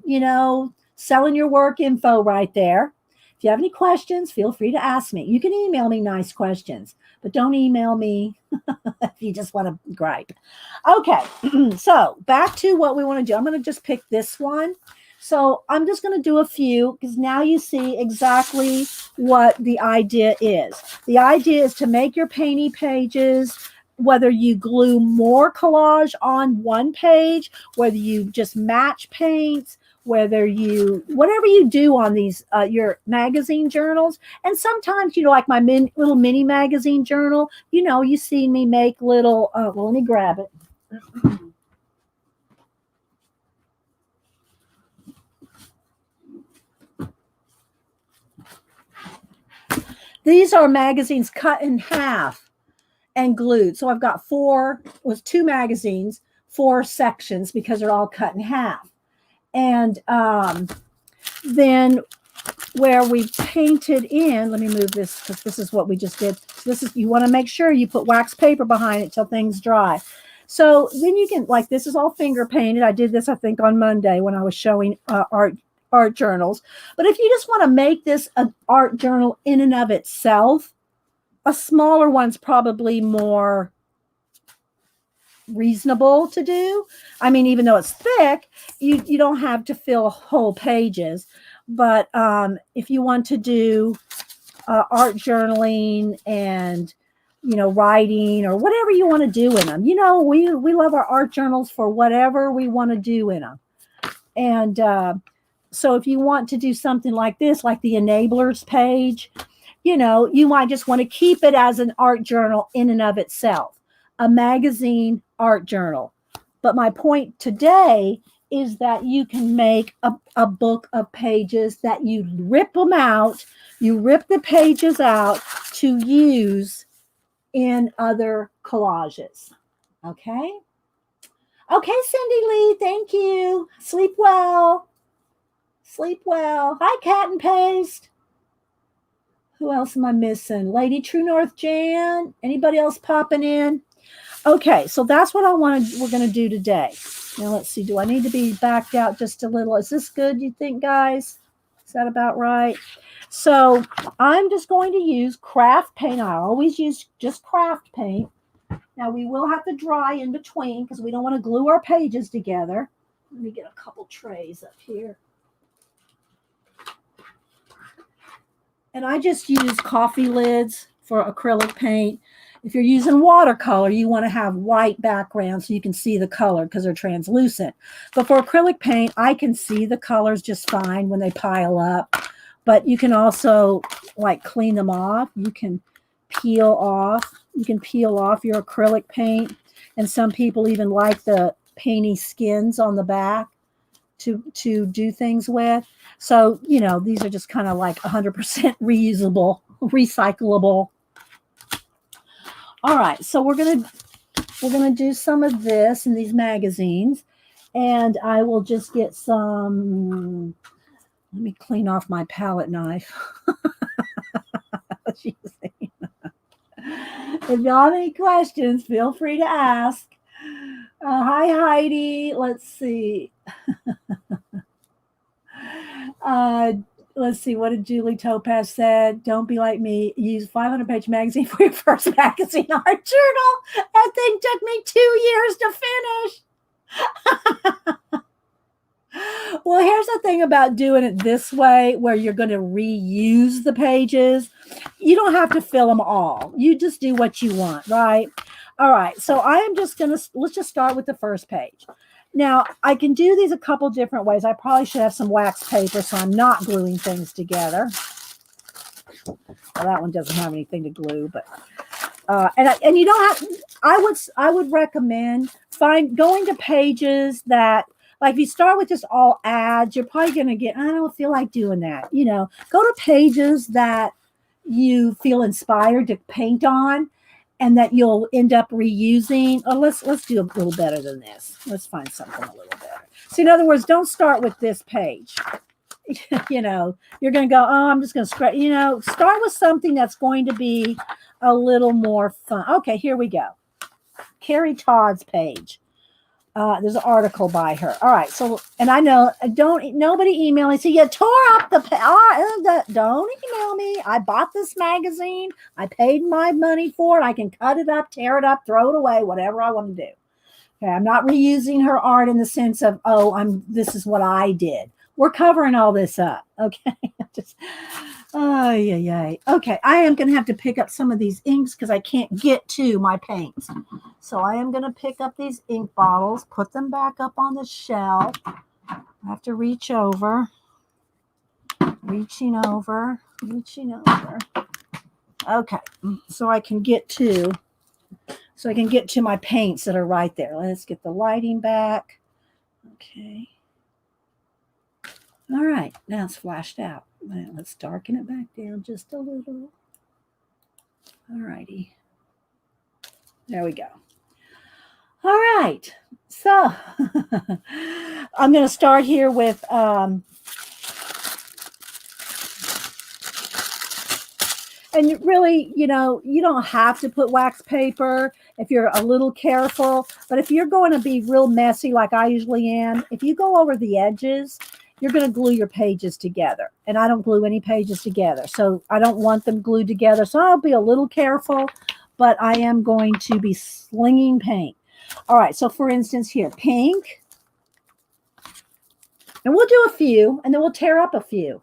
selling your work info right there. If you have any questions, feel free to ask me. You can email me nice questions, but don't email me if you just want to gripe. Okay, so back to what we want to do. I'm going to just pick this one. So I'm just going to do a few because now you see exactly what the idea is. The idea is to make your painting pages, whether you glue more collage on one page, whether you just match paints, whatever you do on these, your magazine journals. And sometimes, like my little mini magazine journal, you see me make little, let me grab it. These are magazines cut in half and glued. So I've got 2 magazines, 4 sections because they're all cut in half. And then where we painted in, let me move this because this is what we just did. So you want to make sure you put wax paper behind it till things dry. So then you can, this is all finger painted. I did this, I think, on Monday when I was showing art art journals. But if you just want to make this an art journal in and of itself, a smaller one's probably more reasonable to do. I mean, even though it's thick, you don't have to fill whole pages. But if you want to do art journaling and writing or whatever you want to do in them, we love our art journals for whatever we want to do in them. And so if you want to do something like this, like the enablers page, you might just want to keep it as an art journal in and of itself, a magazine art journal. But my point today is that you can make a book of pages that you rip them out, you rip the pages out to use in other collages. Okay? Okay, Cindy Lee, thank you. Sleep well. Sleep well. Hi, Cat and Paste. Who else am I missing? Lady True North Jan. Anybody else popping in? Okay, so that's what we're going to do today. Now, let's see. Do I need to be backed out just a little? Is this good, you think, guys? Is that about right? So I'm just going to use craft paint. I always use just craft paint. Now, we will have to dry in between because we don't want to glue our pages together. Let me get a couple trays up here. And I just use coffee lids for acrylic paint. If you're using watercolor, you want to have white background so you can see the color because they're translucent. But for acrylic paint, I can see the colors just fine when they pile up. But you can also clean them off. You can peel off. You can peel off your acrylic paint. And some people even like the painty skins on the back to do things with. So, these are just kind of like 100% reusable, recyclable. All right, so we're gonna do some of this in these magazines, and I will just get some. Let me clean off my palette knife. If y'all have any questions, feel free to ask. Hi, Heidi. Let's see. Let's see. What did Julie Topaz said? Don't be like me. Use 500-page magazine for your first magazine art journal. That thing took me 2 years to finish. Well, here's the thing about doing it this way, where you're going to reuse the pages. You don't have to fill them all. You just do what you want, right? All right. So I am just going to, let's just start with the first page. Now, I can do these a couple different ways. I probably should have some wax paper so I'm not gluing things together. Well, that one doesn't have anything to glue, but and you don't have. I would recommend going to pages that, like, if you start with just all ads, you're probably going to get, I don't feel like doing that. Go to pages that you feel inspired to paint on, and that you'll end up reusing. Oh, let's do a little better than this. Let's find something a little better. So in other words, don't start with this page. You're going to go, oh, I'm just going to scratch. Start with something that's going to be a little more fun. Okay, here we go. Carrie Todd's page. There's an article by her. All right. So, and I know, nobody email me. So you tore up the, don't email me. I bought this magazine. I paid my money for it. I can cut it up, tear it up, throw it away, whatever I want to do. Okay. I'm not reusing her art in the sense of, this is what I did. We're covering all this up. Okay. Okay. I am going to have to pick up some of these inks because I can't get to my paints. So I am going to pick up these ink bottles, put them back up on the shelf. I have to reach over. Reaching over. Okay. So I can get to my paints that are right there. Let's get the lighting back. Okay. All right. Now it's flashed out. Let's darken it back down just a little. All righty. There we go. All right. So I'm going to start here with and really, you don't have to put wax paper if you're a little careful. But if you're going to be real messy like I usually am, if you go over the edges you're going to glue your pages together. And I don't glue any pages together. So I don't want them glued together. So I'll be a little careful, but I am going to be slinging paint. All right. So for instance here, pink. And we'll do a few, and then we'll tear up a few.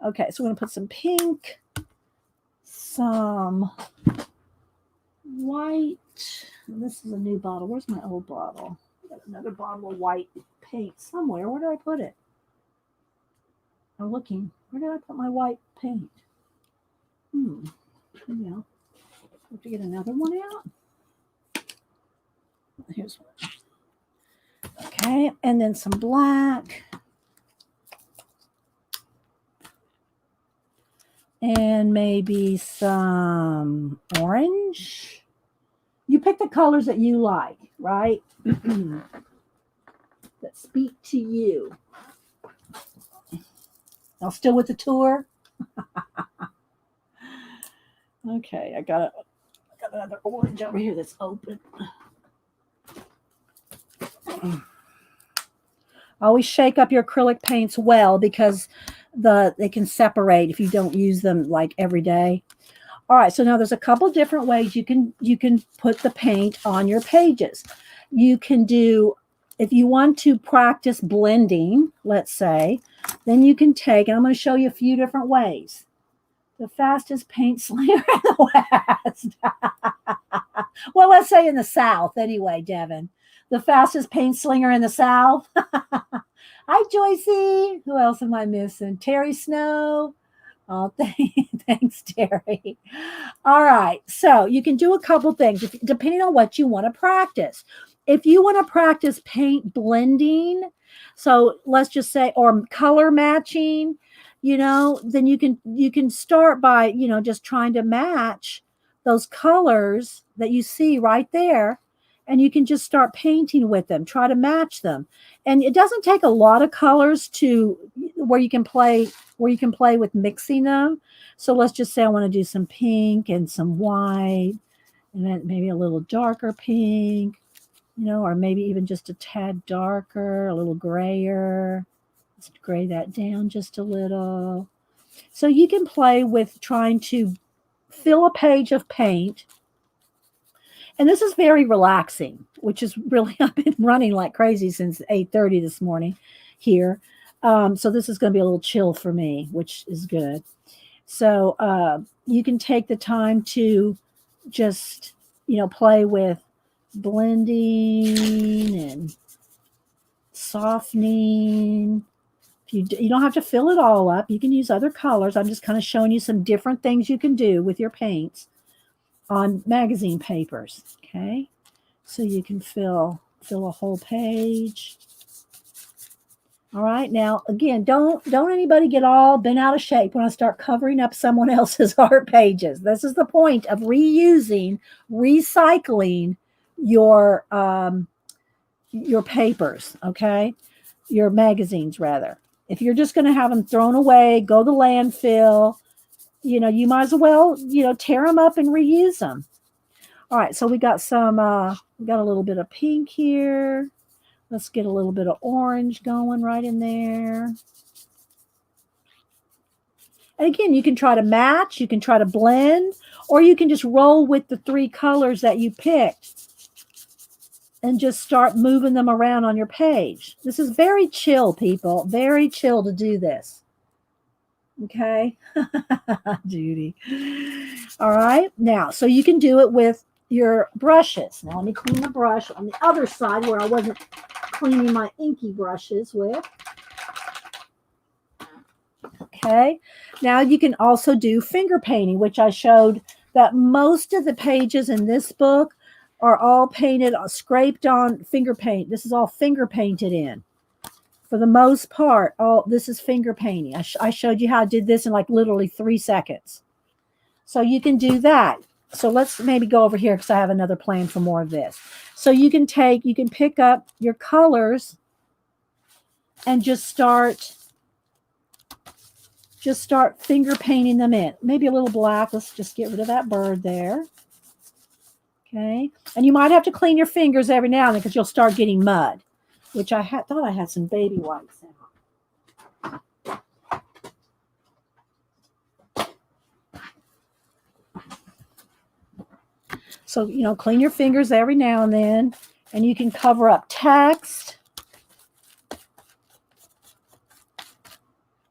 Okay. So we're going to put some pink, some white. This is a new bottle. Where's my old bottle? Got another bottle of white paint somewhere. Where did I put it? I'm looking. Where did I put my white paint? Yeah. Have to get another one out. Here's one. Okay, and then some black. And maybe some orange. You pick the colors that you like, right? That speak to you. Now, still with the tour? Okay, I got another orange over here that's open. Always shake up your acrylic paints well because they can separate if you don't use them like every day. All right, so now there's a couple different ways you can put the paint on your pages. You can do, if you want to practice blending, let's say, then you can take, and I'm going to show you a few different ways. The fastest paint slinger in the West. Well, let's say in the South anyway, Devin. The fastest paint slinger in the South. Hi, Joycey. Who else am I missing? Terry Snow. Oh, thanks, Terry. All right. So you can do a couple things depending on what you want to practice. If you want to practice paint blending, so let's just say, or color matching, then you can start by, just trying to match those colors that you see right there. And you can just start painting with them, try to match them. And it doesn't take a lot of colors to where you can play with mixing them. So let's just say I want to do some pink and some white, and then maybe a little darker pink, or maybe even just a tad darker, a little grayer. Let's gray that down just a little. So you can play with trying to fill a page of paint. And this is very relaxing, which is really, I've been running like crazy since 8:30 this morning here. So this is going to be a little chill for me, which is good. So you can take the time to just, play with blending and softening. You don't have to fill it all up. You can use other colors. I'm just kind of showing you some different things you can do with your paints on magazine papers. Okay, so you can fill a whole page. All right, now again, don't anybody get all bent out of shape when I start covering up someone else's art pages. This is the point of recycling your papers. Okay, your magazines rather. If you're just going to have them thrown away, go to landfill, you might as well, tear them up and reuse them. All right, so we got a little bit of pink here. Let's get a little bit of orange going right in there. And again, you can try to match, you can try to blend, or you can just roll with the three colors that you picked and just start moving them around on your page. This is very chill, people. Very chill to do this. Okay, Judy. All right, now, so you can do it with your brushes. Now, let me clean the brush on the other side where I wasn't cleaning my inky brushes with. Okay, now you can also do finger painting, which I showed that most of the pages in this book are all painted, scraped on finger paint. This is all finger painted in. For the most part, this is finger painting. I showed you how I did this in like literally 3 seconds. So you can do that. So let's maybe go over here because I have another plan for more of this. So you can pick up your colors and just start finger painting them in. Maybe a little black. Let's just get rid of that bird there. Okay. And you might have to clean your fingers every now and then because you'll start getting mud. which I thought I had some baby wipes out. So, you know, clean your fingers every now and then, and you can cover up text.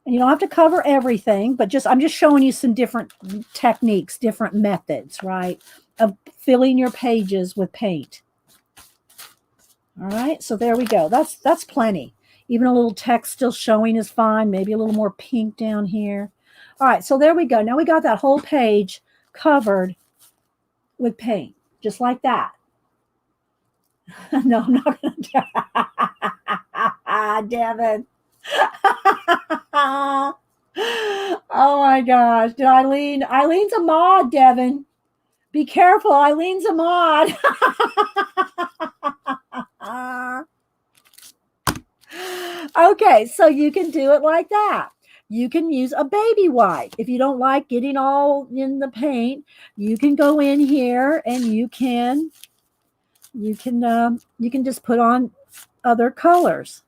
And you don't have to cover everything, but I'm just showing you some different techniques, different methods, right, of filling your pages with paint. All right, so there we go. That's plenty. Even a little text still showing is fine. Maybe a little more pink down here. All right, so there we go. Now we got that whole page covered with paint, just like that. No, I'm not going to. Devin. Oh my gosh. Did Eileen's a mod, Devin. Be careful. Eileen's a mod. Okay, so you can do it like that. You can use a baby wipe. If you don't like getting all in the paint, you can go in here and you can just put on other colors.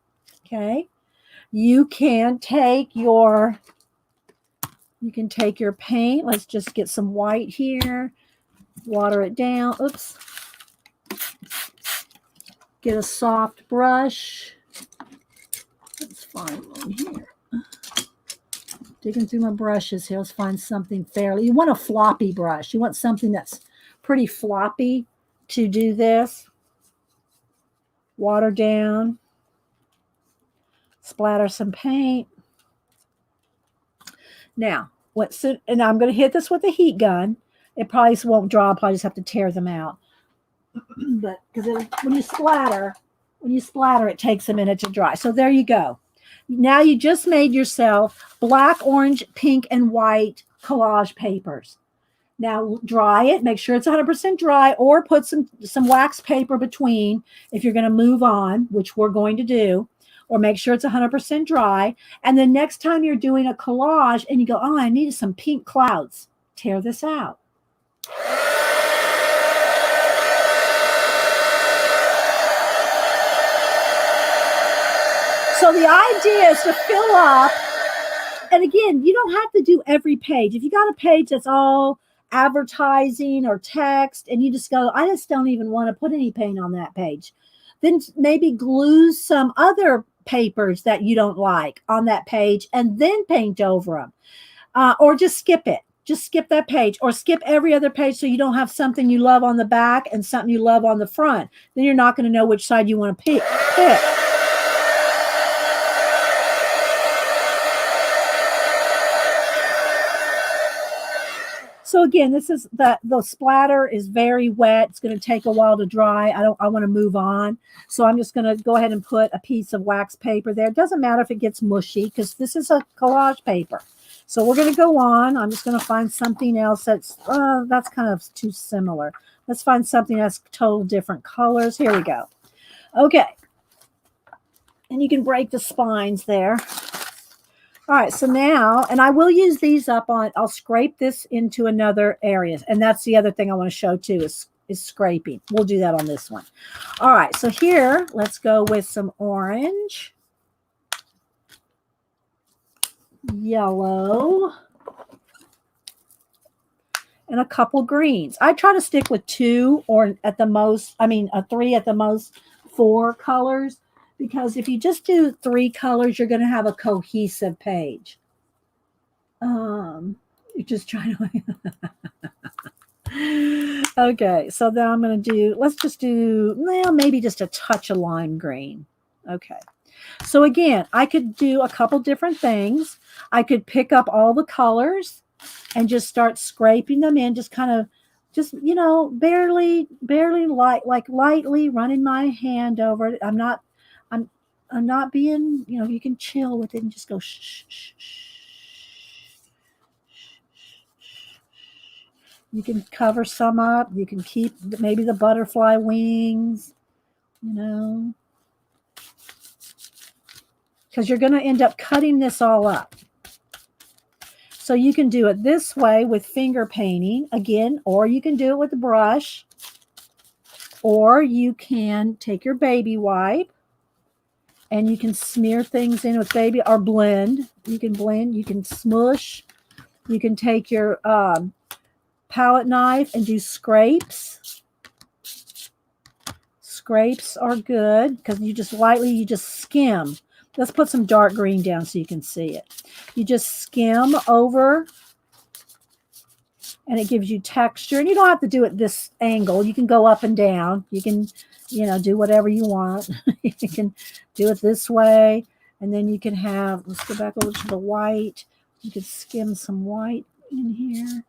Okay. You can take your paint. Let's just get some white here. Water it down. Oops. Get a soft brush. Let's find one here. Digging through my brushes here. Let's find something fairly. You want a floppy brush. You want something that's pretty floppy to do this. Water down. Splatter some paint. Now, and I'm going to hit this with a heat gun. It probably won't dry. I'll probably just have to tear them out. But because when you splatter, it takes a minute to dry. So there you go. Now you just made yourself black, orange, pink, and white collage papers. Now dry it. Make sure it's 100% dry, or put some wax paper between if you're going to move on, which we're going to do. Or make sure it's 100% dry. And then next time you're doing a collage and you go, oh, I needed some pink clouds, tear this out. So the idea is to fill up. And again, you don't have to do every page. If you got a page that's all advertising or text and you just go, I just don't even want to put any paint on that page, then maybe glue some other papers that you don't like on that page and then paint over them. Or just skip it. Just skip that page, or skip every other page so you don't have something you love on the back and something you love on the front. Then you're not going to know which side you want to pick. So again, this is the splatter is very wet. It's going to take a while to dry. I want to move on. So I'm just going to go ahead and put a piece of wax paper there. It doesn't matter if it gets mushy because this is a collage paper. So we're going to go on. I'm just going to find something else that's kind of too similar. Let's find something that's total different colors. Here we go. Okay. And you can break the spines there. All right, so now, and I will use these up on, I'll scrape this into another area. And that's the other thing I want to show too is scraping. We'll do that on this one. All right, so here, let's go with some orange, yellow, and a couple greens. I try to stick with 2 or at the most, 3 at the most, 4 colors. Because if you just do 3 colors, you're going to have a cohesive page. You're just trying to. Okay, so then I'm going to do, let's just do, well, maybe just a touch of lime green. Okay. So again, I could do a couple different things. I could pick up all the colors and just start scraping them in, just kind of, barely lightly running my hand over it. I'm not being, you can chill with it and just go shh, shh, shh. You can cover some up. You can keep maybe the butterfly wings, because you're going to end up cutting this all up. So you can do it this way with finger painting again, or you can do it with a brush, or you can take your baby wipe And you can smear things in with baby or blend. You can blend, you can smush. You can take your palette knife and do scrapes. Scrapes are good because you just skim. Let's put some dark green down so you can see it. You just skim over and it gives you texture. And you don't have to do it this angle. You can go up and down. You can, do whatever you want. You can do it this way. And then you can have, let's go back over to the white. You could skim some white in here.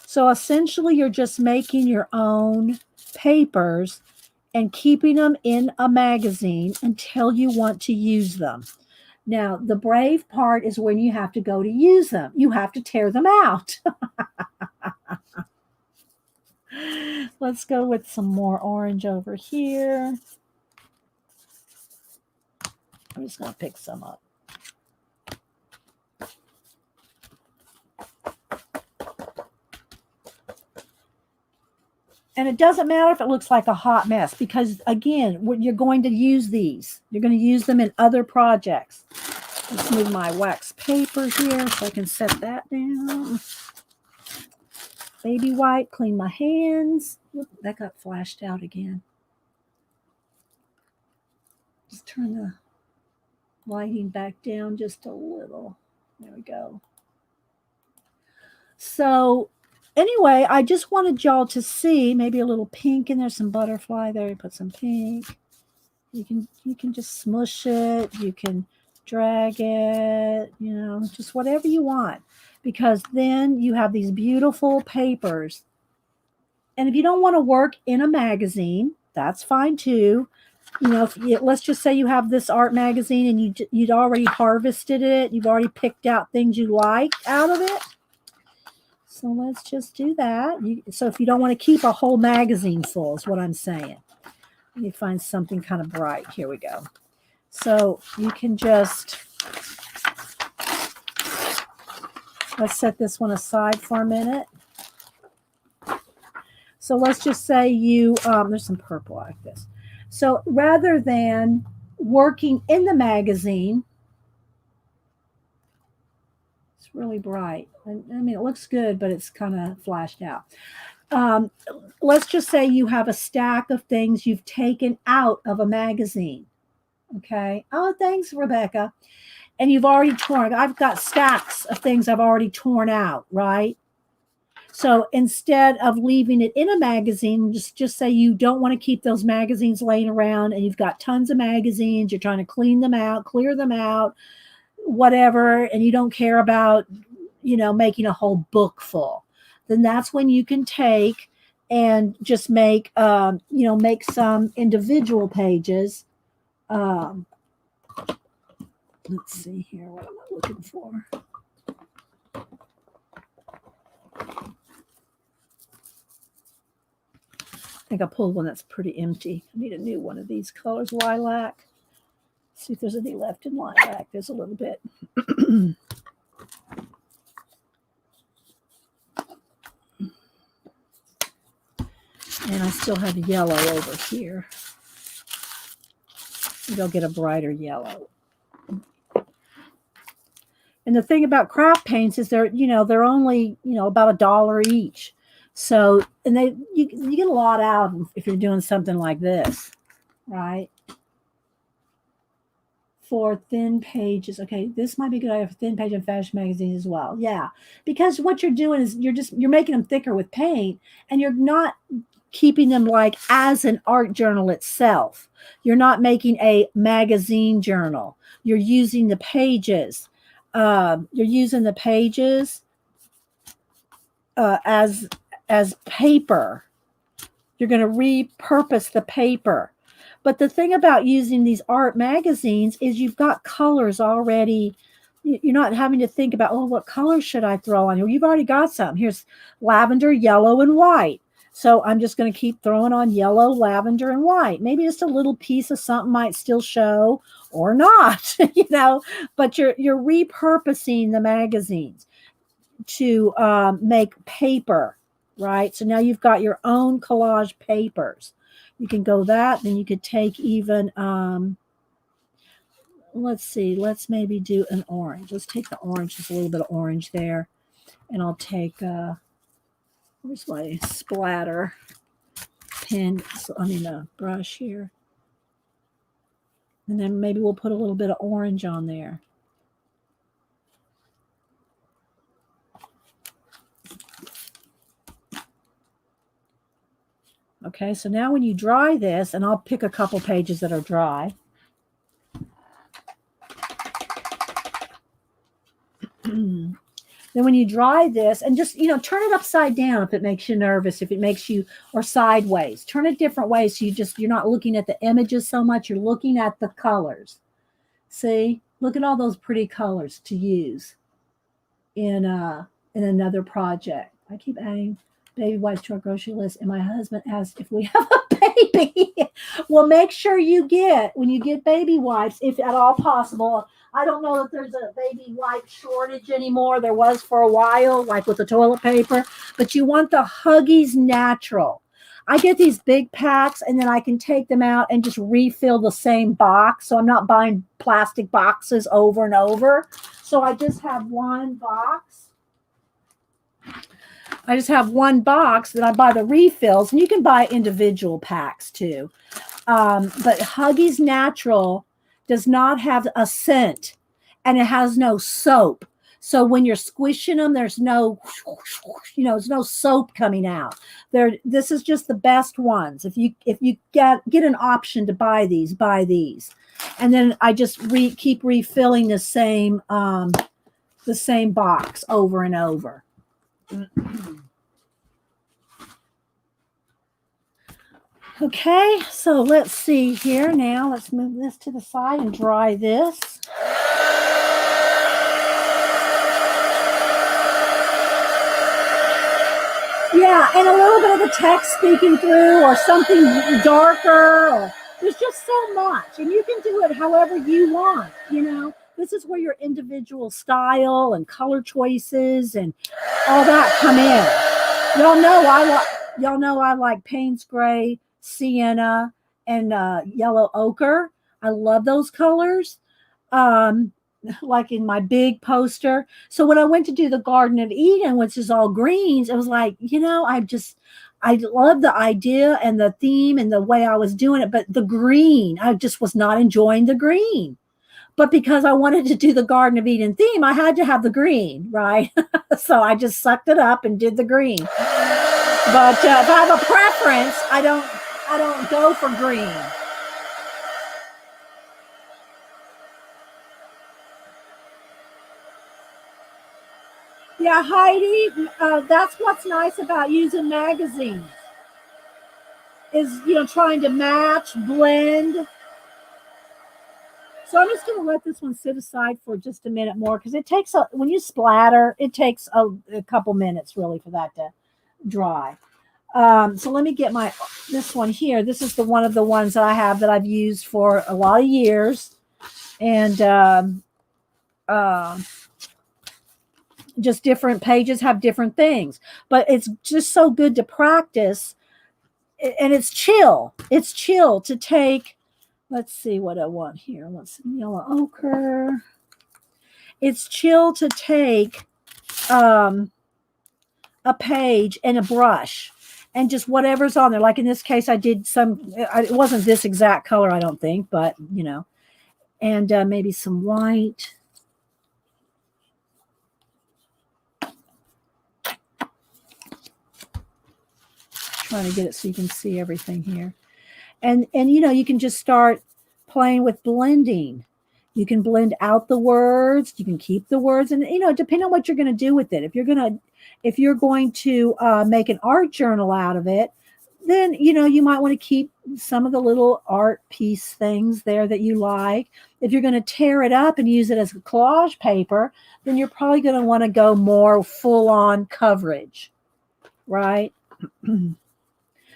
So essentially you're just making your own papers and keeping them in a magazine until you want to use them. Now, the brave part is when you have to go to use them. You have to tear them out. Let's go with some more orange over here. I'm just going to pick some up. And it doesn't matter if it looks like a hot mess because, again, you're going to use these. You're going to use them in other projects. Let's move my wax paper here so I can set that down. Baby wipe, clean my hands. Look, that got flashed out again. Just turn the lighting back down just a little. There we go. So anyway, I just wanted y'all to see maybe a little pink in there, some butterfly there. You put some pink. You can just smush it. You can drag it, just whatever you want. Because then you have these beautiful papers. And if you don't want to work in a magazine, that's fine too. Let's just say you have this art magazine and you'd already harvested it. You've already picked out things you like out of it. So let's just do that. So if you don't want to keep a whole magazine full is what I'm saying. Let me find something kind of bright. Here we go. So you can just, let's set this one aside for a minute. So let's just say there's some purple like this. So rather than working in the magazine, it's really bright. I mean, it looks good, but it's kind of flashed out. Let's just say you have a stack of things you've taken out of a magazine. Okay. Oh, thanks, Rebecca. And you've already torn. I've got stacks of things I've already torn out, right? So instead of leaving it in a magazine, just say you don't want to keep those magazines laying around and you've got tons of magazines. You're trying to clean them out, clear them out, whatever, and you don't care about, making a whole book full. Then that's when you can take and just make some individual pages. Let's see here. What am I looking for? I think I pulled one that's pretty empty. I need a new one of these colors, lilac. Let's see if there's any left in lilac. There's a little bit. And I still have yellow over here. Maybe I'll get a brighter yellow. And the thing about craft paints is they're only, about $1 each. So, and you get a lot out of them if you're doing something like this, right? For thin pages. Okay, this might be a good idea for thin page and fashion magazines as well. Yeah, because what you're doing is you're making them thicker with paint, and you're not keeping them like as an art journal itself. You're not making a magazine journal. You're using the pages. As paper. You're going to repurpose the paper. But the thing about using these art magazines is you've got colors already. You're not having to think about, what color should I throw on here? You've already got some. Here's lavender, yellow, and white. So I'm just going to keep throwing on yellow, lavender, and white. Maybe just a little piece of something might still show or not, but you're repurposing the magazines to make paper, right? So now you've got your own collage papers. You can go that. Then you could take even, let's see, let's maybe do an orange. Let's take the orange, just a little bit of orange there. And I'll take, where's my splatter pen? So, I mean, a brush here. And then maybe we'll put a little bit of orange on there. Okay, so now when you dry this, and I'll pick a couple pages that are dry. Then when you dry this, and just, you know, turn it upside down if it makes you nervous, if it makes you, or sideways. Turn it different ways so you're not looking at the images so much, you're looking at the colors. See? Look at all those pretty colors to use in another project. I keep adding baby wipes to our grocery list, and my husband asked if we have a baby. Well, make sure you get, when you get baby wipes, if at all possible. I don't know if there's a baby wipe shortage anymore. There was for a while, like with the toilet paper, but you want the Huggies Natural. I get these big packs, and then I can take them out and just refill the same box. So I'm not buying plastic boxes over and over. So I just have one box. I just have one box that I buy the refills, and you can buy individual packs too. But Huggies Natural does not have a scent, and it has no soap. So when you're squishing them, there's no, there's no soap coming out. This is just the best ones. If you get an option to buy these, buy these. And then I just keep refilling the same box over and over. Okay, so let's see here now. Let's move this to the side and dry this. Yeah, and a little bit of the text speaking through, or something darker, or there's just so much. And you can do it however you want, This is where your individual style and color choices and all that come in. Y'all know I like Payne's Gray, Sienna, and yellow ochre. I love those colors. Like in my big poster. So when I went to do the Garden of Eden, which is all greens, it was like, I love the idea and the theme and the way I was doing it, but the green, I just was not enjoying the green. But because I wanted to do the Garden of Eden theme, I had to have the green, right? So I just sucked it up and did the green. But if I have a preference, I don't go for green. Yeah, Heidi, that's what's nice about using magazines is, trying to match, blend. So I'm just going to let this one sit aside for just a minute more, because it takes, when you splatter, it takes a couple minutes really for that to dry. So let me get this one here. This is one of the ones that I have that I've used for a lot of years. And just different pages have different things, but it's just so good to practice, and it's chill. It's chill to take. Let's see what I want here. I want some yellow ochre. It's chill to take a page and a brush and just whatever's on there. Like in this case, I did it wasn't this exact color, I don't think, but and maybe some white. Trying to get it so you can see everything here. And you can just start playing with blending. You can blend out the words, you can keep the words, and depending on what you're going to do with it. If you're going to make an art journal out of it, then you might want to keep some of the little art piece things there that you like. If you're going to tear it up and use it as a collage paper, then you're probably going to want to go more full-on coverage, right?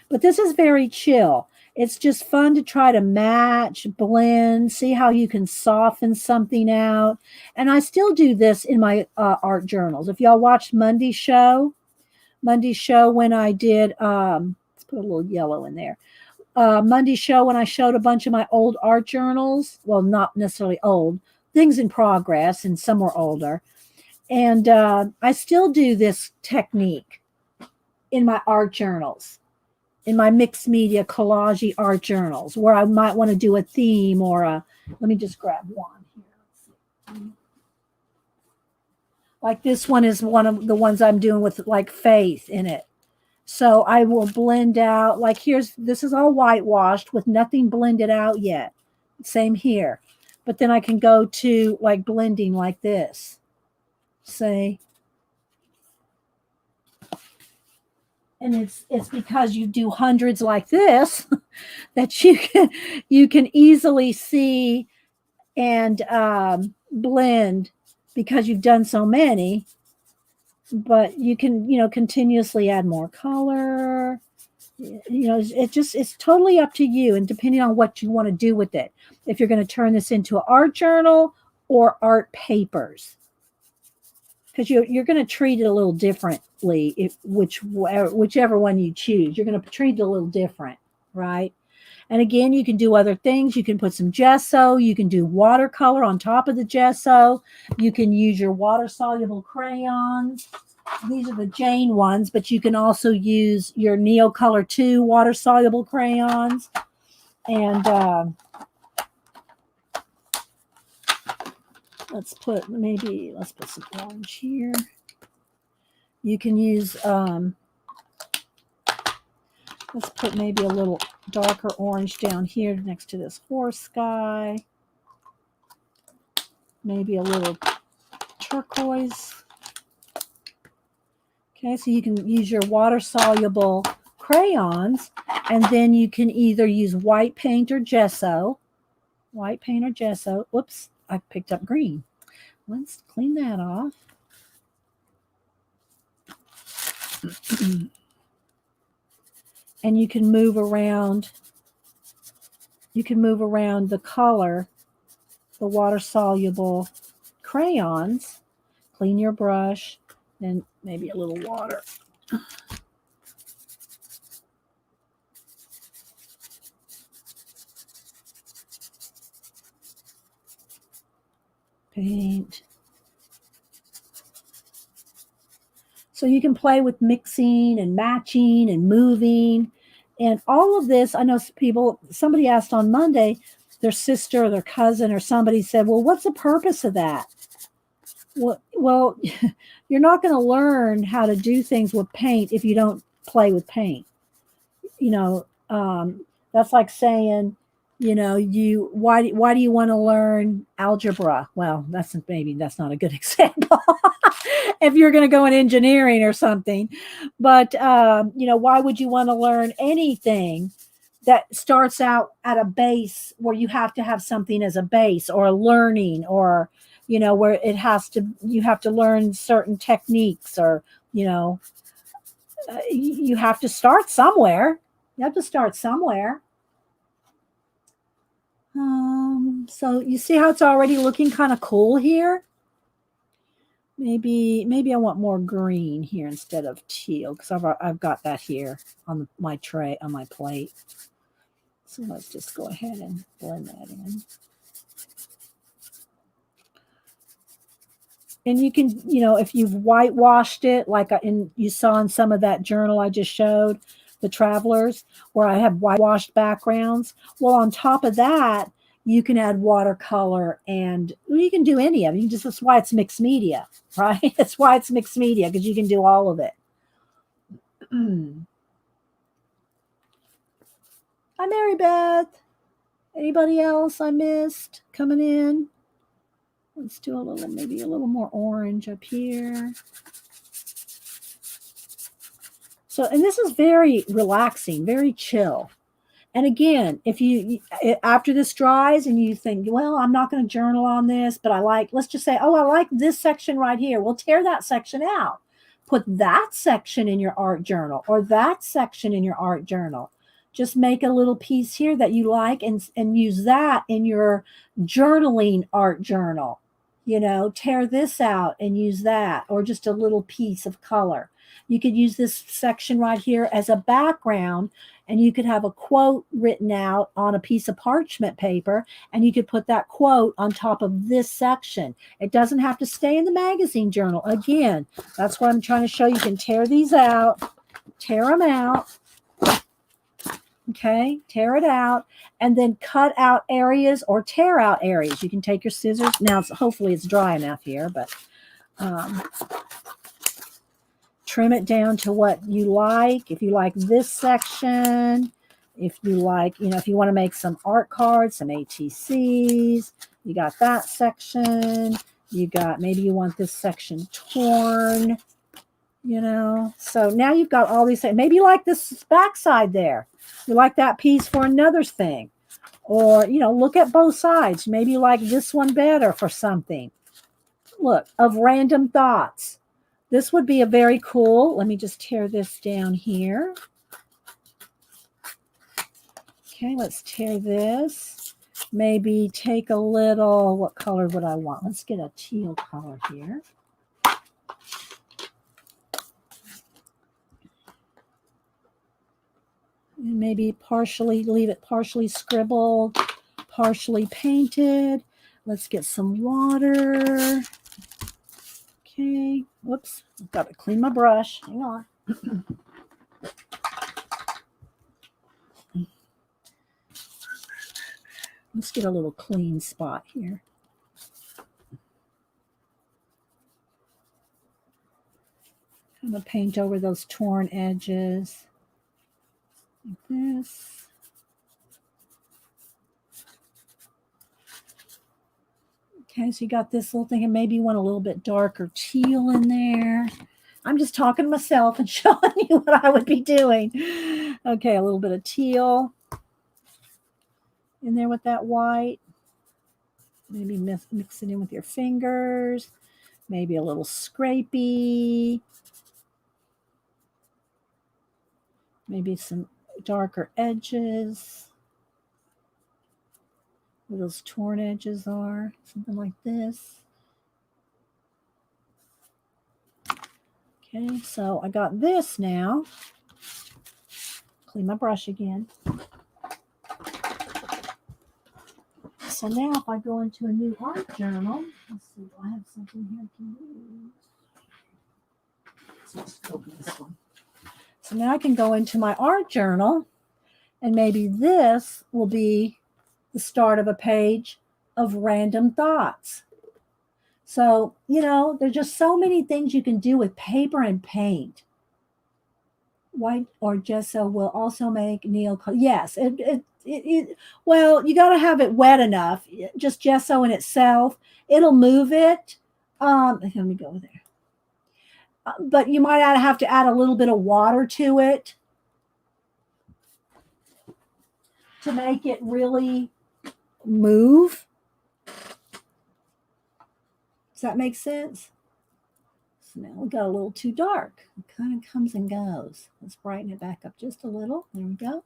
But this is very chill. It's just fun to try to match, blend, see how you can soften something out. And I still do this in my art journals. If y'all watched Monday's show when I did, let's put a little yellow in there. Monday show when I showed a bunch of my old art journals. Well, not necessarily old, things in progress, and some were older. And I still do this technique in my art journals, in my mixed media collage art journals, where I might want to do a theme or a, let me just grab one here. Like this one is one of the ones I'm doing with like faith in it. So I will blend out, like this is all whitewashed with nothing blended out yet. Same here. But then I can go to like blending like this. Say, and it's because you do hundreds like this that you can easily see and blend because you've done so many. But you can, continuously add more color. It's totally up to you, and depending on what you want to do with it. If you're going to turn this into an art journal or art papers, because you're going to treat it a little differently, whichever one you choose. You're going to treat it a little different, right? And again, you can do other things. You can put some gesso. You can do watercolor on top of the gesso. You can use your water-soluble crayons. These are the Jane ones, but you can also use your Neocolor 2 water-soluble crayons. And let's put some orange here. You can use, let's put maybe a little darker orange down here next to this horse sky. Maybe a little turquoise. Okay, so you can use your water-soluble crayons, and then you can either use white paint or gesso. White paint or gesso. Whoops, I picked up green. Let's clean that off. And you can move around. You can move around the color, the water-soluble crayons. Clean your brush, and maybe a little water. Paint. So you can play with mixing and matching and moving. And all of this, I know somebody asked on Monday, their sister or their cousin or somebody said, well, what's the purpose of that? Well, you're not going to learn how to do things with paint if you don't play with paint. That's like saying, why do you want to learn algebra? Well, that's not a good example if you're going to go in engineering or something. But, why would you want to learn anything that starts out at a base where you have to have something as a base, or a learning, or, where you have to learn certain techniques, or, you have to start somewhere. So you see how it's already looking kind of cool here? Maybe I want more green here instead of teal, because I've got that here on my tray, on my plate. So let's just go ahead and blend that in. And you can, if you've whitewashed it, like you saw in some of that journal I just showed, the Travelers, where I have whitewashed backgrounds. Well, on top of that, you can add watercolor, and you can do any of it. That's why it's mixed media, right? That's why it's mixed media, because you can do all of it. Hi, Mary Beth. Anybody else I missed coming in? Let's do maybe a little more orange up here. So, and this is very relaxing, very chill. And again, if after this dries and you think, well, I'm not going to journal on this, but let's just say, oh, I like this section right here. Well, tear that section out. Put that section in your art journal, or that section in your art journal. Just make a little piece here that you like, and use that in your journaling art journal. Tear this out and use that, or just a little piece of color. You could use this section right here as a background and you could have a quote written out on a piece of parchment paper, and you could put that quote on top of this section. It doesn't have to stay in the magazine journal. Again, that's what I'm trying to show you. You can tear these out, tear them out. Okay, tear it out, and then cut out areas or tear out areas. You can take your scissors. Now, hopefully it's dry enough here, but trim it down to what you like. If you like this section, if you like, if you want to make some art cards, some ATCs, you got that section. You got, maybe you want this section torn, So now you've got all these things. Maybe you like this backside there. You like that piece for another thing. Or, look at both sides. Maybe you like this one better for something. Look, of random thoughts. This would be a very cool, let me just tear this down here. Okay, let's tear this. Maybe take a little, what color would I want? Let's get a teal color here. And maybe leave it partially scribbled, partially painted. Let's get some water. Okay, whoops, I've got to clean my brush. Hang on. Let's get a little clean spot here. I'm going to paint over those torn edges. Like this. Okay, so you got this little thing, and maybe you want a little bit darker teal in there. I'm just talking to myself and showing you what I would be doing. Okay, a little bit of teal in there with that white. Maybe mix it in with your fingers. Maybe a little scrapey. Maybe some darker edges. Where those torn edges are. Something like this. Okay, so I got this now. Clean my brush again. So now if I go into a new art journal, let's see, do I have something here I can use? So let's open this one. So now I can go into my art journal, and maybe this will be the start of a page of random thoughts. So, there's just so many things you can do with paper and paint. White or gesso will also make neon color. Yes, well, you got to have it wet enough. Just gesso in itself, it'll move it. Let me go there. But you might have to add a little bit of water to it to make it really move. Does that make sense? So now we got a little too dark. It kind of comes and goes. Let's brighten it back up just a little. There we go.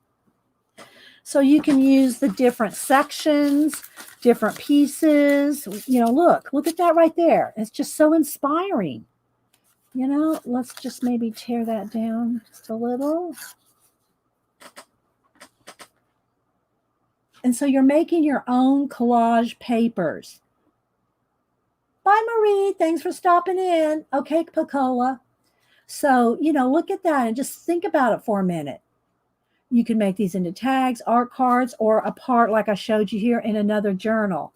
So you can use the different sections, different pieces. Look at that right there. It's just so inspiring. Let's just maybe tear that down just a little. And so you're making your own collage papers. Bye, Marie. Thanks for stopping in. Okay, Pacola. So, look at that and just think about it for a minute. You can make these into tags, art cards, or a part like I showed you here in another journal.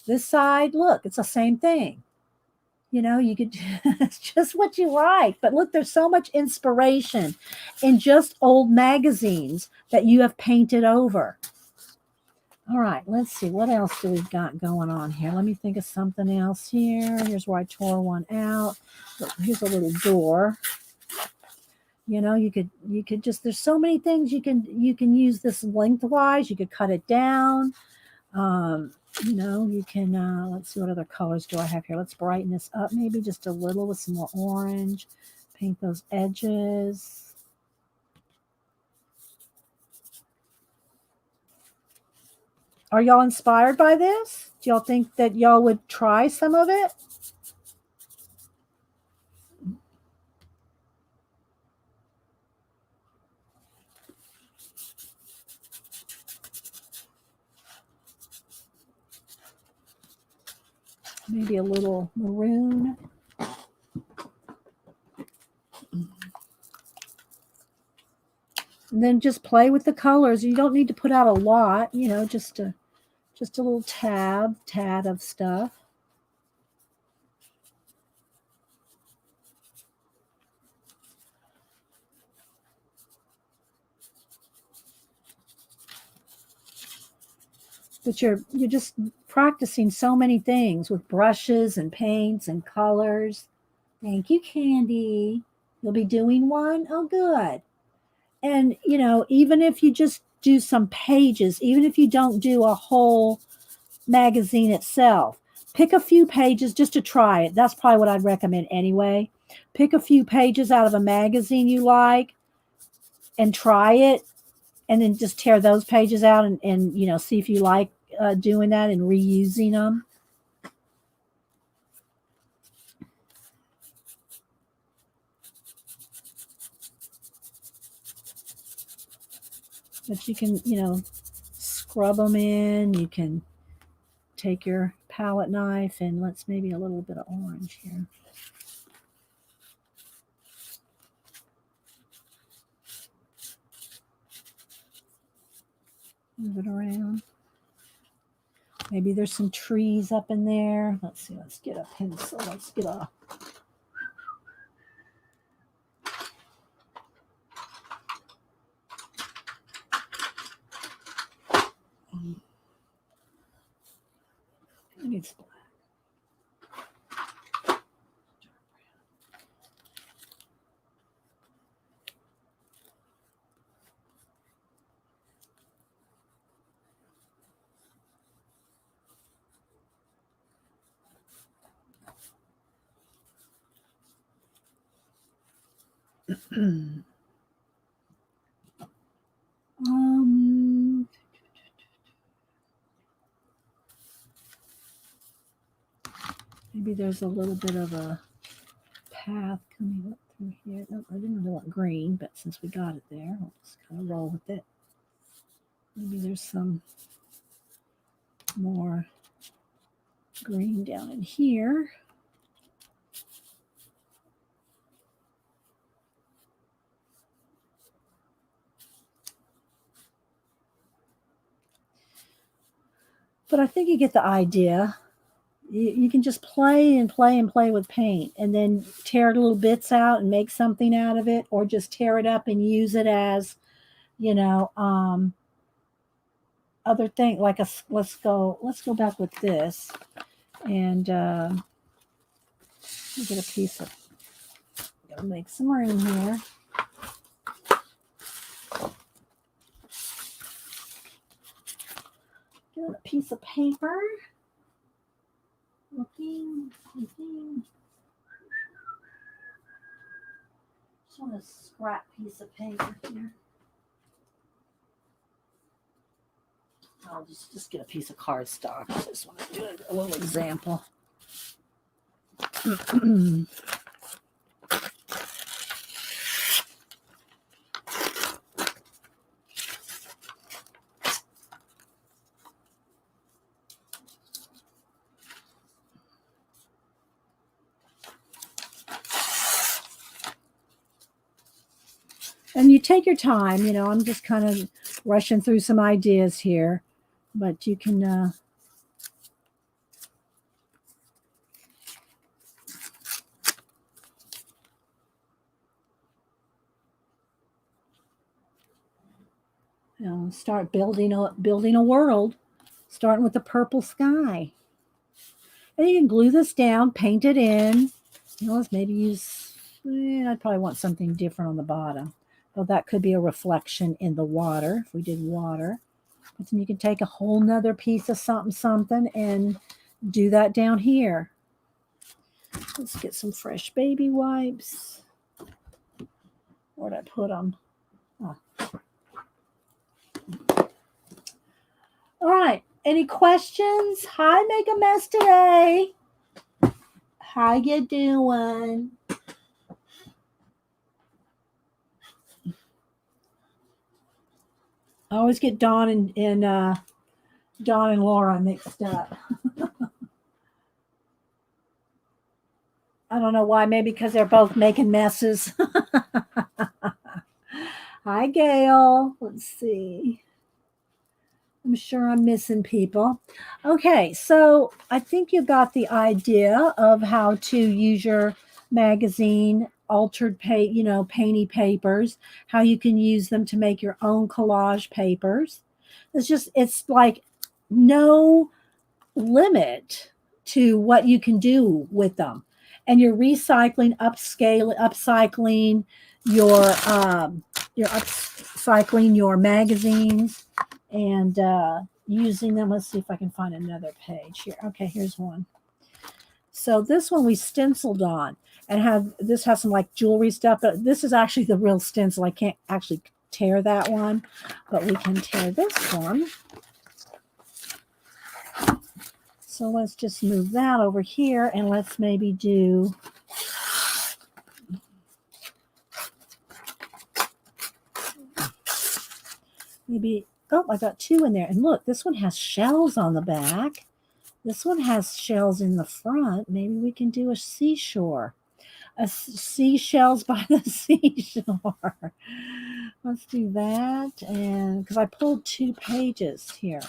This side, look, it's the same thing. You could, it's just what you like. But look, there's so much inspiration in just old magazines that you have painted over. All right, let's see. What else do we've got going on here? Let me think of something else here. Here's where I tore one out. Look, here's a little door. You could just, there's so many things you can use this lengthwise. You could cut it down. You can, let's see, what other colors do I have here? Let's brighten this up maybe just a little with some more orange. Paint those edges. Are y'all inspired by this? Do y'all think that y'all would try some of it? maybe a little maroon. And then just play with the colors. You don't need to put out a lot, you know, just a little tad of stuff. But you're just practicing so many things with brushes and paints and colors. Thank you, Candy. You'll be doing one? Oh, good. And, you know, even if you just do some pages, even if you don't do a whole magazine itself, pick a few pages just to try it. That's probably what I'd recommend anyway. Pick a few pages out of a magazine you like and try it, and then just tear those pages out and you know, see if you like doing that and reusing them. But you can, you know, scrub them in. You can take your palette knife and let's maybe a little bit of orange here. Move it around. Maybe there's some trees up in there. Let's see. Let's get a pencil. Let's get a. It needs black. Maybe there's a little bit of a path coming up through here. No, I didn't really want green, but since we got it there, I'll just kind of roll with it. Maybe there's some more green down in here. But I think you get the idea. You can just play and play and play with paint and then tear little bits out and make something out of it, or just tear it up and use it as, you know, other thing like a, let's go back with this and get a piece of, gotta make some room here. Get a piece of paper. Looking. Just want a scrap piece of paper here. I'll just get a piece of cardstock. I just want to do a little example. And you take your time, you know, I'm just kind of rushing through some ideas here, but you can, you know, start building a world, starting with the purple sky. And you can glue this down, paint it in. You know, let's maybe use, I'd probably want something different on the bottom. Well, that could be a reflection in the water, if we did water. But then you can take a whole nother piece of something and do that down here. Let's get some fresh baby wipes. Where'd I put them? Oh. All right. Any questions? Hi, Make a Mess today. How you doing? I always get Dawn and Laura mixed up. I don't know why. Maybe because they're both making messes. Hi, Gail. Let's see. I'm sure I'm missing people. Okay, so I think you got the idea of how to use your magazine altered painty papers, how you can use them to make your own collage papers. It's like no limit to what you can do with them. And you're upcycling you're upcycling your magazines and using them. Let's see if I can find another page here. Okay, here's one. So this one we stenciled on and has some like jewelry stuff, but this is actually the real stencil. I can't actually tear that one, but we can tear this one. So let's just move that over here and let's maybe do oh, I got two in there. And look, this one has shells on the back. This one has shells in the front. Maybe we can do a seashore. Seashells by the seashore. Let's do that. And because I pulled 2 pages here.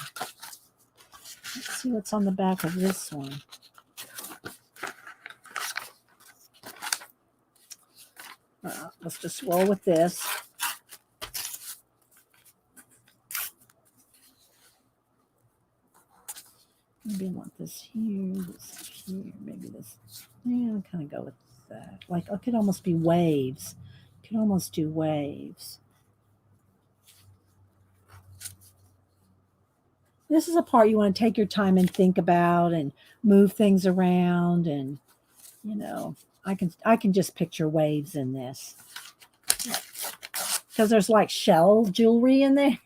Let's see what's on the back of this one. Let's just roll with this. Maybe I want this here, maybe this. Yeah, I'll kind of go with that. Like, it could almost be waves. Could almost do waves. This is a part you want to take your time and think about and move things around, and I can just picture waves in this because there's like shell jewelry in there.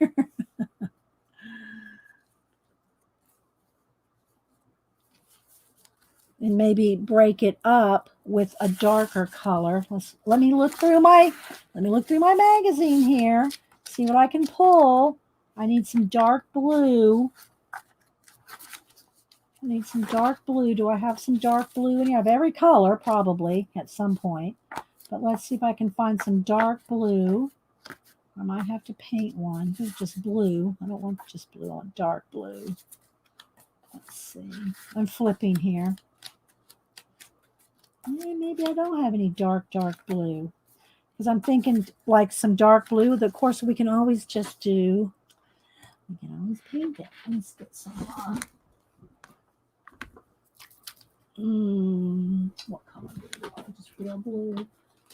And maybe break it up with a darker color. Let me look through my magazine here. See what I can pull. I need some dark blue. Do I have some dark blue in here? I have every color probably at some point. But let's see if I can find some dark blue. I might have to paint one. It's just blue. I don't want just blue. I want dark blue. Let's see. I'm flipping here. Maybe I don't have any dark blue. Because I'm thinking like some dark blue. Of course, we can always just do. We can always paint it. Let's get some on. What color do you want? Just real blue. Do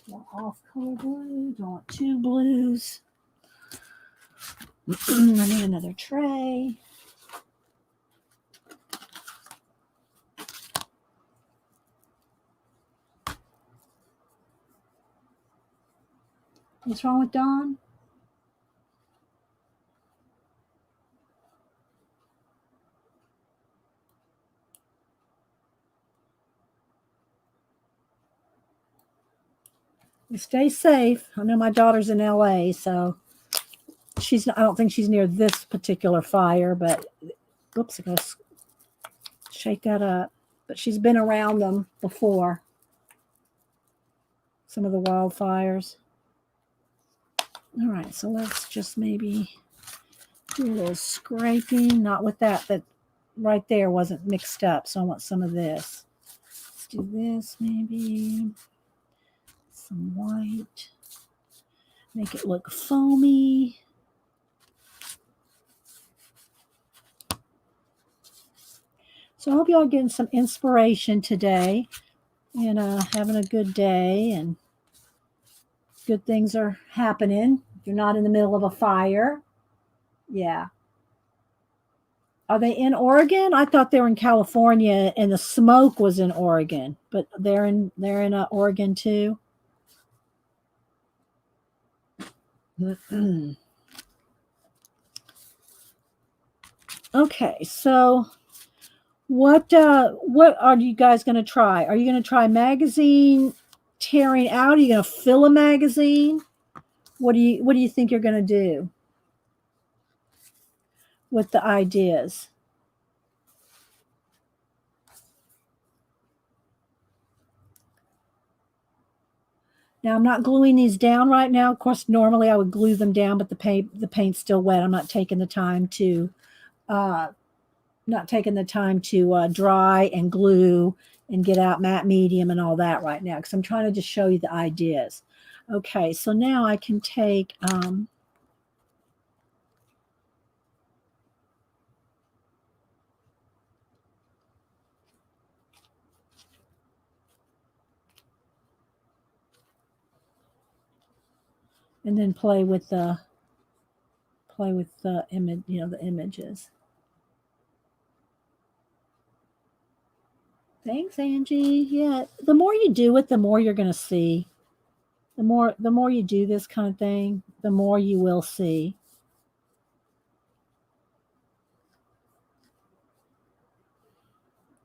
you want off color blue? Do you want 2 blues? I need another tray. What's wrong with Dawn? Stay safe. I know my daughter's in LA, so I don't think she's near this particular fire, but oops, I gotta shake that up. But she's been around them before. Some of the wildfires. All right, so let's just maybe do a little scraping, not with that right there wasn't mixed up, so I want some of this. Let's do this maybe. Some white. Make it look foamy. So I hope you all getting some inspiration today and having a good day, and good things are happening. You're not in the middle of a fire. Yeah. Are they in Oregon? I thought they were in California and the smoke was in Oregon, but they're in Oregon too. Okay, so what are you guys going to try? Are you going to try magazine tearing out? Are you going to fill a magazine? What do you think you're going to do with the ideas? Now I'm not gluing these down right now. Of course, normally I would glue them down, but the paint's still wet. I'm not taking the time to uh, dry and glue and get out matte medium and all that right now because I'm trying to just show you the ideas. Okay, so now I can take and then play with the image, the images. Thanks, Angie. Yeah, the more you do it, the more you're going to see. The more you do this kind of thing, the more you will see.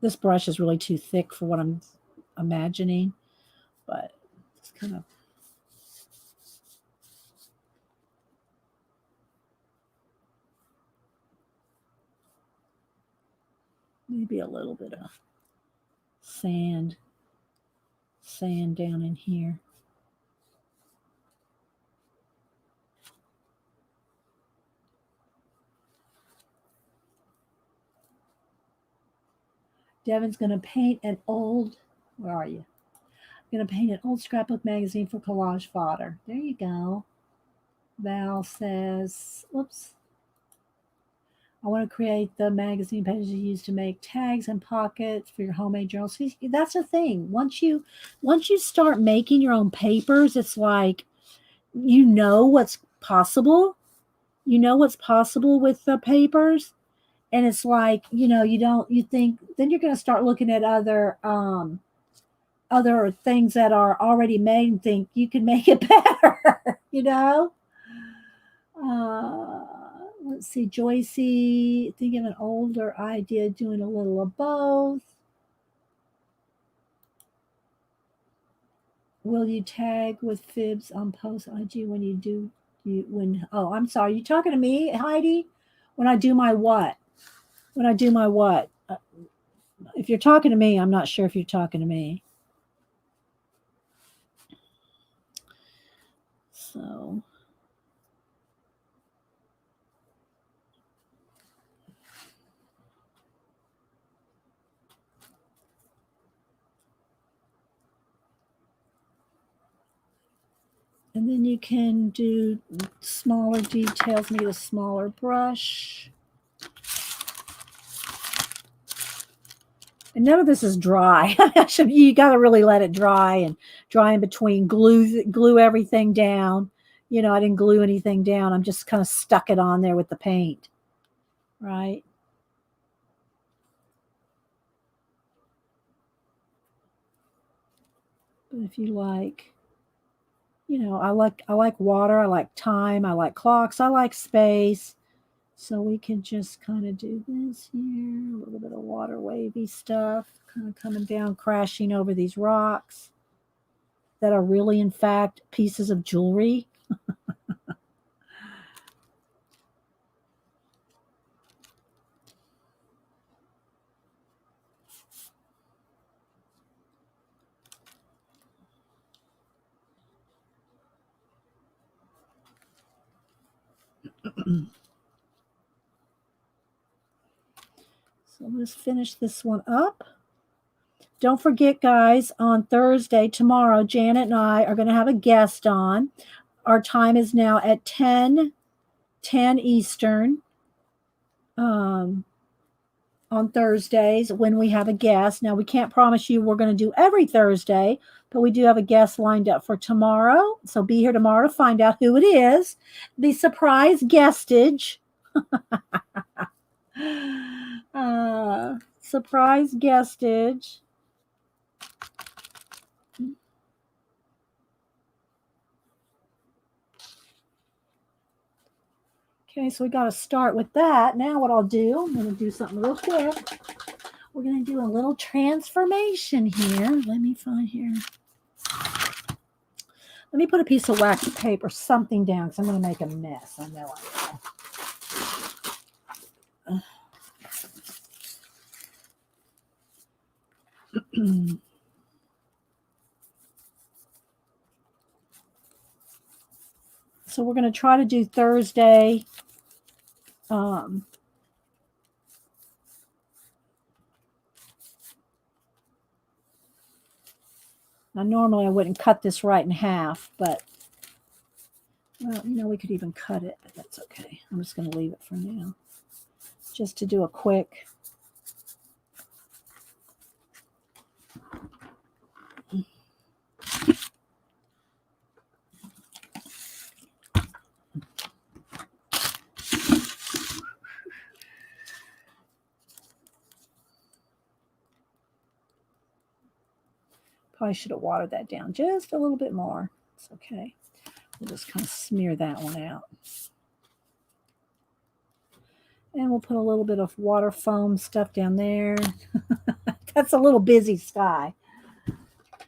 This brush is really too thick for what I'm imagining, but it's kind of maybe a little bit of sand down in here. Devin's going to paint an old, where are you? I'm going to paint an old scrapbook magazine for collage fodder. There you go. Val says, oops. I want to create the magazine pages you use to make tags and pockets for your homemade journals. See, that's the thing. Once you start making your own papers, it's like you know what's possible. You know what's possible with the papers. And it's like, you think then you're going to start looking at other things that are already made and think you can make it better, Let's see, Joycey, think of an older idea, doing a little of both. Will you tag with fibs on post IG when you do oh, I'm sorry, you talking to me, Heidi? When I do my what? When I do my what? If you're talking to me, I'm not sure if you're talking to me. So and then you can do smaller details, need a smaller brush. And none of this is dry. You got to really let it dry and dry in between. Glue everything down. I didn't glue anything down. I'm just kind of stuck it on there with the paint. Right? But if you like, I like water, I like time, I like clocks, I like space. So we can just kind of do this here, a little bit of water wavy stuff, kind of coming down, crashing over these rocks that are really, in fact, pieces of jewelry. So let's finish this one up. Don't forget, guys, on Thursday, tomorrow, Janet and I are going to have a guest on. Our time is now at 10 Eastern on Thursdays when we have a guest. Now, we can't promise you we're going to do every Thursday, but we do have a guest lined up for tomorrow. So be here tomorrow to find out who it is. The surprise guestage. Surprise guestage. Okay, so we got to start with that. Now what I'll do, I'm going to do something real quick. We're going to do a little transformation here. Let me find here. Let me put a piece of wax paper, something down, because I'm going to make a mess. I know I will. So we're going to try to do Thursday. Now, normally I wouldn't cut this right in half, but, well, you know, we could even cut it, but that's okay. I'm just going to leave it for now. Just to do a quick. Probably should have watered that down just a little bit more. It's okay. We'll just kind of smear that one out. And we'll put a little bit of water foam stuff down there. That's a little busy sky.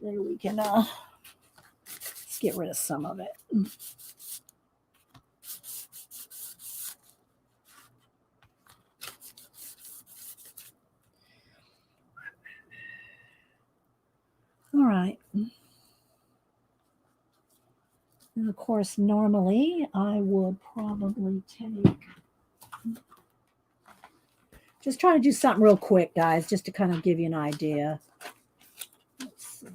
There we can, let's get rid of some of it. All right. And of course, normally I would probably take, just trying to do something real quick, guys, just to kind of give you an idea. Let's see.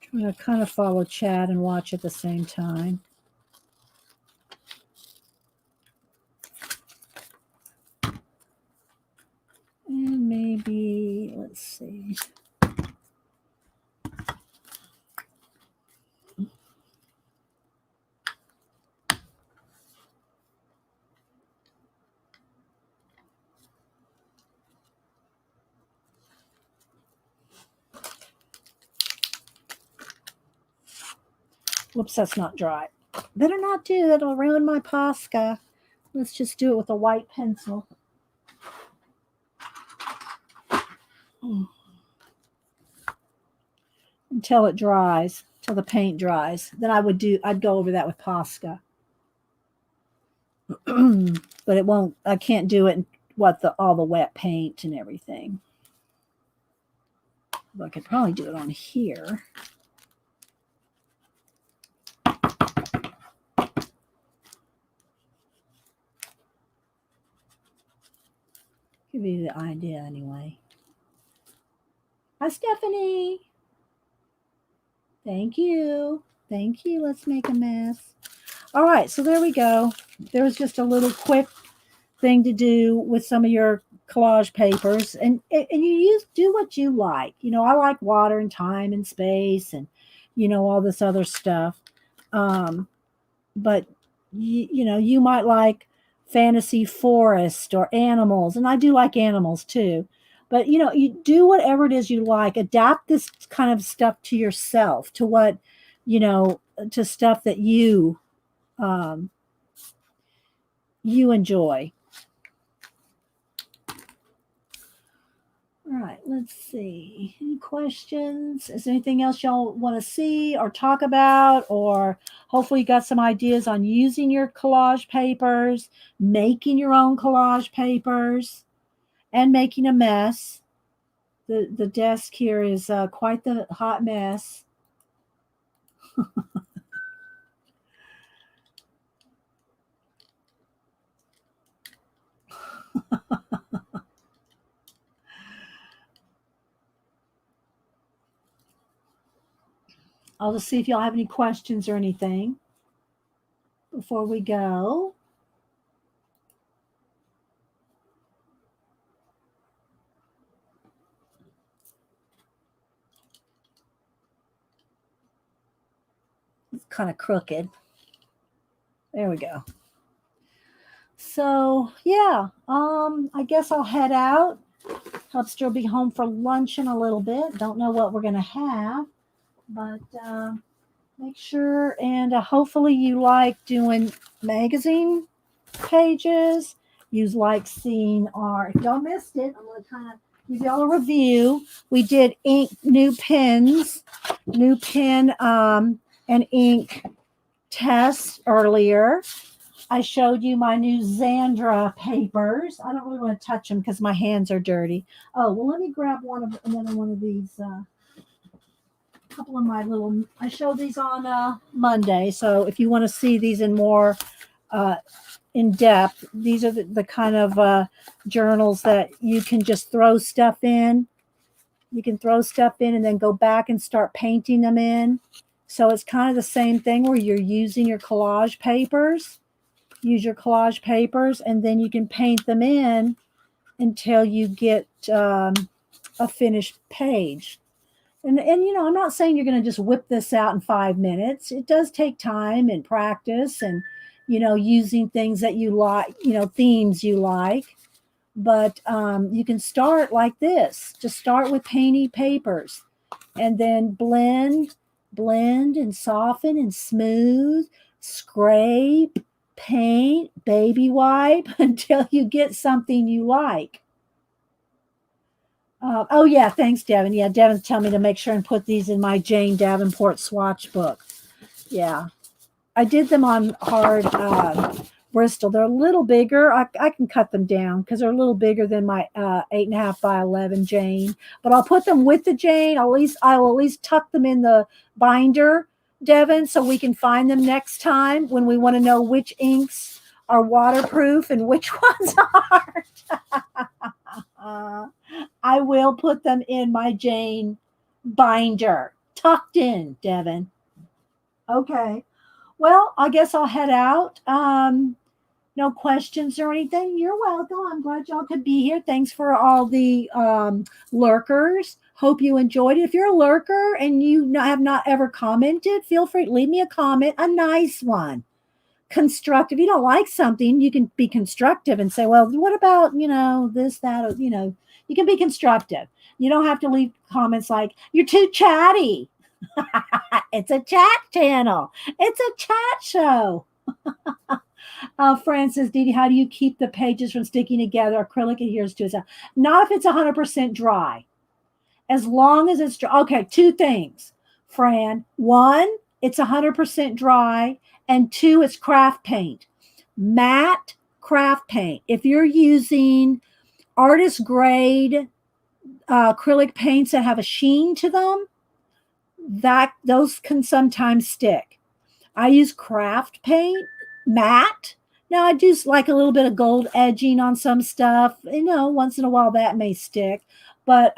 Trying to kind of follow Chad and watch at the same time. And maybe, let's see. Whoops, that's not dry. Better not do that. It'll ruin my Posca. Let's just do it with a white pencil. Until it dries, till the paint dries. Then I'd go over that with Posca. But it won't, I can't do it in all the wet paint and everything. But I could probably do it on here. Give you the idea anyway. Hi, Stephanie. Thank you. Thank you. Let's make a mess. All right, so there we go. There was just a little quick thing to do with some of your collage papers, and you do what you like. You know, I like water and time and space, and all this other stuff. But you know, you might like fantasy forest or animals, and I do like animals too. But you do whatever it is you like. Adapt this kind of stuff to yourself, to what to stuff that you enjoy. All right, let's see. Any questions? Is there anything else y'all want to see or talk about? Or hopefully you got some ideas on using your collage papers, making your own collage papers, and making a mess. The desk here is quite the hot mess. I'll just see if y'all have any questions or anything before we go. It's kind of crooked. There we go. So yeah, I guess I'll head out. Hubster will be home for lunch in a little bit. Don't know what we're gonna have, but make sure and hopefully you like doing magazine pages. You like seeing our. If y'all missed it, I'm gonna kind of give y'all a review. We did new pen and ink tests earlier. I showed you my new Xandra papers. I don't really want to touch them because my hands are dirty. Oh, well, let me grab another one of these. Couple of my little, I showed these on Monday. So if you want to see these in more uh, in depth, these are the kind of journals that you can just throw stuff in. You can throw stuff in and then go back and start painting them in. So it's kind of the same thing where you're using your collage papers. Use your collage papers, and then you can paint them in until you get a finished page. And you know, I'm not saying you're going to just whip this out in 5 minutes. It does take time and practice, and you know, using things that you like, you know, themes you like. But you can start like this. Just start with painty papers, and then blend, and soften and smooth, scrape, paint, baby wipe until you get something you like. Oh yeah, thanks, Devin. Yeah, Devin's telling me to make sure and put these in my Jane Davenport swatch book. Yeah, I did them on hard Bristol. They're a little bigger. I can cut them down because they're a little bigger than my 8.5 by 11 Jane. But I'll put them with the Jane. I will at least tuck them in the binder, Devin, so we can find them next time when we want to know which inks are waterproof and which ones aren't. I will put them in my Jane binder, tucked in, Devin. Okay. Well, I guess I'll head out. No questions or anything. You're welcome. I'm glad y'all could be here. Thanks for all the lurkers. Hope you enjoyed it. If you're a lurker and you have not ever commented, feel free to leave me a comment, a nice one. Constructive. If you don't like something, you can be constructive and say, well, what about, you know, this, that, or, you know, you can be constructive. You don't have to leave comments like, you're too chatty. It's a chat channel. It's a chat show. Francis, Didi, how do you keep the pages from sticking together? Acrylic adheres to itself. Not if it's 100% dry. As long as it's dry. Okay, two things, Fran. One, it's 100% dry. And two, it's craft paint. Matte craft paint. If you're using artist grade acrylic paints that have a sheen to them, those can sometimes stick. I use craft paint, matte. Now I do like a little bit of gold edging on some stuff. You know, once in a while that may stick, but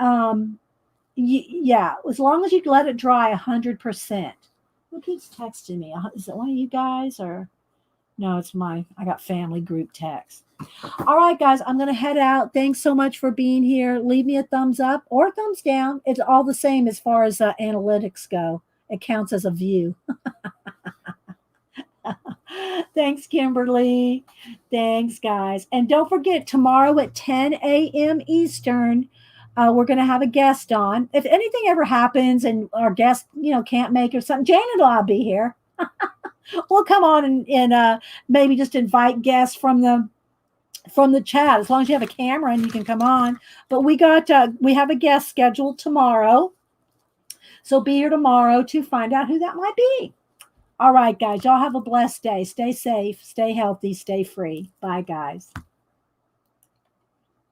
yeah, as long as you let it dry 100%. Who keeps texting me? Is it one of you guys or no? It's I got family group text. All right, guys, I'm going to head out. Thanks so much for being here. Leave me a thumbs up or a thumbs down. It's all the same as far as analytics go. It counts as a view. Thanks, Kimberly. Thanks, guys. And don't forget, tomorrow at 10 a.m. Eastern, we're going to have a guest on. If anything ever happens and our guest, you know, can't make it or something, Janet will all be here. We'll come on and maybe just invite guests from the chat, as long as you have a camera and you can come on. But we have a guest scheduled tomorrow. So be here tomorrow to find out who that might be. All right, guys, y'all have a blessed day. Stay safe, stay healthy, stay free. Bye, guys.